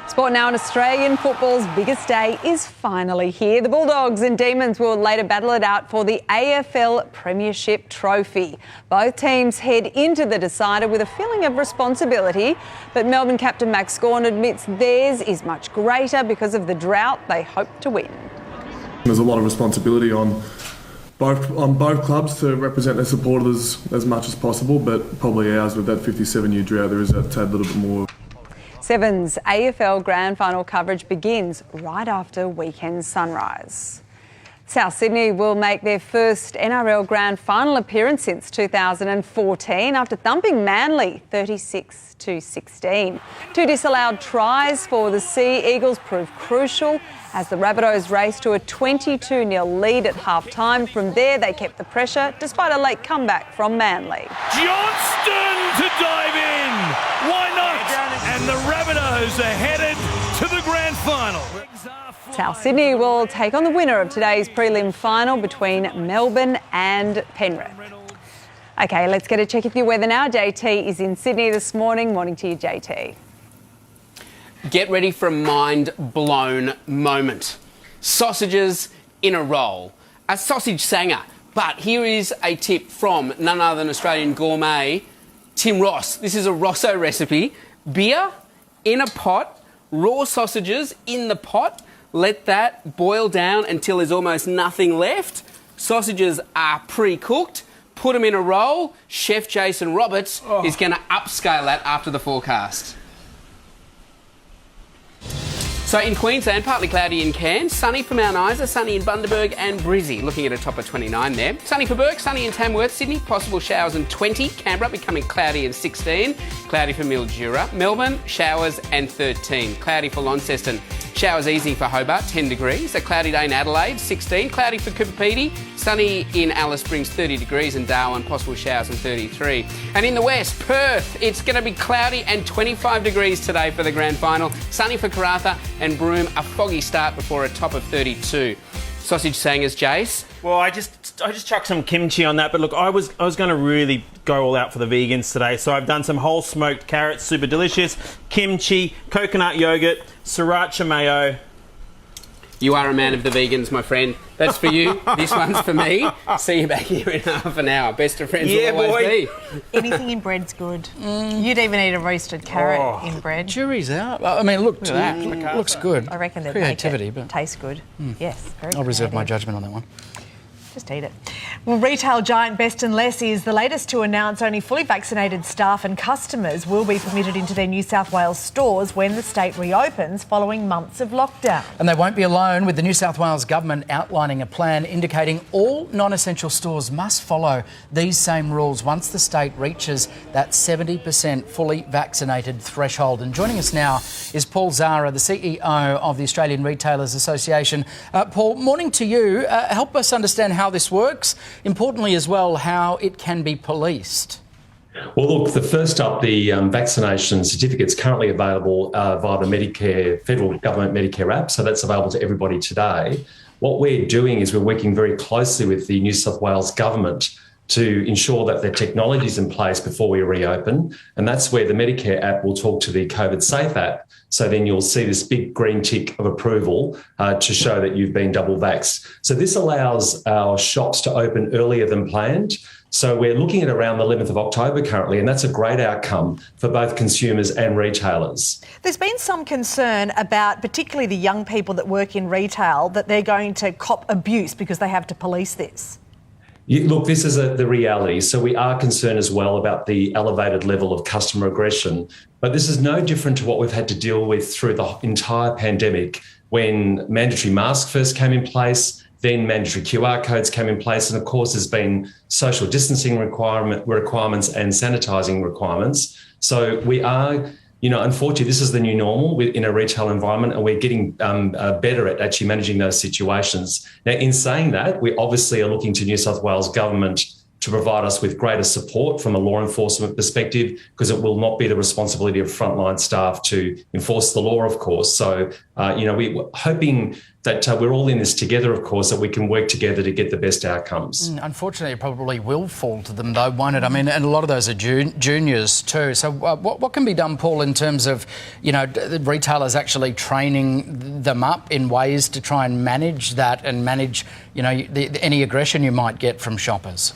Sport now, and Australian football's biggest day is finally here. The Bulldogs and Demons will later battle it out for the AFL Premiership Trophy. Both teams head into the decider with a feeling of responsibility, but Melbourne captain Max Gawn admits theirs is much greater because of the drought they hope to win. There's a lot of responsibility on both clubs to represent their supporters as much as possible, but probably ours with that 57-year drought, there is that tad little bit more. Seven's AFL Grand Final coverage begins right after weekend sunrise. South Sydney will make their first NRL Grand Final appearance since 2014 after thumping Manly 36-16. Two disallowed tries for the Sea Eagles proved crucial as the Rabbitohs raced to a 22-0 lead at half-time. From there, they kept the pressure despite a late comeback from Manly. Johnston to dive in! Why not? And the Rabbitohs are headed to the Grand Final. South Sydney will take on the winner of today's prelim final between Melbourne and Penrith. OK, let's get a check of your weather now. JT is in Sydney this morning. Morning to you, JT. Get ready for a mind-blown moment. Sausages in a roll. A sausage sanger. But here is a tip from none other than Australian gourmet Tim Ross. This is a Rosso recipe. Beer in a pot, raw sausages in the pot. Let that boil down until there's almost nothing left. Sausages are pre-cooked. Put them in a roll. Chef Jason Roberts is going to upscale that after the forecast. So in Queensland, partly cloudy in Cairns, sunny for Mount Isa, sunny in Bundaberg and Brizzy, looking at a top of 29 there. Sunny for Bourke, sunny in Tamworth, Sydney, possible showers and 20. Canberra becoming cloudy and 16, cloudy for Mildura. Melbourne, showers and 13. Cloudy for Launceston, showers easing for Hobart, 10 degrees. A cloudy day in Adelaide, 16. Cloudy for Cooper Pedy, sunny in Alice Springs, 30 degrees, and Darwin, possible showers and 33. And in the west, Perth, it's going to be cloudy and 25 degrees today for the grand final. Sunny for Karratha and Broome, a foggy start before a top of 32. Sausage sangers, Jace. Well, I just chucked some kimchi on that, but look, I was going to really go all out for the vegans today, so I've done some whole smoked carrots, super delicious, kimchi, coconut yogurt, sriracha mayo. You are a man of the vegans, my friend. That's for you. This one's for me. See you back here in half an hour. Best of friends will always be. Anything in bread's good. You'd even eat a roasted carrot in bread. Jury's out. I mean, look at that. Looks good. I reckon they'd creativity, make it but taste good. Yes, very I'll reserve my creative. judgment on that one. Just eat it. Well, retail giant Best & Less is the latest to announce only fully vaccinated staff and customers will be permitted into their New South Wales stores when the state reopens following months of lockdown. And they won't be alone, with the New South Wales government outlining a plan indicating all non-essential stores must follow these same rules once the state reaches that 70% fully vaccinated threshold. And joining us now is Paul Zara, the CEO of the Australian Retailers Association. Paul, morning to you. Help us understand how this works. Importantly as well, how it can be policed. Well, look, the first up, the vaccination certificate's currently available via the Medicare, federal government Medicare app, so that's available to everybody today. What we're doing is we're working very closely with the New South Wales government to ensure that the technology is in place before we reopen, and that's where the Medicare app will talk to the COVID Safe app. So then you'll see this big green tick of approval to show that you've been double vaxxed. So this allows our shops to open earlier than planned. So we're looking at around the 11th of October currently, and that's a great outcome for both consumers and retailers. There's been some concern about particularly the young people that work in retail that they're going to cop abuse because they have to police this. Look, this is the reality. So we are concerned as well about the elevated level of customer aggression. But this is no different to what we've had to deal with through the entire pandemic, when mandatory masks first came in place, then mandatory QR codes came in place. And of course, there's been social distancing requirements and sanitising requirements. So we are, unfortunately, this is the new normal in a retail environment, and we're getting better at actually managing those situations. Now, in saying that, we obviously are looking to New South Wales government to provide us with greater support from a law enforcement perspective, because it will not be the responsibility of frontline staff to enforce the law, of course. So, we're hoping that we're all in this together, of course, that we can work together to get the best outcomes. Unfortunately, it probably will fall to them, though, won't it? I mean, and a lot of those are juniors too. So what can be done, Paul, in terms of, the retailers actually training them up in ways to try and manage that and manage, any aggression you might get from shoppers?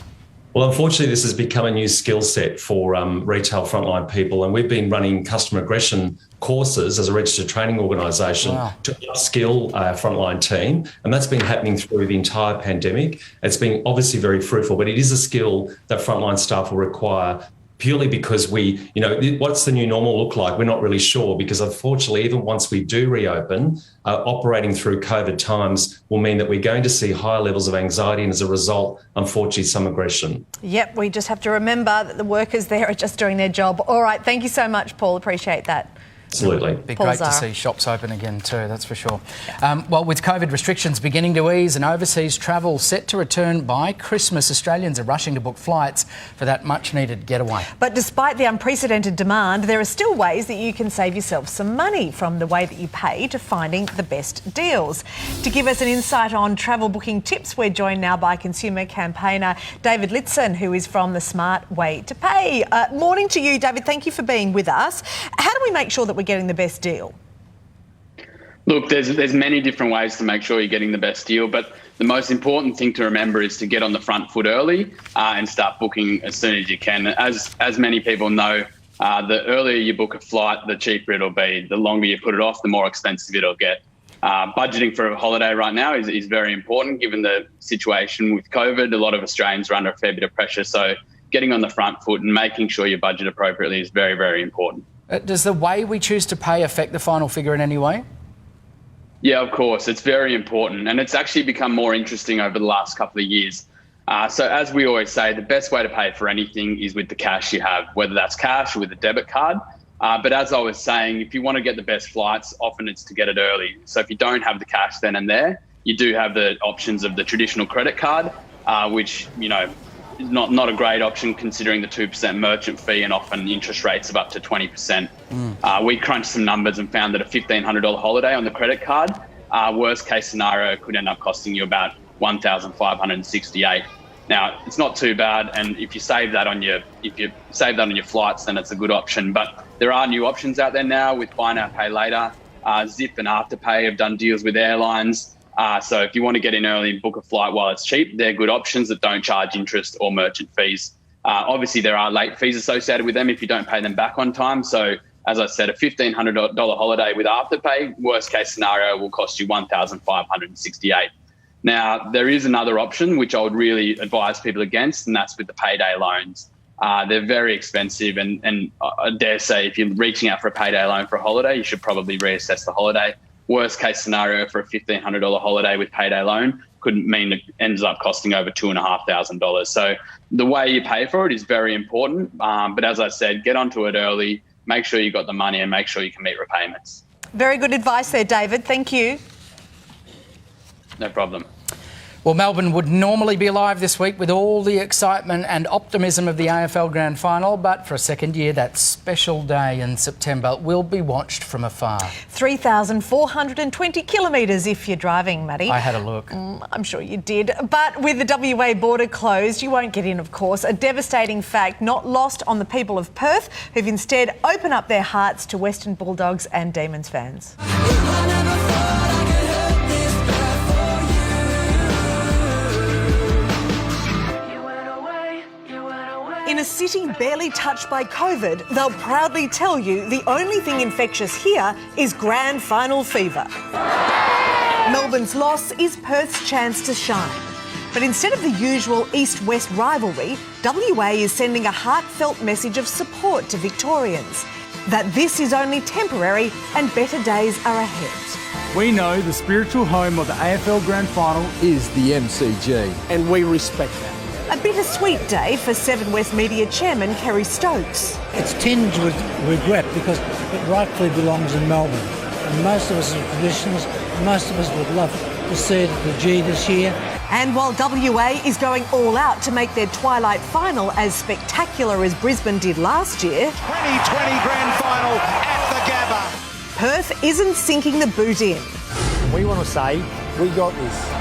Well, unfortunately, this has become a new skill set for retail frontline people, and we've been running customer aggression courses as a registered training organisation to upskill our frontline team, and that's been happening through the entire pandemic. It's been obviously very fruitful, but it is a skill that frontline staff will require, purely because what's the new normal look like? We're not really sure, because unfortunately, even once we do reopen, operating through COVID times will mean that we're going to see higher levels of anxiety and, as a result, unfortunately, some aggression. Yep, we just have to remember that the workers there are just doing their job. All right, thank you so much, Paul. Appreciate that. Absolutely. It'd be great to see shops open again too, that's for sure. Well, with COVID restrictions beginning to ease and overseas travel set to return by Christmas, Australians are rushing to book flights for that much-needed getaway. But despite the unprecedented demand, there are still ways that you can save yourself some money, from the way that you pay to finding the best deals. To give us an insight on travel booking tips, we're joined now by consumer campaigner David Litson, who is from the Smart Way to Pay. Morning to you, David. Thank you for being with us. How do we make sure that we're getting the best deal? Look, there's many different ways to make sure you're getting the best deal, but the most important thing to remember is to get on the front foot early and start booking as soon as you can. As many people know, the earlier you book a flight, the cheaper it'll be. The longer you put it off, the more expensive it'll get. Budgeting for a holiday right now is very important, given the situation with COVID. A lot of Australians are under a fair bit of pressure, so getting on the front foot and making sure you budget appropriately is very, very important. Does the way we choose to pay affect the final figure in any way? Yeah, of course. It's very important, and it's actually become more interesting over the last couple of years. So as we always say, the best way to pay for anything is with the cash you have, whether that's cash or with a debit card. But as I was saying, if you want to get the best flights, often it's to get it early. So if you don't have the cash then and there, you do have the options of the traditional credit card, which, is not a great option considering the 2% merchant fee and often interest rates of up to 20%. We crunched some numbers and found that a $1,500 holiday on the credit card, worst case scenario, could end up costing you about $1,568. Now, it's not too bad, and if you save that on your flights, then it's a good option. But there are new options out there now with Buy Now, Pay Later. Zip and Afterpay have done deals with airlines. So if you want to get in early and book a flight while it's cheap, they're good options that don't charge interest or merchant fees. Obviously, there are late fees associated with them if you don't pay them back on time. So as I said, a $1,500 holiday with Afterpay, worst case scenario, will cost you $1,568. Now, there is another option, which I would really advise people against, and that's with the payday loans. They're very expensive, and I dare say if you're reaching out for a payday loan for a holiday, you should probably reassess the holiday. Worst case scenario for a $1,500 holiday with payday loan could mean it ends up costing over $2,500. So the way you pay for it is very important. But as I said, get onto it early, make sure you got the money, and make sure you can meet repayments. Very good advice there, David. Thank you. No problem. Well, Melbourne would normally be alive this week with all the excitement and optimism of the AFL Grand Final, but for a second year, that special day in September will be watched from afar. 3,420 kilometres if you're driving, Maddie. I had a look. I'm sure you did. But with the WA border closed, you won't get in, of course. A devastating fact not lost on the people of Perth, who've instead opened up their hearts to Western Bulldogs and Demons fans. In a city barely touched by COVID, they'll proudly tell you the only thing infectious here is grand final fever. Melbourne's loss is Perth's chance to shine. But instead of the usual East-West rivalry, WA is sending a heartfelt message of support to Victorians, that this is only temporary and better days are ahead. We know the spiritual home of the AFL Grand Final is the MCG. And we respect that. A bittersweet day for Seven West Media Chairman Kerry Stokes. It's tinged with regret because it rightfully belongs in Melbourne. And most of us are traditionalists, most of us would love to see it at the G this year. And while WA is going all out to make their twilight final as spectacular as Brisbane did last year, 2020 Grand Final at the Gabba. Perth isn't sinking the boot in. We want to say, we got this.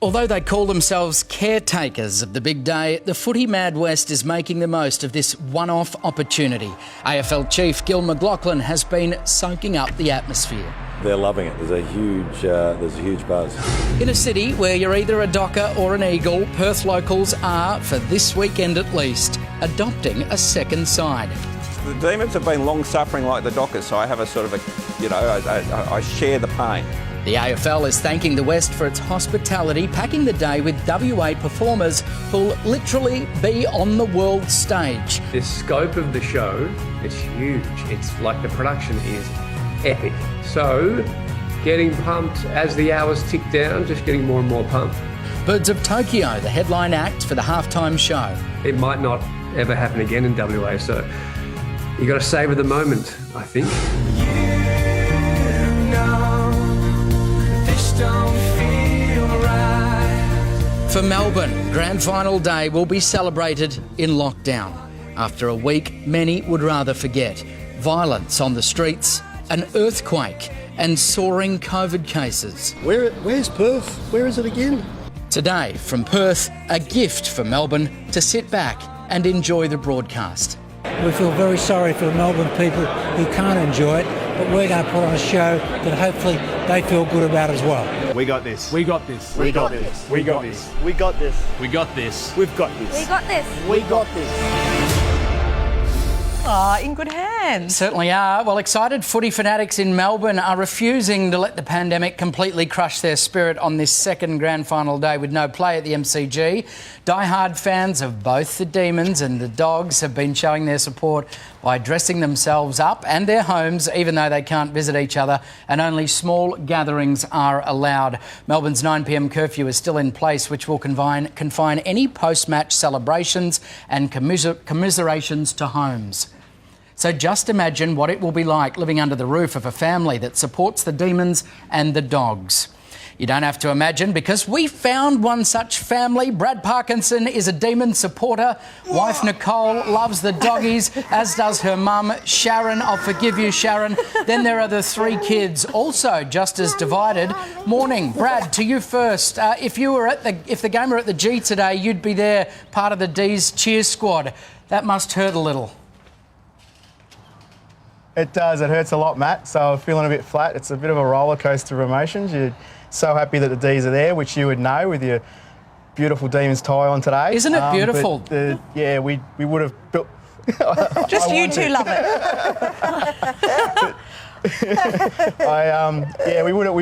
Although they call themselves caretakers of the big day, the Footy Mad West is making the most of this one-off opportunity. AFL Chief Gil McLachlan has been soaking up the atmosphere. They're loving it. There's a huge buzz. In a city where you're either a Docker or an Eagle, Perth locals are, for this weekend at least, adopting a second side. The Demons have been long suffering like the Dockers, so I have a sort of I share the pain. The AFL is thanking the West for its hospitality, packing the day with WA performers who'll literally be on the world stage. The scope of the show is huge. It's like the production is epic. So, getting pumped as the hours tick down, just getting more and more pumped. Birds of Tokyo, the headline act for the halftime show. It might not ever happen again in WA, so you got to savour the moment, I think. For Melbourne, Grand Final Day will be celebrated in lockdown. After a week, many would rather forget. Violence on the streets, an earthquake and soaring COVID cases. Where's Perth? Where is it again? Today, from Perth, a gift for Melbourne to sit back and enjoy the broadcast. We feel very sorry for the Melbourne people who can't enjoy it, but we're going to put on a show that hopefully they feel good about as well. We got this. We got this. We got this. We got this. We got this. We got this. We've got this. We got this. We got this. In good hands. Certainly are. Well, excited footy fanatics in Melbourne are refusing to let the pandemic completely crush their spirit on this second grand final day with no play at the MCG. Die-hard fans of both the Demons and the Dogs have been showing their support by dressing themselves up and their homes, even though they can't visit each other, and only small gatherings are allowed. Melbourne's 9 p.m. curfew is still in place, which will confine any post-match celebrations and commiserations to homes. So just imagine what it will be like living under the roof of a family that supports the Demons and the Dogs. You don't have to imagine, because we found one such family. Brad Parkinson is a Demon supporter. Wife Nicole loves the Doggies, as does her mum, Sharon. I'll forgive you, Sharon. Then there are the 3 kids, also just as divided. Morning, Brad, to you first. If the game were at the G today, you'd be there, part of the D's cheer squad. That must hurt a little. It does. It hurts a lot, Matt. So I'm feeling a bit flat. It's a bit of a roller coaster of emotions. You're so happy that the D's are there, which you would know with your beautiful Demons tie on today. Isn't it beautiful? Yeah, we would have built. Just you two love it. We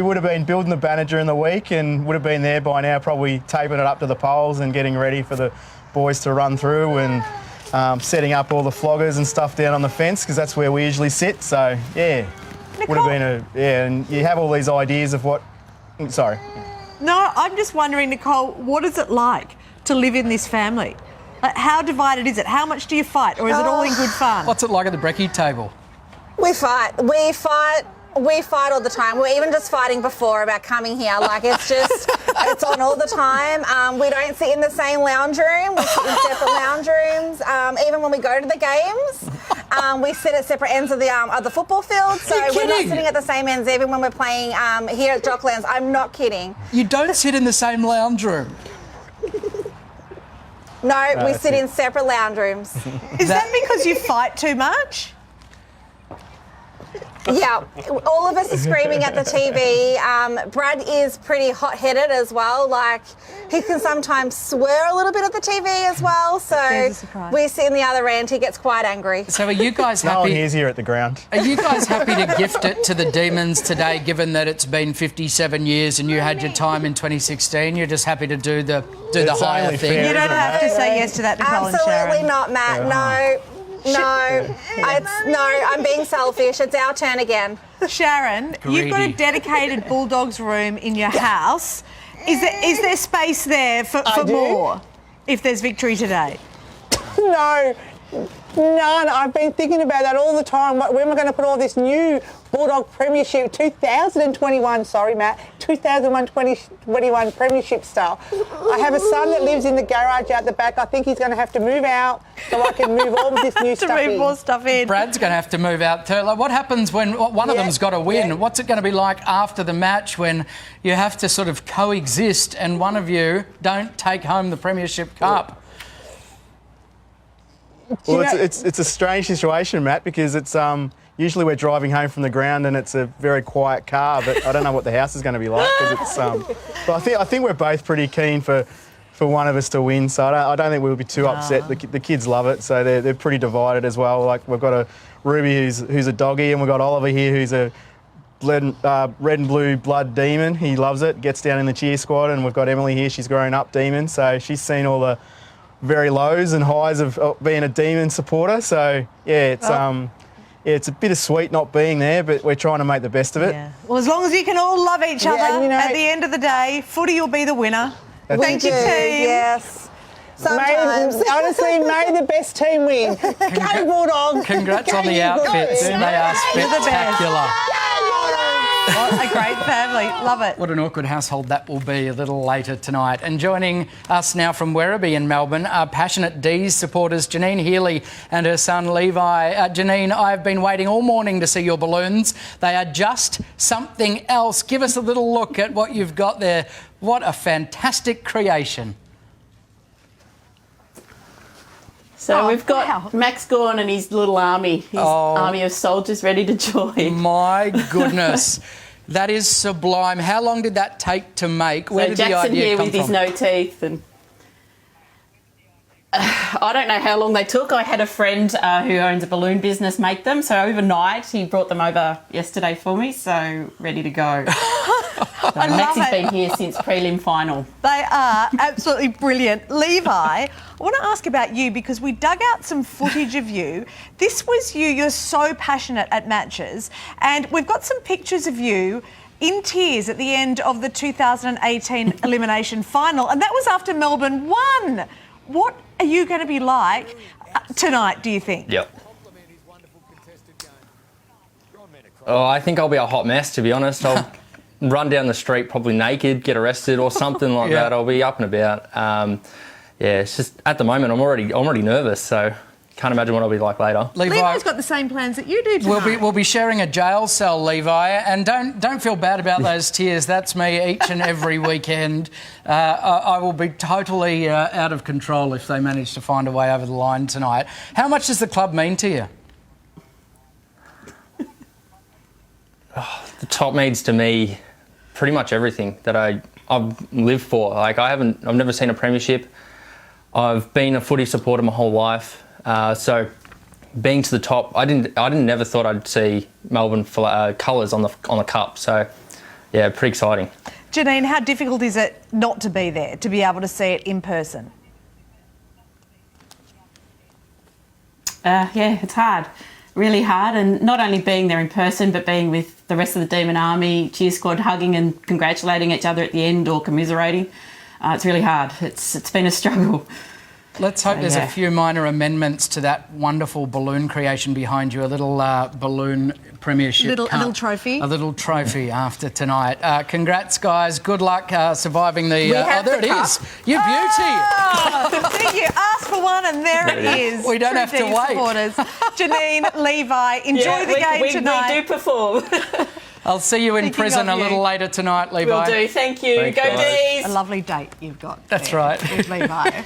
would have been building the banner during the week and would have been there by now, probably taping it up to the poles and getting ready for the boys to run through and setting up all the floggers and stuff down on the fence because that's where we usually sit. So yeah, would have been and you have all these ideas of what. Sorry. No, I'm just wondering, Nicole, what is it like to live in this family? Like, how divided is it? How much do you fight, or is it all in good fun? What's it like at the brekkie table? We fight all the time. We're even just fighting before about coming here. Like, it's just, it's on all the time. We don't sit in the same lounge room. We sit in separate lounge rooms. Even when we go to the games, we sit at separate ends of the football field. So we're not sitting at the same ends even when we're playing here at Docklands. I'm not kidding. You don't sit in the same lounge room? No, we sit in separate lounge rooms. Is that because you fight too much? Yeah, all of us are screaming at the TV. Brad is pretty hot-headed as well. Like, he can sometimes swear a little bit at the TV as well. So we sit in the other end. He gets quite angry. So are you guys happy? No one hears here at the ground. Are you guys happy to gift it to the Demons today, given that it's been 57 years and you had your time in 2016? You're just happy to do the higher thing. You don't have to say yes to that, Nicole and Sharon. Absolutely not, Matt. No, I'm being selfish. It's our turn again. Sharon, you've got a dedicated Bulldogs room in your house. Is there space there for more if there's victory today? No, none. I've been thinking about that all the time. When we're going to put all this new Bulldog Premiership 2021, sorry Matt, 2021 Premiership style. I have a son that lives in the garage out the back. I think he's going to have to move out so I can move all of this new stuff in. To move more stuff in. Brad's going to have to move out too. Like, what happens when one of them's got to win? Yeah. What's it going to be like after the match when you have to sort of coexist and one of you don't take home the Premiership Cup? Well, it's a strange situation, Matt, because it's usually we're driving home from the ground and it's a very quiet car, but I don't know what the house is going to be like because it's. But I think we're both pretty keen for one of us to win, so I don't think we'll be too upset. The kids love it, so they're pretty divided as well. Like we've got a Ruby who's a doggy, and we've got Oliver here who's a red and blue blood demon. He loves it, gets down in the cheer squad, and we've got Emily here. She's grown up demon, so she's seen all the very lows and highs of being a Demon supporter. So yeah, it's a bittersweet not being there, but we're trying to make the best of it. Yeah. Well, as long as you can all love each other, at the end of the day, footy will be the winner. Thank you, team. Yes. Sometimes. Honestly, may the best team win. Go Bulldogs. Congrats on the outfits. They are spectacular. What a great family. Love it. What an awkward household that will be a little later tonight. And joining us now from Werribee in Melbourne are passionate D's supporters, Janine Healy and her son Levi. Janine, I've been waiting all morning to see your balloons. They are just something else. Give us a little look at what you've got there. What a fantastic creation. So we've got Max Gawn and his little army, his army of soldiers ready to join. My goodness, that is sublime. How long did that take to make? Where did the idea come from? Jackson here with his no teeth, and I don't know how long they took. I had a friend who owns a balloon business make them, so overnight he brought them over yesterday for me, so ready to go. Max has been here since prelim final. They are absolutely brilliant. Levi, I want to ask about you because we dug out some footage of you. This was you. You're so passionate at matches, and we've got some pictures of you in tears at the end of the 2018 elimination final, and that was after Melbourne won. What are you going to be like tonight, do you think? Yep. Oh, I think I'll be a hot mess, to be honest. I'll run down the street probably naked, get arrested or something like that. I'll be up and about. It's just at the moment I'm already nervous, so can't imagine what I'll be like later. Levi's got the same plans that you do tonight. We'll be sharing a jail cell, Levi, and don't feel bad about those tears. That's me each and every weekend. I will be totally out of control if they manage to find a way over the line tonight. How much does the club mean to you? The top means to me pretty much everything that I've lived for. Like I've never seen a premiership. I've been a footy supporter my whole life. So being to the top, I never thought I'd see Melbourne colours on the cup. So, yeah, pretty exciting. Janine, how difficult is it not to be there, to be able to see it in person? Yeah, it's hard. Really hard. And not only being there in person, but being with the rest of the Demon Army cheer squad, hugging and congratulating each other at the end or commiserating. It's really hard. It's been a struggle. Let's hope there's a few minor amendments to that wonderful balloon creation behind you. A little balloon premiership cup. A little trophy. A little trophy after tonight. Congrats, guys. Good luck surviving the... there it is. You beauty. Thank you. Ask for one and there it is. We don't have to wait. Supporters. Janine, Levi, enjoy the game tonight. We do perform. I'll see you in prison a little later tonight, Levi. Will do. Thank you. Thanks, Go guys. D's. A lovely date you've got. That's there right. with Levi.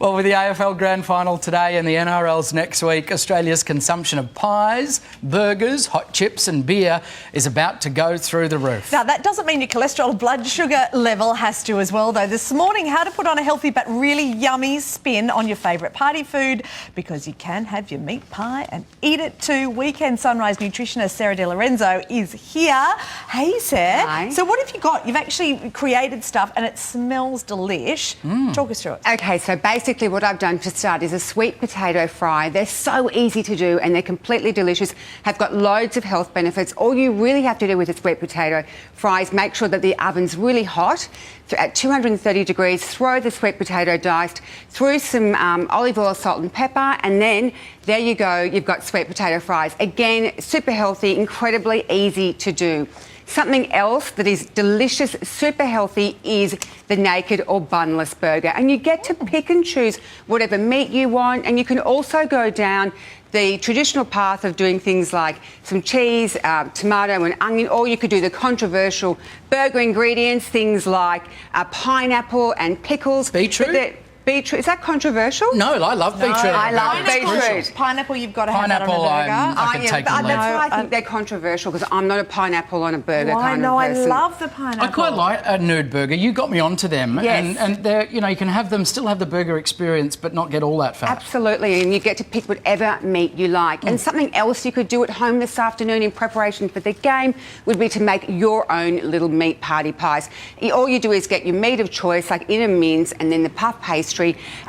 Well, with the AFL Grand Final today and the NRL's next week, Australia's consumption of pies, burgers, hot chips and beer is about to go through the roof. Now, that doesn't mean your cholesterol blood sugar level has to as well, though. This morning, how to put on a healthy but really yummy spin on your favourite party food, because you can have your meat pie and eat it too. Weekend Sunrise nutritionist Sarah De Lorenzo is here. Hey, Sarah. Hi. So what have you got? You've actually created stuff and it smells delish. Talk us through it. Okay, so basically what I've done to start is a sweet potato fry. They're so easy to do and they're completely delicious, have got loads of health benefits. All you really have to do with a sweet potato fry is make sure that the oven's really hot. At 230 degrees, throw the sweet potato diced through some olive oil, salt and pepper, and then there you go, you've got sweet potato fries. Again, super healthy, incredibly easy to do. Something else that is delicious, super healthy, is the naked or bunless burger. And you get to pick and choose whatever meat you want, and you can also go down the traditional path of doing things like some cheese, tomato and onion, or you could do the controversial burger ingredients, things like pineapple and pickles. Beetroot? Beetroot. Is that controversial? No, I love beetroot. I love beetroot. Pineapple, you've got to have that on a burger. I can take and leave. That's why I think they're controversial, because I'm not a pineapple on a burger kind of person. I love the pineapple. I quite like a nude burger. You got me onto them. Yes. And they're, you know, you can have them, still have the burger experience, but not get all that fat. Absolutely, and you get to pick whatever meat you like. And something else you could do at home this afternoon in preparation for the game would be to make your own little meat party pies. All you do is get your meat of choice, like inner mince and then the puff pastry.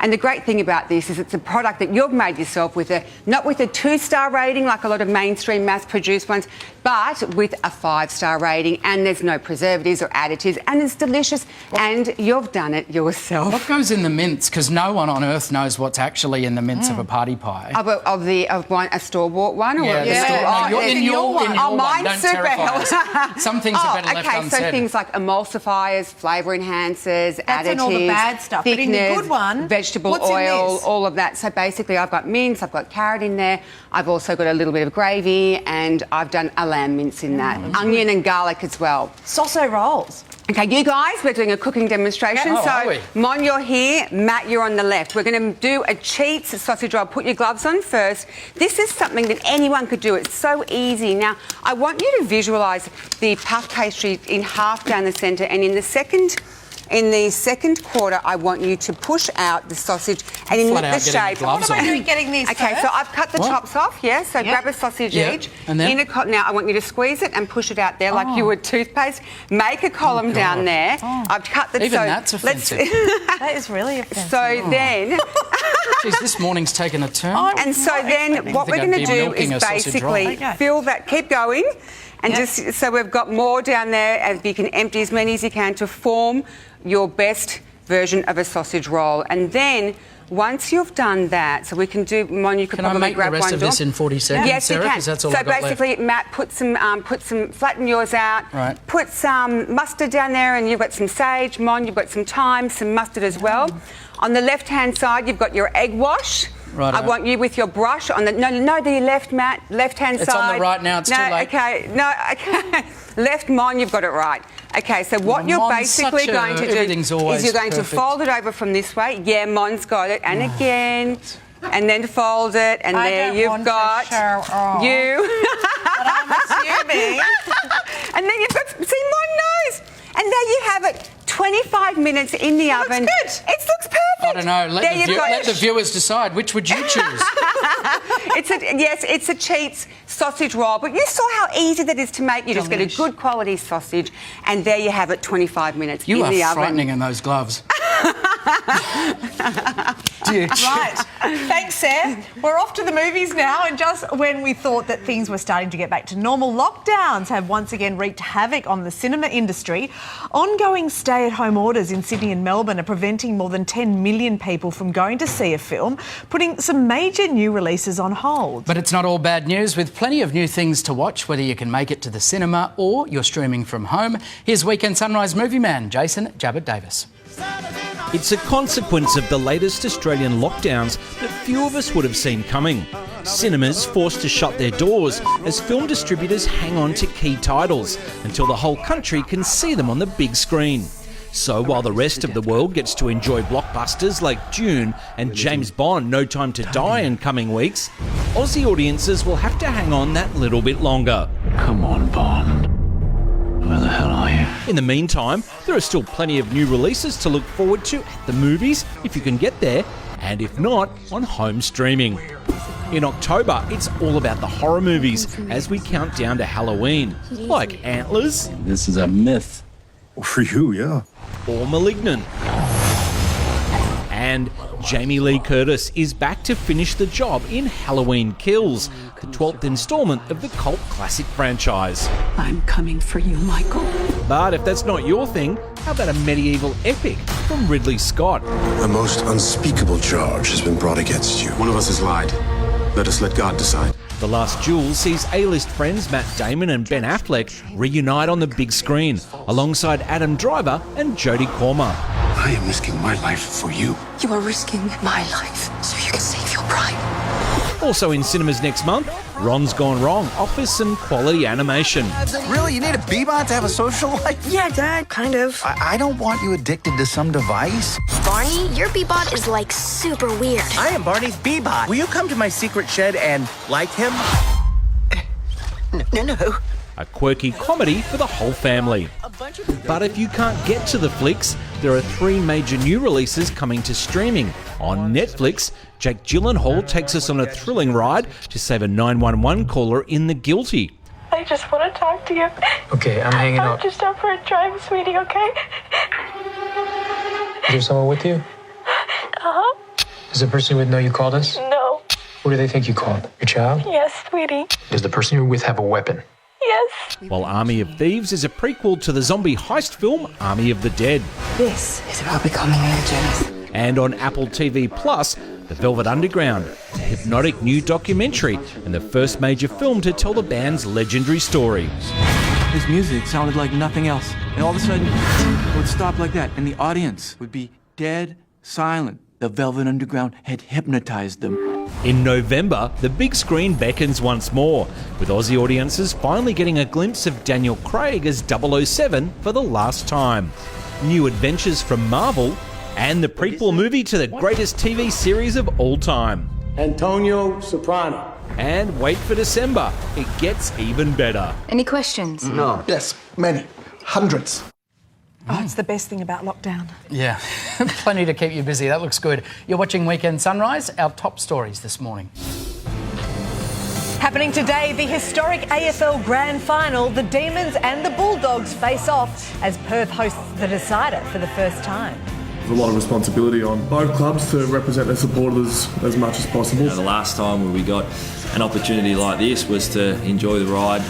And the great thing about this is it's a product that you've made yourself with not with a 2-star rating like a lot of mainstream mass-produced ones, but with a 5-star rating, and there's no preservatives or additives, and it's delicious, and you've done it yourself. What goes in the mince? Because no one on earth knows what's actually in the mince of a party pie. Of a store-bought one? Yeah, in your one. Mine's super healthy. Some things are better left unsaid. So things like emulsifiers, flavour enhancers, additives, That's in all the bad stuff, but in the good one, vegetable what's oil, in this? all of that. So basically I've got mince, I've got carrot in there, I've also got a little bit of gravy, and I've done a lamb mince in that. Onion and garlic as well. Sausage rolls. Okay, you guys, we're doing a cooking demonstration. Yeah. So, Mon, you're here, Matt, you're on the left. We're going to do a Cheats sausage roll. Put your gloves on first. This is something that anyone could do. It's so easy. Now, I want you to visualise the puff pastry in half down the centre, and in the second quarter, I want you to push out the sausage and in the shape. What am I doing getting these Okay, first? so I've cut the tops off, yeah? So grab a sausage each. And then? Now, I want you to squeeze it and push it out there like you would toothpaste. Make a column down there. I've cut the... Even that's offensive. That is really offensive. So then... Jeez, this morning's taken a turn. And so then what we're going to do is basically fill that... Keep going. And just so we've got more down there, and you can empty as many as you can to form your best version of a sausage roll. And then once you've done that, so we can do, Mon, you could probably make grab the rest one of this in 40 seconds, Yes, Sarah? you can. 'Cause that's all so I've got basically, left. Matt, put some, flatten yours out. Right. Put some mustard down there, and you've got some sage. Mon, you've got some thyme, some mustard as well. On the left-hand side, you've got your egg wash. Right. I want you with your brush on the the left, Matt, left-hand side. It's on the right now. It's too late. Okay. Left, Mon, you've got it right. Okay, so what you're basically going to do is you're going to fold it over from this way. Yeah, Mon's got it, and again, and then fold it, and there you've got you. But I'm assuming. And then you've got, see, Mon knows. And there you have it. 25 minutes in the oven. Looks good. It looks perfect. I don't know. Let the viewers decide. Which would you choose? It's a Cheats sausage roll, but you saw how easy that is to make. You just get a good quality sausage, and there you have it, 25 minutes You in are the oven. frightening in those gloves. Right. Thanks, Sam. We're off to the movies now, and just when we thought that things were starting to get back to normal, lockdowns have once again wreaked havoc on the cinema industry. Ongoing stay-at-home orders in Sydney and Melbourne are preventing more than 10 million people from going to see a film, putting some major new releases on hold. But it's not all bad news, with plenty of new things to watch, whether you can make it to the cinema or you're streaming from home. Here's Weekend Sunrise movie man Jason Jabbert Davis. It's a consequence of the latest Australian lockdowns that few of us would have seen coming. Cinemas forced to shut their doors as film distributors hang on to key titles until the whole country can see them on the big screen. So while the rest of the world gets to enjoy blockbusters like Dune and James Bond No Time to Die in coming weeks, Aussie audiences will have to hang on that little bit longer. Come on, Bond. Where the hell are you? In the meantime, there are still plenty of new releases to look forward to at the movies, if you can get there, and if not, on home streaming. In October, it's all about the horror movies as we count down to Halloween, like Antlers. This is a myth. For you, yeah. Or Malignant. And Jamie Lee Curtis is back to finish the job in Halloween Kills, the 12th instalment of the cult classic franchise. I'm coming for you, Michael. But if that's not your thing, how about a medieval epic from Ridley Scott? A most unspeakable charge has been brought against you. One of us has lied. Let us let God decide. The Last Duel sees A-list friends Matt Damon and Ben Affleck reunite on the big screen, alongside Adam Driver and Jodie Comer. I am risking my life for you. You are risking my life so you can save your pride. Also in cinemas next month, Ron's Gone Wrong offers some quality animation. Really? You need a Bebot to have a social life? Yeah, Dad, kind of. I don't want you addicted to some device. Barney, your Bebot is like super weird. I am Barney's Bebot. Will you come to my secret shed and like him? No. A quirky comedy for the whole family. But if you can't get to the flicks, there are 3 major new releases coming to streaming. On Netflix, Jake Gyllenhaal takes us on a thrilling ride to save a 911 caller in The Guilty. I just want to talk to you. Okay, I'm hanging up. Just up for a drive, sweetie, okay? Is there someone with you? Uh-huh. Does the person you're with know you called us? No. Who do they think you called? Your child? Yes, sweetie. Does the person you're with have a weapon? Yes. While Army of Thieves is a prequel to the zombie heist film Army of the Dead. This is about becoming legends. And on Apple TV Plus, The Velvet Underground, a hypnotic new documentary and the first major film to tell the band's legendary story. His music sounded like nothing else, and all of a sudden, it would stop like that, and the audience would be dead silent. The Velvet Underground had hypnotized them. In November, the big screen beckons once more, with Aussie audiences finally getting a glimpse of Daniel Craig as 007 for the last time. New adventures from Marvel, and the prequel movie to the greatest TV series of all time. Antonio Soprano. And wait for December, it gets even better. Any questions? No. Yes, many. Hundreds. Oh, it's the best thing about lockdown. Yeah, plenty to keep you busy. That looks good. You're watching Weekend Sunrise. Our top stories this morning. Happening today, the historic AFL Grand Final. The Demons and the Bulldogs face off as Perth hosts the decider for the first time. There's a lot of responsibility on both clubs to represent their supporters as much as possible. The last time we got an opportunity like this was to enjoy the ride.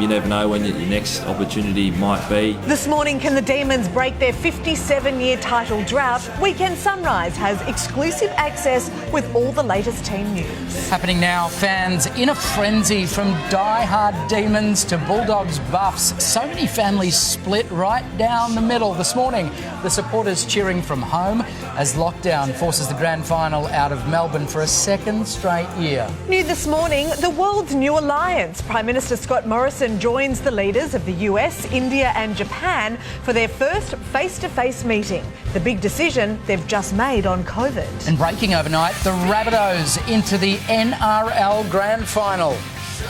You never know when your next opportunity might be. This morning, can the Demons break their 57-year title drought? Weekend Sunrise has exclusive access with all the latest team news. Happening now, fans in a frenzy from die-hard Demons to Bulldogs buffs. So many families split right down the middle. This morning, the supporters cheering from home as lockdown forces the grand final out of Melbourne for a second straight year. New this morning, the world's new alliance. Prime Minister Scott Morrison joins the leaders of the US, India and Japan for their first face-to-face meeting. The big decision they've just made on COVID. And breaking overnight, the Rabbitohs into the NRL grand final.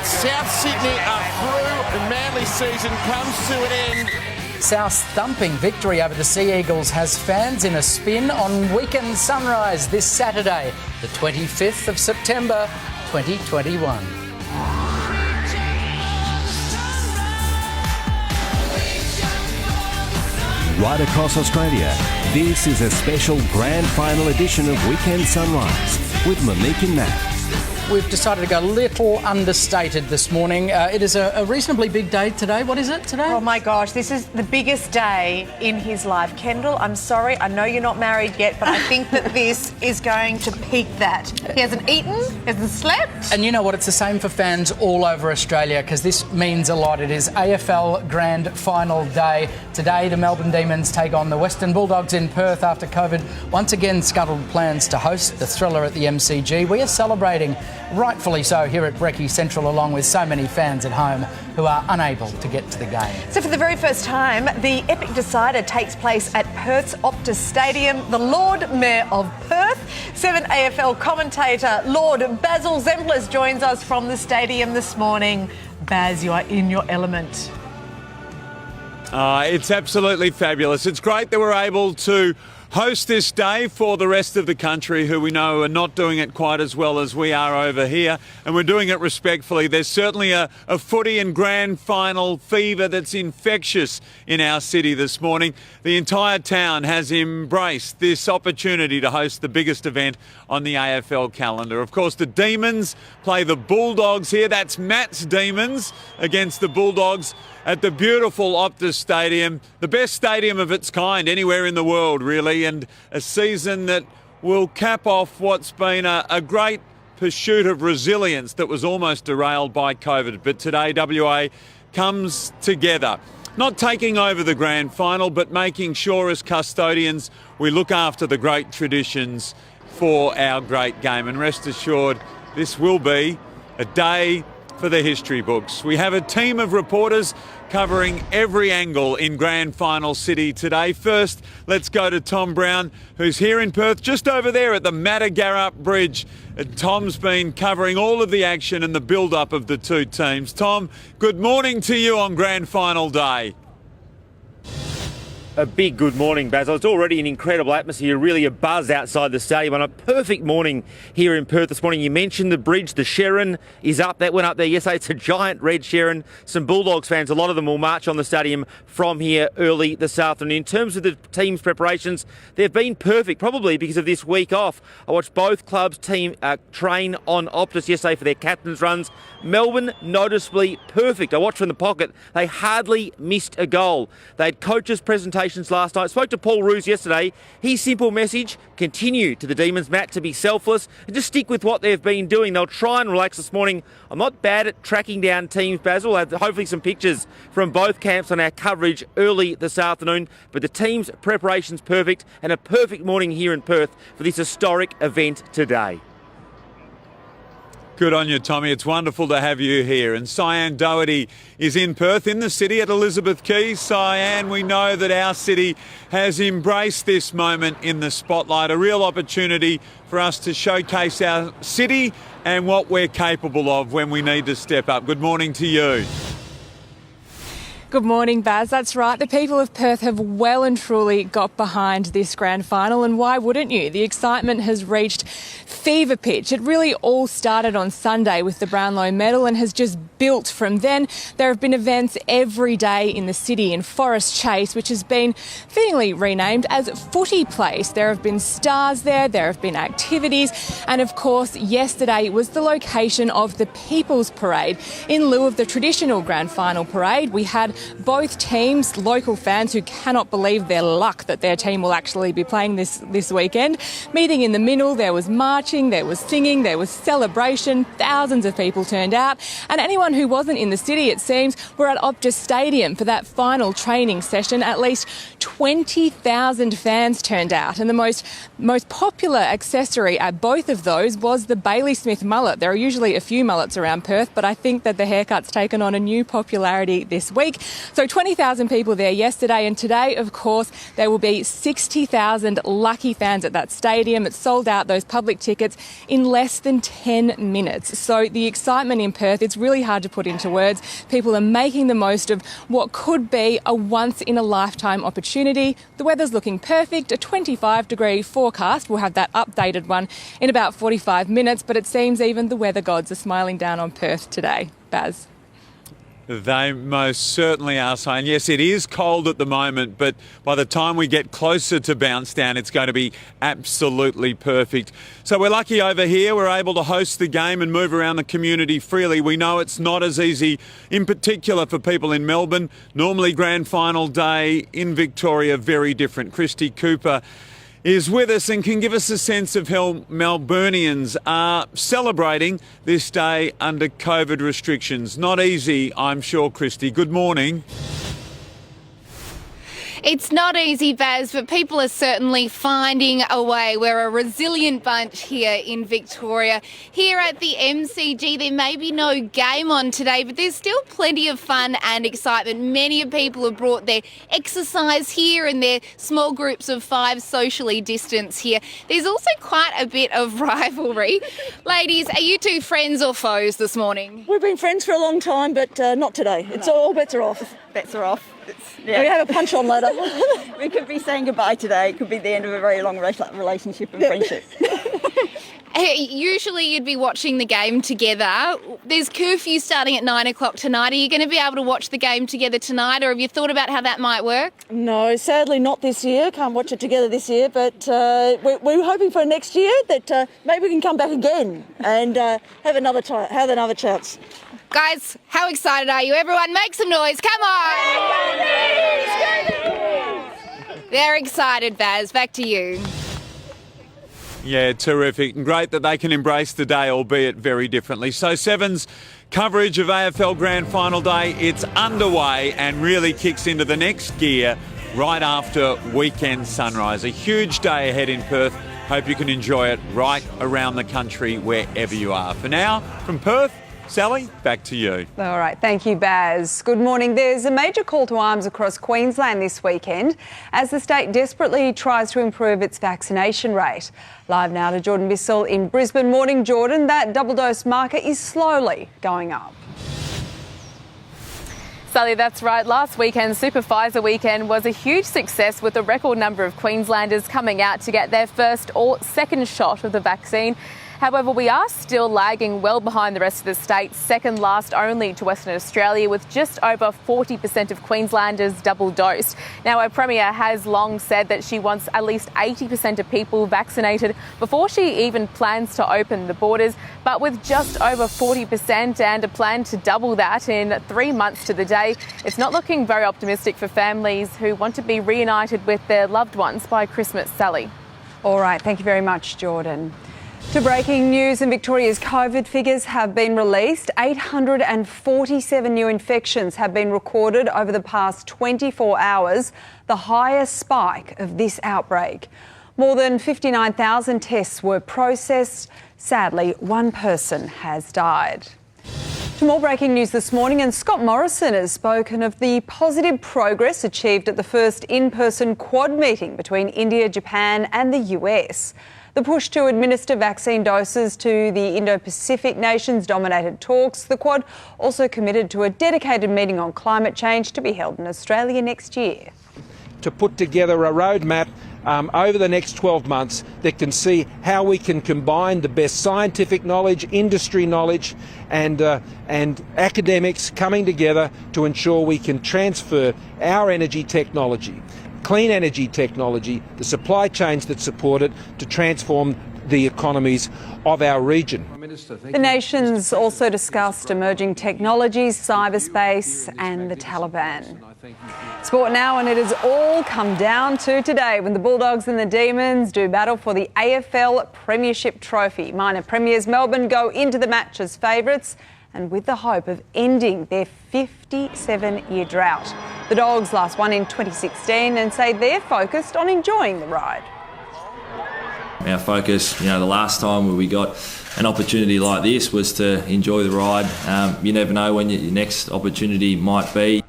South Sydney are through. The Manly season comes to an end. South's thumping victory over the Sea Eagles has fans in a spin on Weekend Sunrise this Saturday, the 25th of September 2021. Right across Australia, this is a special grand final edition of Weekend Sunrise with Monique and Matt. We've decided to go a little understated this morning. It is a reasonably big day today. What is it today? Oh my gosh, this is the biggest day in his life. Kendall, I'm sorry, I know you're not married yet, but I think that this is going to peak that. He hasn't eaten, hasn't slept. And you know what? It's the same for fans all over Australia because this means a lot. It is AFL Grand Final Day. Today, the Melbourne Demons take on the Western Bulldogs in Perth after COVID once again scuttled plans to host the thriller at the MCG. We are celebrating, rightfully so, here at Brekkie Central, along with so many fans at home who are unable to get to the game. So for the very first time, the epic decider takes place at Perth's Optus Stadium. The Lord Mayor of Perth, 7 AFL commentator Lord Basil Zemplers joins us from the stadium this morning. Baz, you are in your element. It's absolutely fabulous. It's great that we're able to host this day for the rest of the country who we know are not doing it quite as well as we are over here, and we're doing it respectfully. There's certainly a footy and grand final fever that's infectious in our city this morning. The entire town has embraced this opportunity to host the biggest event on the AFL calendar. Of course, the Demons play the Bulldogs here. That's Matt's Demons against the Bulldogs at the beautiful Optus Stadium, the best stadium of its kind anywhere in the world, really, and a season that will cap off what's been a great pursuit of resilience that was almost derailed by COVID. But today, WA comes together, not taking over the grand final, but making sure as custodians we look after the great traditions for our great game. And rest assured, this will be a day for the history books. We have a team of reporters covering every angle in Grand Final City today. First, let's go to Tom Brown, who's here in Perth, just over there at the Matagarup Bridge. Tom's been covering all of the action and the build-up of the two teams. Tom, good morning to you on Grand Final Day. A big good morning, Basil. It's already an incredible atmosphere, really a buzz outside the stadium on a perfect morning here in Perth this morning. You mentioned the bridge, the Sherrin is up. That went up there yesterday. It's a giant red Sherrin. Some Bulldogs fans, a lot of them will march on the stadium from here early this afternoon. In terms of the team's preparations, they've been perfect, probably because of this week off. I watched both clubs team train on Optus yesterday for their captain's runs. Melbourne, noticeably perfect. I watched from the pocket. They hardly missed a goal. They had coaches' presentations last night. Spoke to Paul Roos yesterday. His simple message, continue to the Demons, Matt, to be selfless and just stick with what they've been doing. They'll try and relax this morning. I'm not bad at tracking down teams, Basil. We'll have hopefully some pictures from both camps on our coverage early this afternoon. But the team's preparation's perfect and a perfect morning here in Perth for this historic event today. Good on you, Tommy. It's wonderful to have you here. And Cyan Doherty is in Perth, in the city at Elizabeth Quay. Cyan, we know that our city has embraced this moment in the spotlight, a real opportunity for us to showcase our city and what we're capable of when we need to step up. Good morning to you. Good morning, Baz. That's right. The people of Perth have well and truly got behind this grand final, and why wouldn't you? The excitement has reached fever pitch. It really all started on Sunday with the Brownlow medal and has just built from then. There have been events every day in the city in Forest Chase, which has been fittingly renamed as Footy Place. There have been stars there have been activities, and of course yesterday was the location of the People's Parade. In lieu of the traditional grand final parade, we had both teams, local fans who cannot believe their luck that their team will actually be playing this weekend, meeting in the middle. There was marching, there was singing, there was celebration. Thousands of people turned out, and anyone who wasn't in the city, it seems, were at Optus Stadium for that final training session. At least 20,000 fans turned out, and the most popular accessory at both of those was the Bailey Smith mullet. There are usually a few mullets around Perth, but I think that the haircut's taken on a new popularity this week. So 20,000 people there yesterday, and today, of course, there will be 60,000 lucky fans at that stadium. It's sold out, those public tickets, in less than 10 minutes. So the excitement in Perth, it's really hard to put into words. People are making the most of what could be a once-in-a-lifetime opportunity. The weather's looking perfect, a 25-degree forecast. We'll have that updated one in about 45 minutes, but it seems even the weather gods are smiling down on Perth today. Baz. They most certainly are saying, yes, it is cold at the moment, but by the time we get closer to bounce down, it's going to be absolutely perfect. So we're lucky over here. We're able to host the game and move around the community freely. We know it's not as easy, in particular for people in Melbourne. Normally grand final day in Victoria, very different. Christy Cooper is with us and can give us a sense of how Melburnians are celebrating this day under COVID restrictions. Not easy, I'm sure, Christy. Good morning. It's not easy, Baz, but people are certainly finding a way. We're a resilient bunch here in Victoria. Here at the MCG, there may be no game on today, but there's still plenty of fun and excitement. Many people have brought their exercise here and their small groups of 5 socially distanced here. There's also quite a bit of rivalry. Ladies, are you two friends or foes this morning? We've been friends for a long time, but not today. It's all bets are off. Bets are off. Yeah. We have a punch on later. We could be saying goodbye today. It could be the end of a very long relationship and friendship. Usually you'd be watching the game together. There's curfew starting at 9 o'clock tonight. Are you going to be able to watch the game together tonight, or have you thought about how that might work? No, sadly not this year. Can't watch it together this year, but we're hoping for next year that maybe we can come back again and have another chance. Guys, how excited are you? Everyone make some noise. Come on! They're excited, Baz. Back to you. Yeah, terrific. And great that they can embrace the day, albeit very differently. So Seven's coverage of AFL Grand Final Day, it's underway and really kicks into the next gear right after weekend sunrise. A huge day ahead in Perth. Hope you can enjoy it right around the country wherever you are. For now, from Perth, Sally, back to you. All right, thank you, Baz. Good morning. There's a major call to arms across Queensland this weekend as the state desperately tries to improve its vaccination rate. Live now to Jordan Bissell in Brisbane. Morning, Jordan. That double dose marker is slowly going up. Sally, that's right. Last weekend, Super Pfizer weekend, was a huge success with a record number of Queenslanders coming out to get their first or second shot of the vaccine. However, we are still lagging well behind the rest of the state, second last only to Western Australia, with just over 40% of Queenslanders double dosed. Now, our Premier has long said that she wants at least 80% of people vaccinated before she even plans to open the borders. But with just over 40% and a plan to double that in 3 months to the day, it's not looking very optimistic for families who want to be reunited with their loved ones by Christmas. Sally. All right, thank you very much, Jordan. To breaking news, and Victoria's COVID figures have been released. 847 new infections have been recorded over the past 24 hours, the highest spike of this outbreak. More than 59,000 tests were processed. Sadly, one person has died. To more breaking news this morning, and Scott Morrison has spoken of the positive progress achieved at the first in-person Quad meeting between India, Japan and the US. The push to administer vaccine doses to the Indo-Pacific nations dominated talks. The Quad also committed to a dedicated meeting on climate change to be held in Australia next year. To put together a roadmap over the next 12 months that can see how we can combine the best scientific knowledge, industry knowledge and academics coming together to ensure we can transfer our energy technology, clean energy technology, the supply chains that support it, to transform the economies of our region. The nations also discussed emerging technologies, cyberspace and the Taliban. Sport now, and it has all come down to today when the Bulldogs and the Demons do battle for the AFL Premiership Trophy. Minor Premiers Melbourne go into the match as favourites and with the hope of ending their 57-year drought. The Dogs last won in 2016 and say they're focused on enjoying the ride. Our focus, the last time we got an opportunity like this was to enjoy the ride. You never know when your next opportunity might be.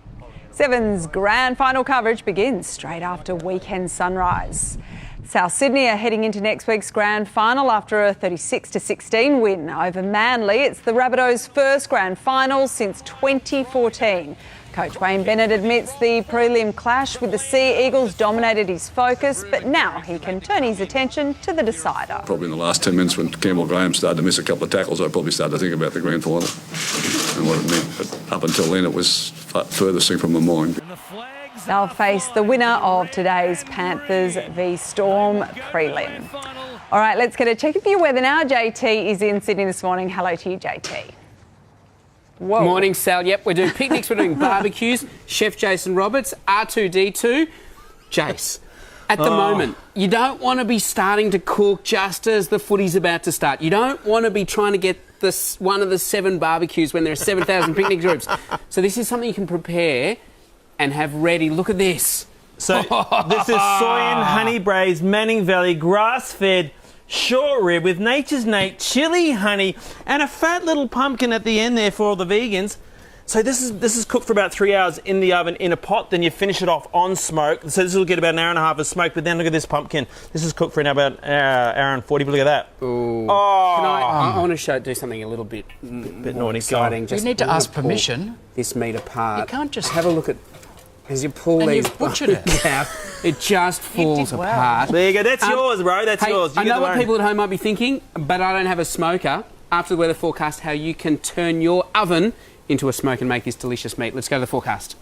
Seven's grand final coverage begins straight after weekend sunrise. South Sydney are heading into next week's grand final after a 36-16 win over Manly. It's the Rabbitohs' first grand final since 2014. Coach Wayne Bennett admits the prelim clash with the Sea Eagles dominated his focus, but now he can turn his attention to the decider. Probably in the last 10 minutes when Campbell Graham started to miss a couple of tackles, I probably started to think about the grand final and what it meant. But up until then, it was furthest thing from my mind. They'll face the winner of today's Panthers v Storm prelim. All right, let's get a check of your weather now. JT is in Sydney this morning. Hello to you, JT. Whoa. Morning, Sal. Yep, we're doing picnics, we're doing barbecues. Chef Jason Roberts, R2D2. Jace, at the moment, you don't want to be starting to cook just as the footy's about to start. You don't want to be trying to get one of the 7 barbecues when there are 7,000 picnic groups. So this is something you can prepare and have ready. Look at this. So this is soy and honey braised Manning Valley grass-fed short rib with Nature's Nate chili, honey, and a fat little pumpkin at the end there for all the vegans. So this is cooked for about 3 hours in the oven in a pot. Then you finish it off on smoke. So this will get about an hour and a half of smoke. But then look at this pumpkin. This is cooked for about an hour and 40. But look at that. Ooh. Oh. I want to do something a little bit more exciting. You need to ask permission. This meat apart. You can't just have a look at. As you pull and these you've butchered it. out, it just falls apart. There you go. That's yours, bro. That's yours. I know what people at home might be thinking, but I don't have a smoker. After the weather forecast, how you can turn your oven into a smoke and make this delicious meat. Let's go to the forecast.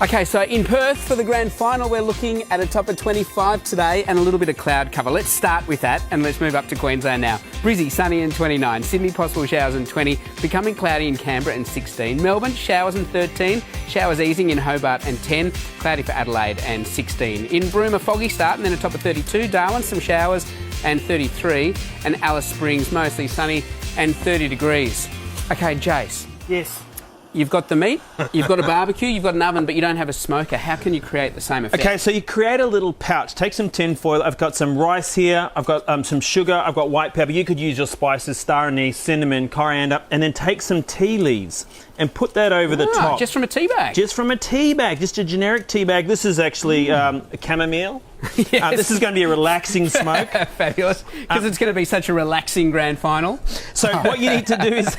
Okay, so in Perth for the grand final, we're looking at a top of 25 today and a little bit of cloud cover. Let's start with that and let's move up to Queensland now. Brizzy, sunny and 29. Sydney, possible showers and 20. Becoming cloudy in Canberra and 16. Melbourne, showers and 13. Showers easing in Hobart and 10. Cloudy for Adelaide and 16. In Broome, a foggy start and then a top of 32. Darwin, some showers and 33. And Alice Springs, mostly sunny and 30 degrees. Okay, Jace. Yes. You've got the meat, you've got a barbecue, you've got an oven, but you don't have a smoker. How can you create the same effect? Okay, so you create a little pouch. Take some tin foil. I've got some rice here. I've got some sugar. I've got white pepper. You could use your spices, star anise, cinnamon, coriander, and then take some tea leaves and put that over the top. Just from a tea bag? Just from a tea bag, just a generic tea bag. This is actually a chamomile. Yes. This is going to be a relaxing smoke. Fabulous, because it's going to be such a relaxing grand final. So what you need to do is...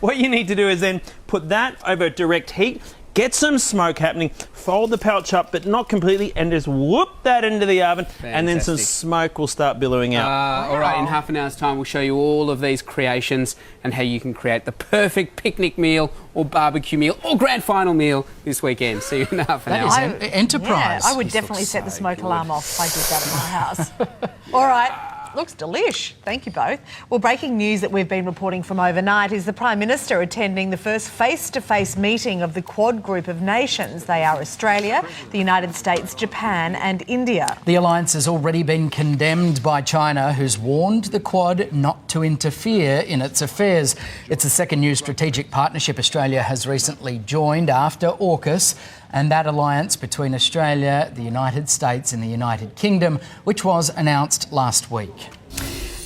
What you need to do is then put that over direct heat, get some smoke happening, fold the pouch up but not completely, and just whoop that into the oven. Fantastic. And then some smoke will start billowing out. All right, in half an hour's time we'll show you all of these creations and how you can create the perfect picnic meal or barbecue meal or grand final meal this weekend. See you in half an hour. That is enterprise. Yeah, I would definitely set the smoke alarm off if I did that at my house. All right. Looks delish. Thank you both. Well, breaking news that we've been reporting from overnight is the Prime Minister attending the first face-to-face meeting of the Quad group of nations. They are Australia, the United States, Japan and India. The alliance has already been condemned by China, who's warned the Quad not to interfere in its affairs. It's the second new strategic partnership Australia has recently joined after AUKUS, and that alliance between Australia, the United States and the United Kingdom, which was announced last week.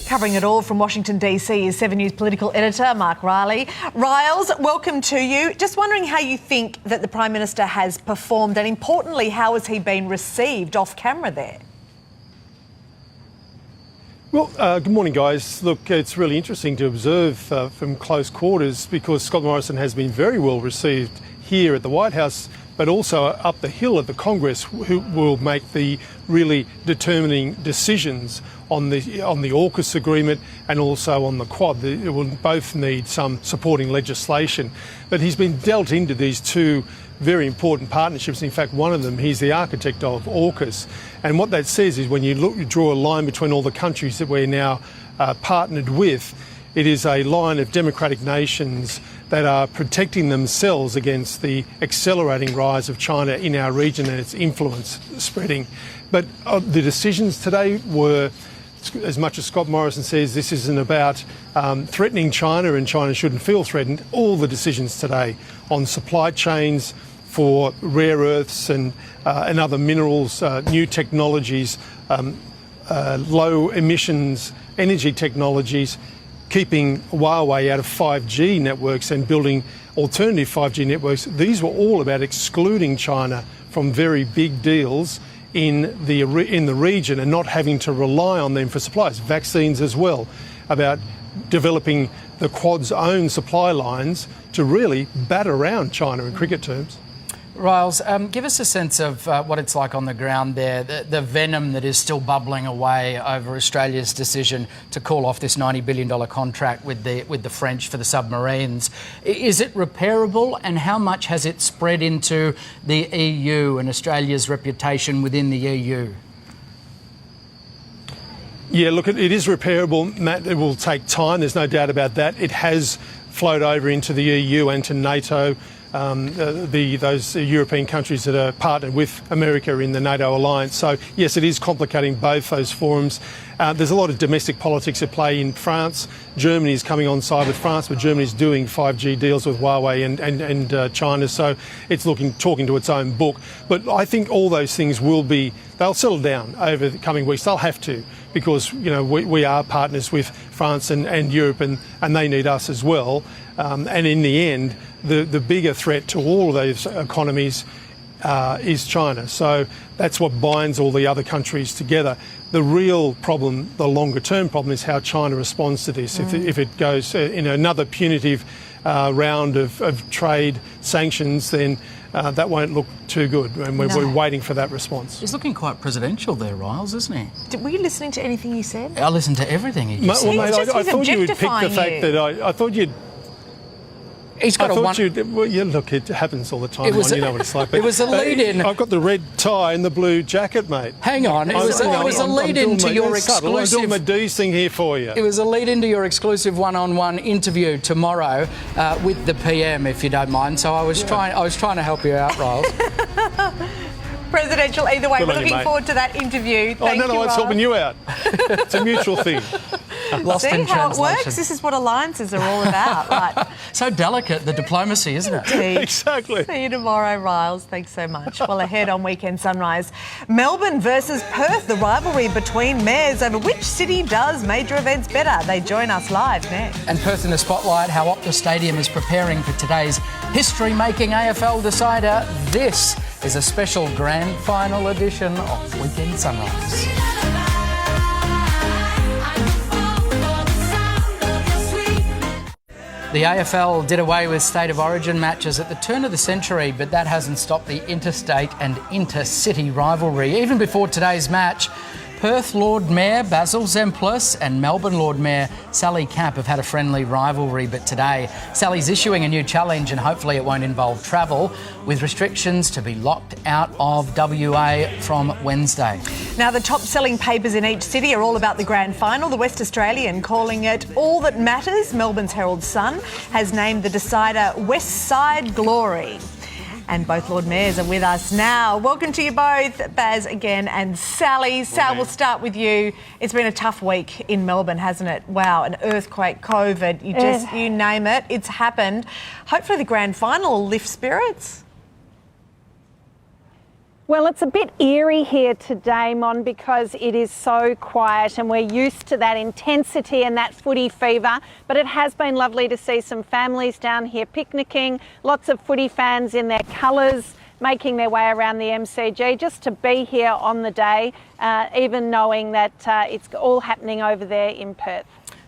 Covering it all from Washington DC is 7 News political editor Mark Riley. Riles, welcome to you. Just wondering how you think that the Prime Minister has performed, and importantly, how has he been received off camera there? Well, good morning, guys. Look, it's really interesting to observe from close quarters because Scott Morrison has been very well received here at the White House, but also up the hill at the Congress, who will make the really determining decisions on the AUKUS agreement and also on the Quad. It will both need some supporting legislation. But he's been dealt into these two very important partnerships. In fact, one of them, he's the architect of AUKUS. And what that says is when you draw a line between all the countries that we're now partnered with, it is a line of democratic nations that are protecting themselves against the accelerating rise of China in our region and its influence spreading. But the decisions today were, as much as Scott Morrison says this isn't about threatening China and China shouldn't feel threatened, all the decisions today on supply chains for rare earths and other minerals, new technologies, low emissions energy technologies, keeping Huawei out of 5G networks and building alternative 5G networks, these were all about excluding China from very big deals in the region and not having to rely on them for supplies. Vaccines as well, about developing the Quad's own supply lines to really bat around China in cricket terms. Riles, give us a sense of what it's like on the ground there, the venom that is still bubbling away over Australia's decision to call off this $90 billion contract with the French for the submarines. Is it repairable, and how much has it spread into the EU and Australia's reputation within the EU? Yeah, look, it is repairable, Matt. It will take time, there's no doubt about that. It has flowed over into the EU and to NATO. Those European countries that are partnered with America in the NATO alliance. So, yes, it is complicating both those forums. There's a lot of domestic politics at play in France. Germany is coming on side with France, but Germany's doing 5G deals with Huawei and China, so it's talking to its own book. But I think all those things they'll settle down over the coming weeks. They'll have to, because we are partners with France and Europe, and they need us as well. And in the end, the bigger threat to all of those economies is China. So that's what binds all the other countries together. The real problem, the longer term problem, is how China responds to this. If it goes in another punitive round of trade sanctions, then that won't look too good, and we're waiting for that response. He's looking quite presidential there, Riles, isn't he? Were you listening to anything he said? I listened to everything he just said. Mate, I thought you would pick the fact that I thought you'd... He's got look, it happens all the time. You know what it's like. It was a lead-in. I've got the red tie and the blue jacket, mate. Hang on, it was a lead-in to your exclusive... I'm doing my D's thing here for you. It was a lead-in to your exclusive one-on-one interview tomorrow with the PM, if you don't mind. So I was trying to help you out, Riles. Presidential either way. Good We're on you, looking mate. forward to that interview. Thank you, I was helping you out. It's a mutual thing. Lost See in how it translation. works? This is what alliances are all about. Right. So delicate, the diplomacy, isn't it? Indeed. Exactly. See you tomorrow, Riles. Thanks so much. Well, ahead on Weekend Sunrise, Melbourne versus Perth, the rivalry between mayors over which city does major events better. They join us live next. And Perth in the spotlight, how Optus Stadium is preparing for today's history-making AFL decider. This is a special grand final edition of Weekend Sunrise. The AFL did away with State of Origin matches at the turn of the century, but that hasn't stopped the interstate and intercity rivalry. Even before today's match, Perth Lord Mayor Basil Zemplus and Melbourne Lord Mayor Sally Camp have had a friendly rivalry, but today Sally's issuing a new challenge, and hopefully it won't involve travel, with restrictions to be locked out of WA from Wednesday. Now, the top-selling papers in each city are all about the grand final. The West Australian calling it All That Matters. Melbourne's Herald Sun has named the decider West Side Glory. And both Lord Mayors are with us now. Welcome to you both, Baz again and Sally. Sal, we'll start with you. It's been a tough week in Melbourne, hasn't it? Wow, an earthquake, COVID, you name it, it's happened. Hopefully the grand final will lift spirits. Well, it's a bit eerie here today, Mon, because it is so quiet and we're used to that intensity and that footy fever. But it has been lovely to see some families down here picnicking, lots of footy fans in their colours, making their way around the MCG, just to be here on the day, even knowing that it's all happening over there in Perth.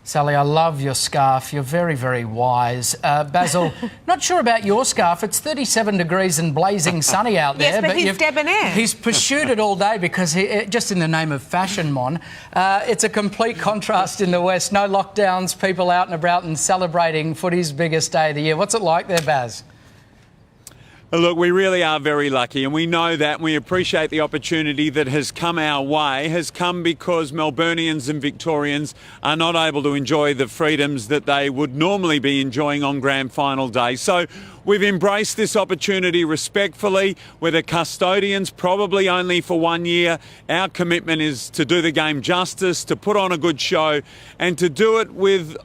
Sally, I love your scarf. You're very, very wise. Basil, not sure about your scarf. It's 37 degrees and blazing sunny out there. Yes, but he's debonair. He's pursued it all day because, just in the name of fashion, Mon, it's a complete contrast in the West. No lockdowns, people out and about and celebrating footy's biggest day of the year. What's it like there, Baz? Look, we really are very lucky, and we know that, and we appreciate the opportunity that has come our way, has come because Melburnians and Victorians are not able to enjoy the freedoms that they would normally be enjoying on grand final day. So we've embraced this opportunity respectfully. We're the custodians, probably only for 1 year. Our commitment is to do the game justice, to put on a good show, and to do it with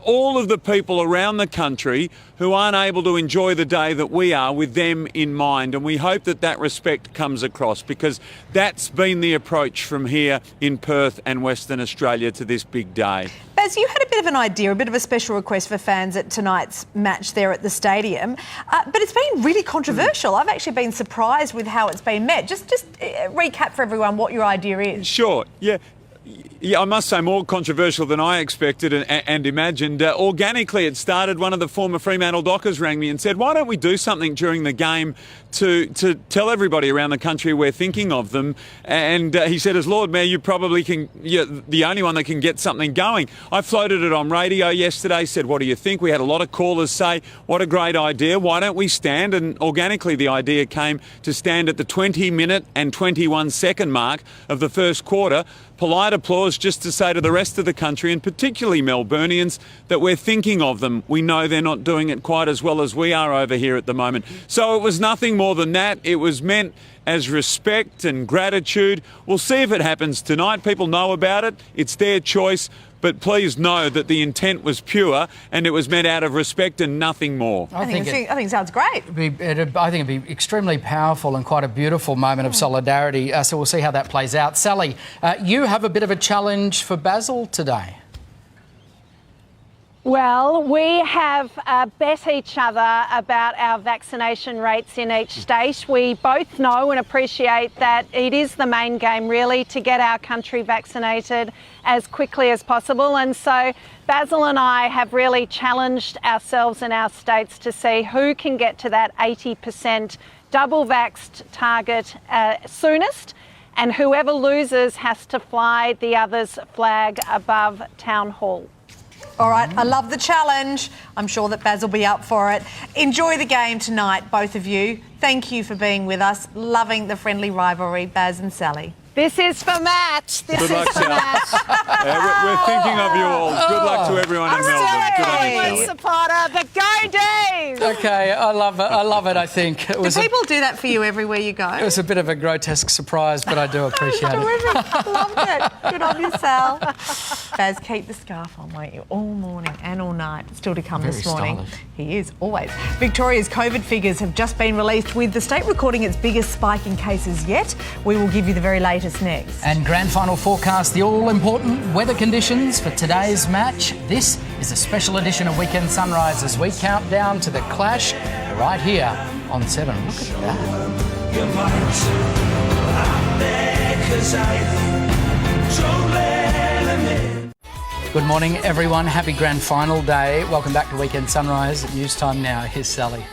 all of the people around the country who aren't able to enjoy the day that we are, with them in mind. And we hope that that respect comes across, because that's been the approach from here in Perth and Western Australia to this big day. Baz, you had a bit of an idea, a bit of a special request for fans at tonight's match there at the stadium, but it's been really controversial. I've actually been surprised with how it's been met. Just recap for everyone what your idea is. Sure, yeah. Yeah, I must say more controversial than I expected and imagined. Organically, it started. One of the former Fremantle Dockers rang me and said, why don't we do something during the game to tell everybody around the country we're thinking of them? And he said, as Lord Mayor, you probably you're the only one that can get something going. I floated it on radio yesterday, said, what do you think? We had a lot of callers say, what a great idea. Why don't we stand? And organically, the idea came to stand at the 20-minute and 21-second mark of the first quarter. Polite applause just to say to the rest of the country, and particularly Melburnians, that we're thinking of them. We know they're not doing it quite as well as we are over here at the moment. So it was nothing more than that. It was meant as respect and gratitude. We'll see if it happens tonight. People know about it. It's their choice. But please know that the intent was pure and it was meant out of respect and nothing more. I think it sounds great. I think it'd be extremely powerful and quite a beautiful moment of solidarity. So we'll see how that plays out. Sally, you have a bit of a challenge for Basil today. Well, we have bet each other about our vaccination rates in each state. We both know and appreciate that it is the main game, really, to get our country vaccinated as quickly as possible. And so Basil and I have really challenged ourselves and our states to see who can get to that 80% double vaxxed target soonest. And whoever loses has to fly the other's flag above Town Hall. All right, I love the challenge. I'm sure that Baz will be up for it. Enjoy the game tonight, both of you. Thank you for being with us. Loving the friendly rivalry, Baz and Sally. This is for Matt. Good luck, Sal. We're thinking of you all. Good luck to everyone in Melbourne. Good on you, Collingwood supporter, but go Dave! Okay, I love it, I think. Do people do that for you everywhere you go? It was a bit of a grotesque surprise, but I do appreciate it. Loved it. Good on you, Sal. Baz, keep the scarf on, won't you? All morning and all night. Still to come this morning. Stylish. He is, always. Victoria's COVID figures have just been released, with the state recording its biggest spike in cases yet. We will give you the very latest next. And grand final forecast, the all-important weather conditions for today's match. This is a special edition of Weekend Sunrise as we count down to the clash right here on 7. Look at that. Good morning, everyone. Happy grand final day. Welcome back to Weekend Sunrise at news time now. Here's Sally.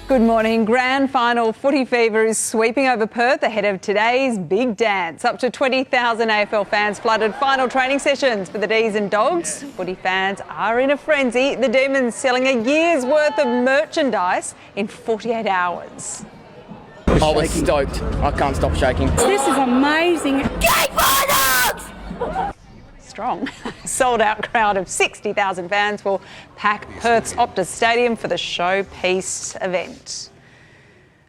Good morning. Grand final footy fever is sweeping over Perth ahead of today's big dance. Up to 20,000 AFL fans flooded final training sessions for the D's and Dogs. Footy fans are in a frenzy. The Demons selling a year's worth of merchandise in 48 hours. I was stoked. I can't stop shaking. This is amazing. Strong. Sold out crowd of 60,000 fans will pack Perth's Optus Stadium for the Showpiece event.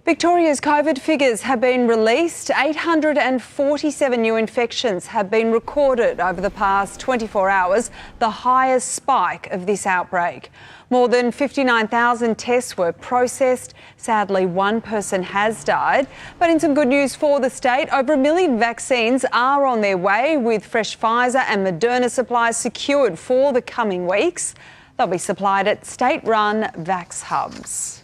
Victoria's COVID figures have been released. 847 new infections have been recorded over the past 24 hours, the highest spike of this outbreak. More than 59,000 tests were processed. Sadly, one person has died. But in some good news for the state, over 1 million vaccines are on their way, with fresh Pfizer and Moderna supplies secured for the coming weeks. They'll be supplied at state-run Vax hubs.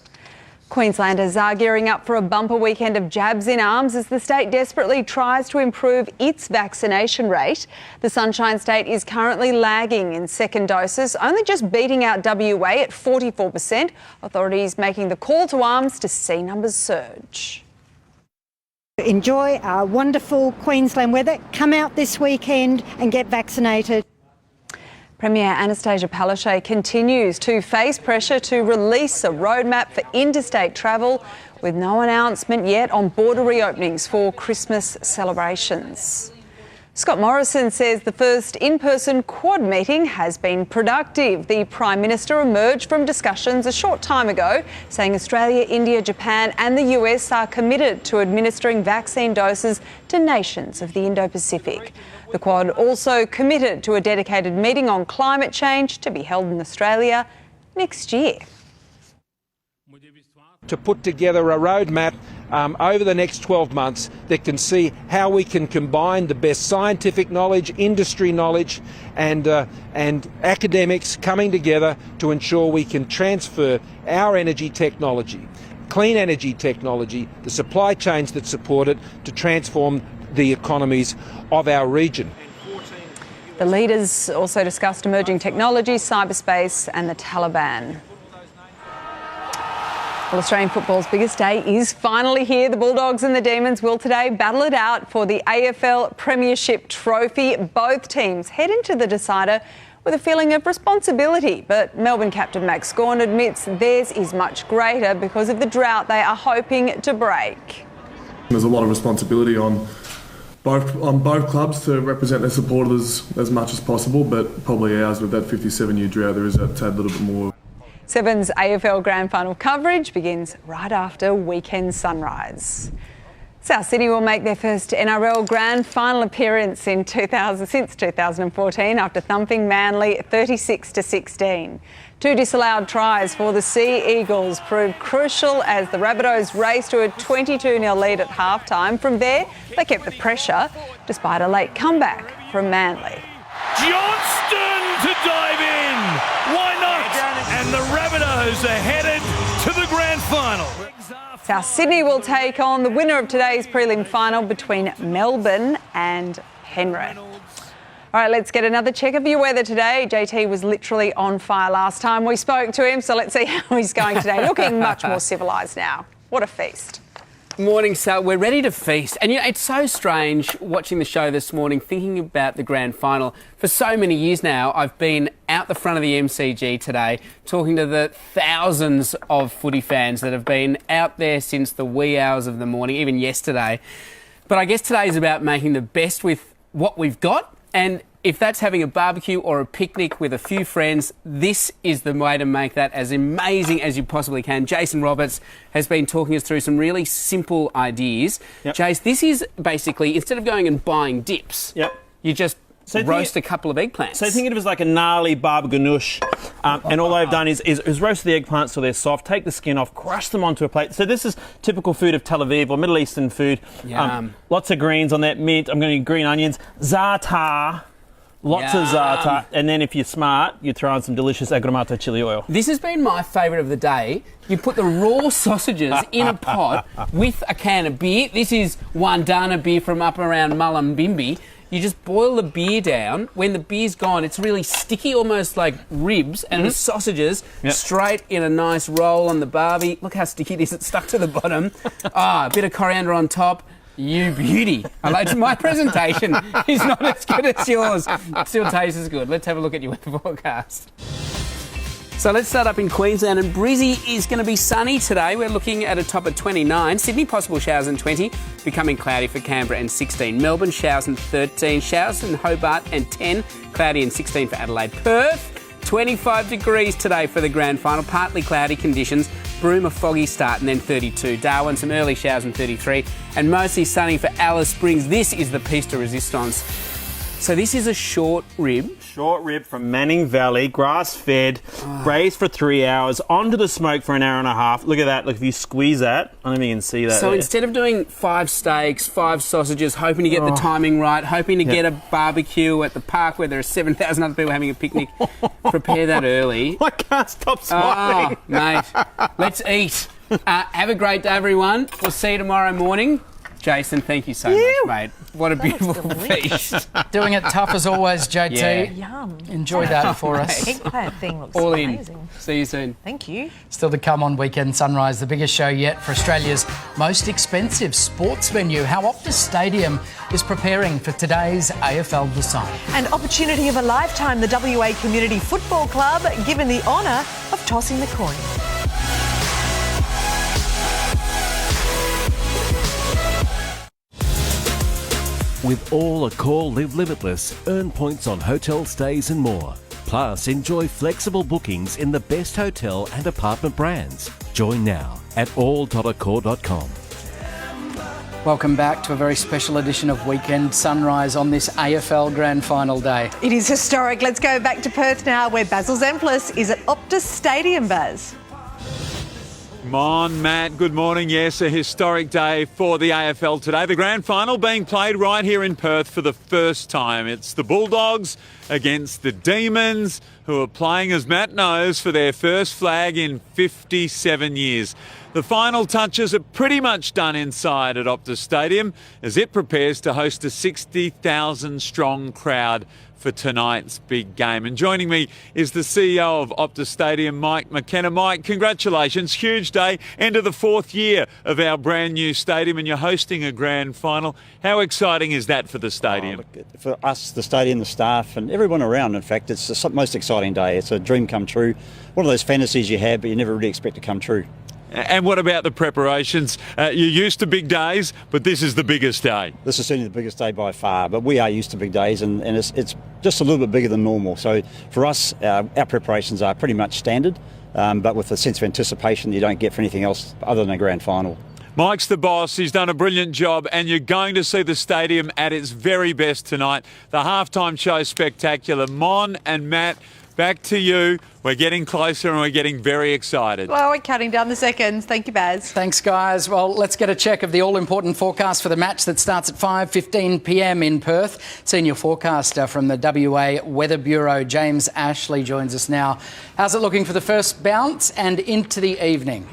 Queenslanders are gearing up for a bumper weekend of jabs in arms as the state desperately tries to improve its vaccination rate. The Sunshine State is currently lagging in second doses, only just beating out WA at 44%. Authorities making the call to arms to see numbers surge. Enjoy our wonderful Queensland weather. Come out this weekend and get vaccinated. Premier Anastasia Palaszczuk continues to face pressure to release a roadmap for interstate travel, with no announcement yet on border reopenings for Christmas celebrations. Scott Morrison says the first in-person Quad meeting has been productive. The Prime Minister emerged from discussions a short time ago, saying Australia, India, Japan and the US are committed to administering vaccine doses to nations of the Indo-Pacific. The Quad also committed to a dedicated meeting on climate change to be held in Australia next year. To put together a roadmap over the next 12 months that can see how we can combine the best scientific knowledge, industry knowledge and academics coming together to ensure we can transfer our energy technology, clean energy technology, the supply chains that support it, to transform the economies of our region. The leaders also discussed emerging technologies, cyberspace and the Taliban. Well, Australian football's biggest day is finally here. The Bulldogs and the Demons will today battle it out for the AFL Premiership Trophy. Both teams head into the decider with a feeling of responsibility, but Melbourne captain Max Gawn admits theirs is much greater because of the drought they are hoping to break. There's a lot of responsibility on both clubs to represent their supporters as much as possible, but probably ours with that 57-year drought, there is that tad little bit more. Seven's AFL Grand Final coverage begins right after weekend sunrise. South Sydney will make their first NRL Grand Final appearance since 2014 after thumping Manly 36-16. 2 disallowed tries for the Sea Eagles proved crucial as the Rabbitohs raced to a 22-0 lead at halftime. From there, they kept the pressure despite a late comeback from Manly. Johnston to dive in! Why not? And the Rabbitohs are headed to the Grand Final. South Sydney will take on the winner of today's prelim final between Melbourne and Penrith. All right, let's get another check of your weather today. JT was literally on fire last time we spoke to him, so let's see how he's going today. Looking much more civilised now. What a feast. Morning, Sal. We're ready to feast. And, you know, it's so strange watching the show this morning, thinking about the grand final. For so many years now, I've been out the front of the MCG today talking to the thousands of footy fans that have been out there since the wee hours of the morning, even yesterday. But I guess today is about making the best with what we've got. And if that's having a barbecue or a picnic with a few friends, this is the way to make that as amazing as you possibly can. Jason Roberts has been talking us through some really simple ideas. Yep. Jace, this is basically, instead of going and buying dips, you just roast a couple of eggplants. So think of it as like a gnarly barbecue ganoush. And all they've done is roast the eggplants so they're soft, take the skin off, crush them onto a plate. So this is typical food of Tel Aviv or Middle Eastern food. Lots of greens on that, mint, I'm going to do green onions, za'atar. Lots of za'atar, and then if you're smart, you throw in some delicious aggramato chili oil. This has been my favourite of the day. You put the raw sausages in a pot with a can of beer. This is Wandana beer from up around Mullumbimby. You just boil the beer down. When the beer's gone, it's really sticky, almost like ribs, and the sausages straight in a nice roll on the barbie. Look how sticky it is. It's stuck to the bottom. A bit of coriander on top. You beauty. My presentation is not as good as yours. It still tastes as good. Let's have a look at your weather forecast. So let's start up in Queensland, and Brizzy is going to be sunny today. We're looking at a top of 29. Sydney, possible showers and 20. Becoming cloudy for Canberra and 16. Melbourne, showers and 13. Showers in Hobart and 10. Cloudy and 16 for Adelaide. Perth, 25 degrees today for the grand final. Partly cloudy conditions. Broome, a foggy start and then 32. Darwin, some early showers and 33. And mostly sunny for Alice Springs. This is the piece de resistance. So this is a short rib. Short rib from Manning Valley, grass-fed, braised for 3 hours, onto the smoke for an hour and a half. Look at that. Look, if you squeeze that, I don't know if you can see that. So there. Instead of doing 5 steaks, 5 sausages, hoping to get the timing right, hoping to get a barbecue at the park where there are 7,000 other people having a picnic, prepare that early. I can't stop smiling. Oh, mate, let's eat. Have a great day, everyone. We'll see you tomorrow morning. Jason, thank you so much, mate. What a beautiful feast. Doing it tough as always, JT. Yeah. Yum. Enjoy that for us. Eggplant thing looks All amazing. in. See you soon. Thank you. Still to come on Weekend Sunrise, the biggest show yet for Australia's most expensive sports venue. How Optus Stadium is preparing for today's AFL Decide. An opportunity of a lifetime, the WA Community Football Club given the honour of tossing the coin. With all Accor Live Limitless, earn points on hotel stays and more. Plus, enjoy flexible bookings in the best hotel and apartment brands. Join now at all.accor.com. Welcome back to a very special edition of Weekend Sunrise on this AFL Grand Final day. It is historic. Let's go back to Perth now, where Basil Zemplis is at Optus Stadium, Baz. Mon, Matt, good morning. Yes, a historic day for the AFL today. The grand final being played right here in Perth for the first time. It's the Bulldogs against the Demons, who are playing, as Matt knows, for their first flag in 57 years. The final touches are pretty much done inside at Optus Stadium as it prepares to host a 60,000 strong crowd for tonight's big game. And joining me is the CEO of Optus Stadium, Mike McKenna. Mike, congratulations. Huge day. End of the 4th year of our brand new stadium, and you're hosting a grand final. How exciting is that for the stadium? For us, the stadium, the staff, and everyone around, in fact, it's the most exciting day. It's a dream come true. One of those fantasies you have, but you never really expect to come true. And what about the preparations? You're used to big days, but this is the biggest day. This is certainly the biggest day by far, but we are used to big days, and it's just a little bit bigger than normal. So for us, our preparations are pretty much standard, but with a sense of anticipation that you don't get for anything else other than a grand final. Mike's the boss. He's done a brilliant job, and you're going to see the stadium at its very best tonight. The halftime show spectacular. Mon and Matt, back to you. We're getting closer and we're getting very excited. Well, we're counting down the seconds. Thank you, Baz. Thanks, guys. Well, let's get a check of the all-important forecast for the match that starts at 5:15 p.m. in Perth. Senior forecaster from the WA Weather Bureau, James Ashley, joins us now. How's it looking for the first bounce and into the evening?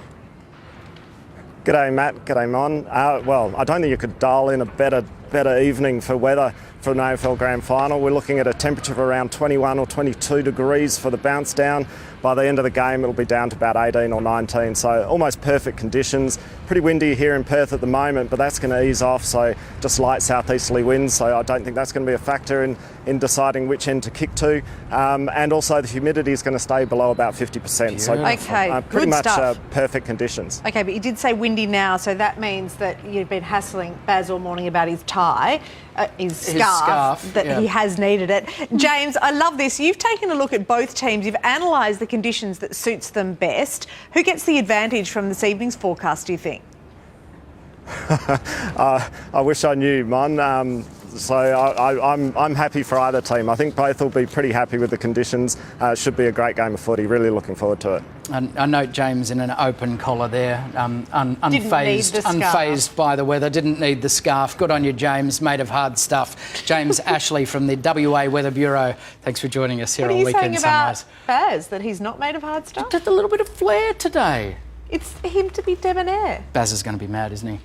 G'day, Matt. G'day, Mon. Well, I don't think you could dial in a better evening for weather for an AFL Grand Final. We're looking at a temperature of around 21 or 22 degrees for the bounce down. By the end of the game, it'll be down to about 18 or 19, so almost perfect conditions. Pretty windy here in Perth at the moment, but that's going to ease off, so just light southeasterly winds, so I don't think that's going to be a factor in deciding which end to kick to. And also the humidity is going to stay below about 50%, so Okay, pretty good much stuff. perfect conditions. Okay, but you did say windy now, so that means that you've been hassling Baz all morning about his tie, his scarf, that he has needed it. James, I love this. You've taken a look at both teams. You've analysed the conditions that suits them best. Who gets the advantage from this evening's forecast, do you think? I wish I knew, Mon. So I'm happy for either team. I think both will be pretty happy with the conditions. It should be a great game of footy. Really looking forward to it. I note James in an open collar there, unfazed by the weather. Didn't need the scarf. Good on you, James. Made of hard stuff. James Ashley from the WA Weather Bureau. Thanks for joining us here on Weekend Sunrise. What are you saying about Baz, that he's not made of hard stuff? Just a little bit of flair today. It's him to be debonair. Baz is going to be mad, isn't he?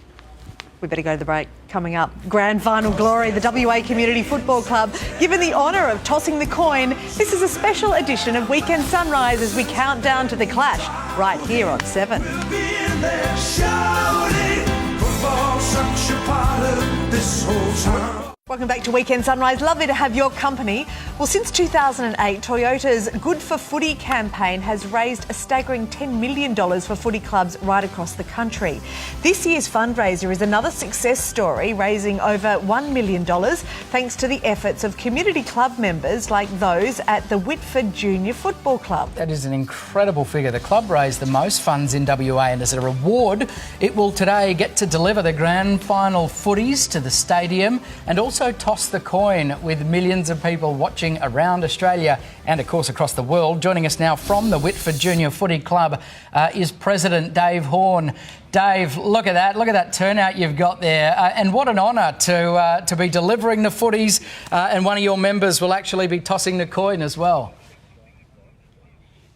We better go to the break. Coming up, grand final glory. The WA Community Football Club given the honour of tossing the coin. This is a special edition of Weekend Sunrise as we count down to the clash right here on 7. Welcome back to Weekend Sunrise. Lovely to have your company. Well, since 2008, Toyota's Good for Footy campaign has raised a staggering $10 million for footy clubs right across the country. This year's fundraiser is another success story, raising over $1 million thanks to the efforts of community club members like those at the Whitford Junior Football Club. That is an incredible figure. The club raised the most funds in WA, and as a reward, it will today get to deliver the grand final footies to the stadium and also toss the coin with millions of people watching around Australia and, of course, across the world. Joining us now from the Whitford Junior Footy Club is President Dave Horn. Dave, look at that turnout you've got there, and what an honour to be delivering the footies, and one of your members will actually be tossing the coin as well.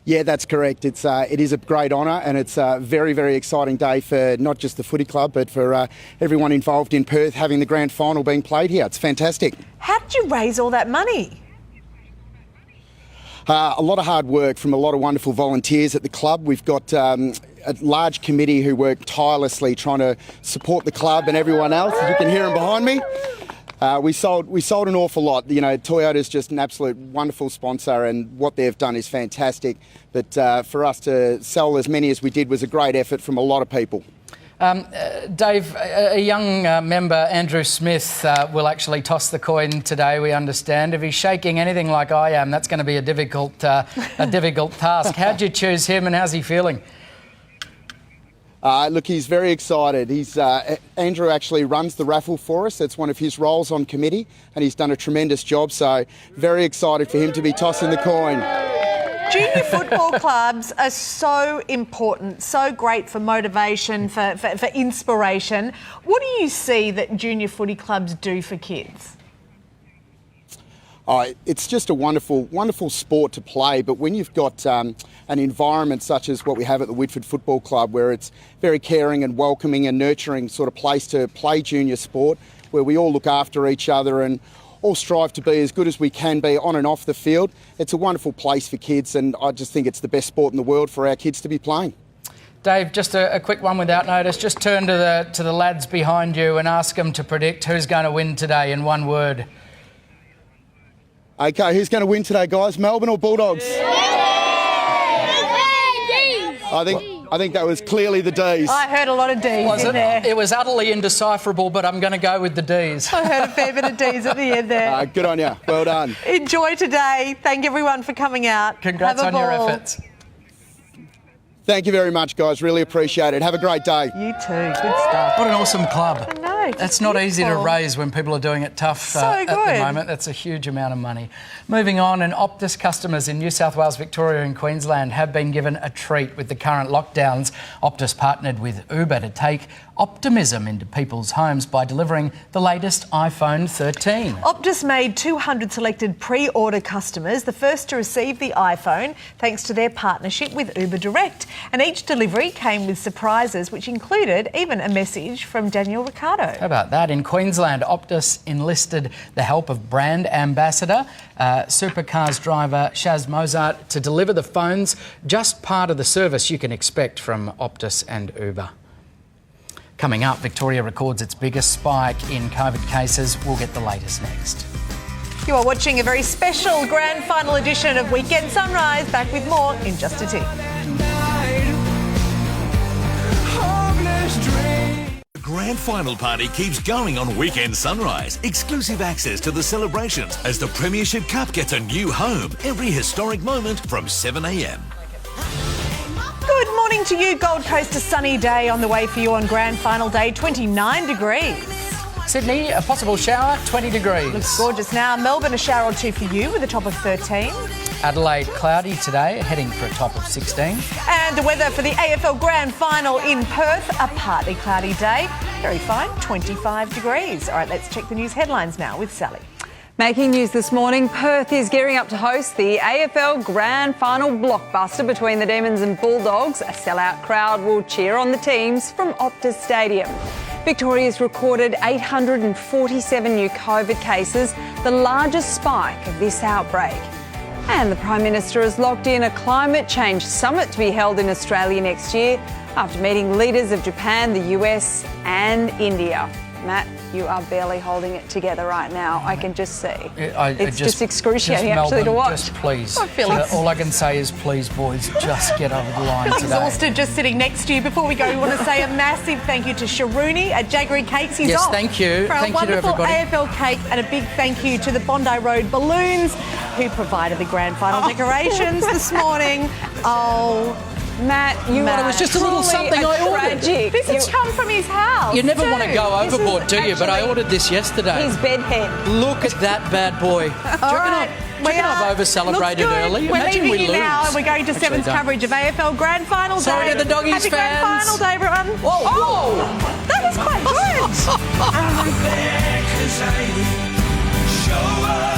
Yeah, that's correct. It is a great honour, and it's a very, very exciting day for not just the footy club, but for everyone involved in Perth having the grand final being played here. It's fantastic. How did you raise all that money? A lot of hard work from a lot of wonderful volunteers at the club. We've got a large committee who work tirelessly trying to support the club and everyone else. You can hear them behind me. We sold an awful lot. You know, Toyota's just an absolute wonderful sponsor, and what they've done is fantastic. But for us to sell as many as we did was a great effort from a lot of people. Dave, a young member, Andrew Smith, will actually toss the coin today, we understand. If he's shaking anything like I am, that's going to be a difficult task. How'd you choose him, and how's he feeling? Look, he's very excited. Andrew actually runs the raffle for us. That's one of his roles on committee, and he's done a tremendous job. So very excited for him to be tossing the coin. Junior football clubs are so important, so great for motivation, for inspiration. What do you see that junior footy clubs do for kids? It's just a wonderful, wonderful sport to play, but when you've got an environment such as what we have at the Whitford Football Club, where it's very caring and welcoming and nurturing sort of place to play junior sport, where we all look after each other and all strive to be as good as we can be on and off the field, it's a wonderful place for kids, and I just think it's the best sport in the world for our kids to be playing. Dave, just a quick one without notice. Just turn to the lads behind you and ask them to predict who's going to win today in one word. Okay, who's going to win today, guys? Melbourne or Bulldogs? I think that was clearly the D's. I heard a lot of D's in there. It was utterly indecipherable, but I'm going to go with the D's. I heard a fair bit of D's at the end there. Good on you. Well done. Enjoy today. Thank everyone for coming out. Congrats on your efforts. Thank you very much, guys. Really appreciate it. Have a great day. You too. Good stuff. What an awesome club. I know. That's not easy to raise when people are doing it tough at the moment. That's a huge amount of money. Moving on, and Optus customers in New South Wales, Victoria and Queensland have been given a treat with the current lockdowns. Optus partnered with Uber to take optimism into people's homes by delivering the latest iPhone 13. Optus made 200 selected pre-order customers the first to receive the iPhone thanks to their partnership with Uber Direct. And each delivery came with surprises, which included even a message from Daniel Ricciardo. How about that? In Queensland, Optus enlisted the help of brand ambassador, Supercars driver Shaz Mozart, to deliver the phones, just part of the service you can expect from Optus and Uber. Coming up, Victoria records its biggest spike in COVID cases. We'll get the latest next. You are watching a very special grand final edition of Weekend Sunrise. Back with more in just a tick. The grand final party keeps going on Weekend Sunrise. Exclusive access to the celebrations as the Premiership Cup gets a new home. Every historic moment from 7 a.m. Good morning to you. Gold Coast, a sunny day on the way for you on grand final day, 29 degrees. Sydney, a possible shower, 20 degrees. Looks gorgeous now. Melbourne, a shower or two for you with a top of 13. Adelaide, cloudy today, heading for a top of 16. And the weather for the AFL Grand Final in Perth, a partly cloudy day. Very fine, 25 degrees. All right, let's check the news headlines now with Sally. Making news this morning, Perth is gearing up to host the AFL Grand Final blockbuster between the Demons and Bulldogs. A sellout crowd will cheer on the teams from Optus Stadium. Victoria's recorded 847 new COVID cases, the largest spike of this outbreak. And the Prime Minister has locked in a climate change summit to be held in Australia next year after meeting leaders of Japan, the US and India. Matt, you are barely holding it together right now. I can just see. It's just excruciating actually to watch. Just please. I feel all I can say is please, boys, just get over the line today. Exhausted just sitting next to you. Before we go, we want to say a massive thank you to Sharuni at Jaggery Cakes. He's Yes, off thank you. for a Thank you to wonderful everybody. AFL cake, and a big thank you to the Bondi Road Balloons who provided the grand final decorations this morning. Oh, Matt, Matt, it was just a little something I ordered. This has come from his house. You never want to too. go This overboard, is do you? But I actually ordered this yesterday. His bedhead. Look at that bad boy. Do you reckon I've over-celebrated early? We're Imagine leaving we here lose. now, and we're going to Actually, Seven's don't. coverage of AFL Grand Final Day. Sorry to the Doggies Happy fans. Grand Final Day, everyone. Whoa. Oh, that was quite good. Show up.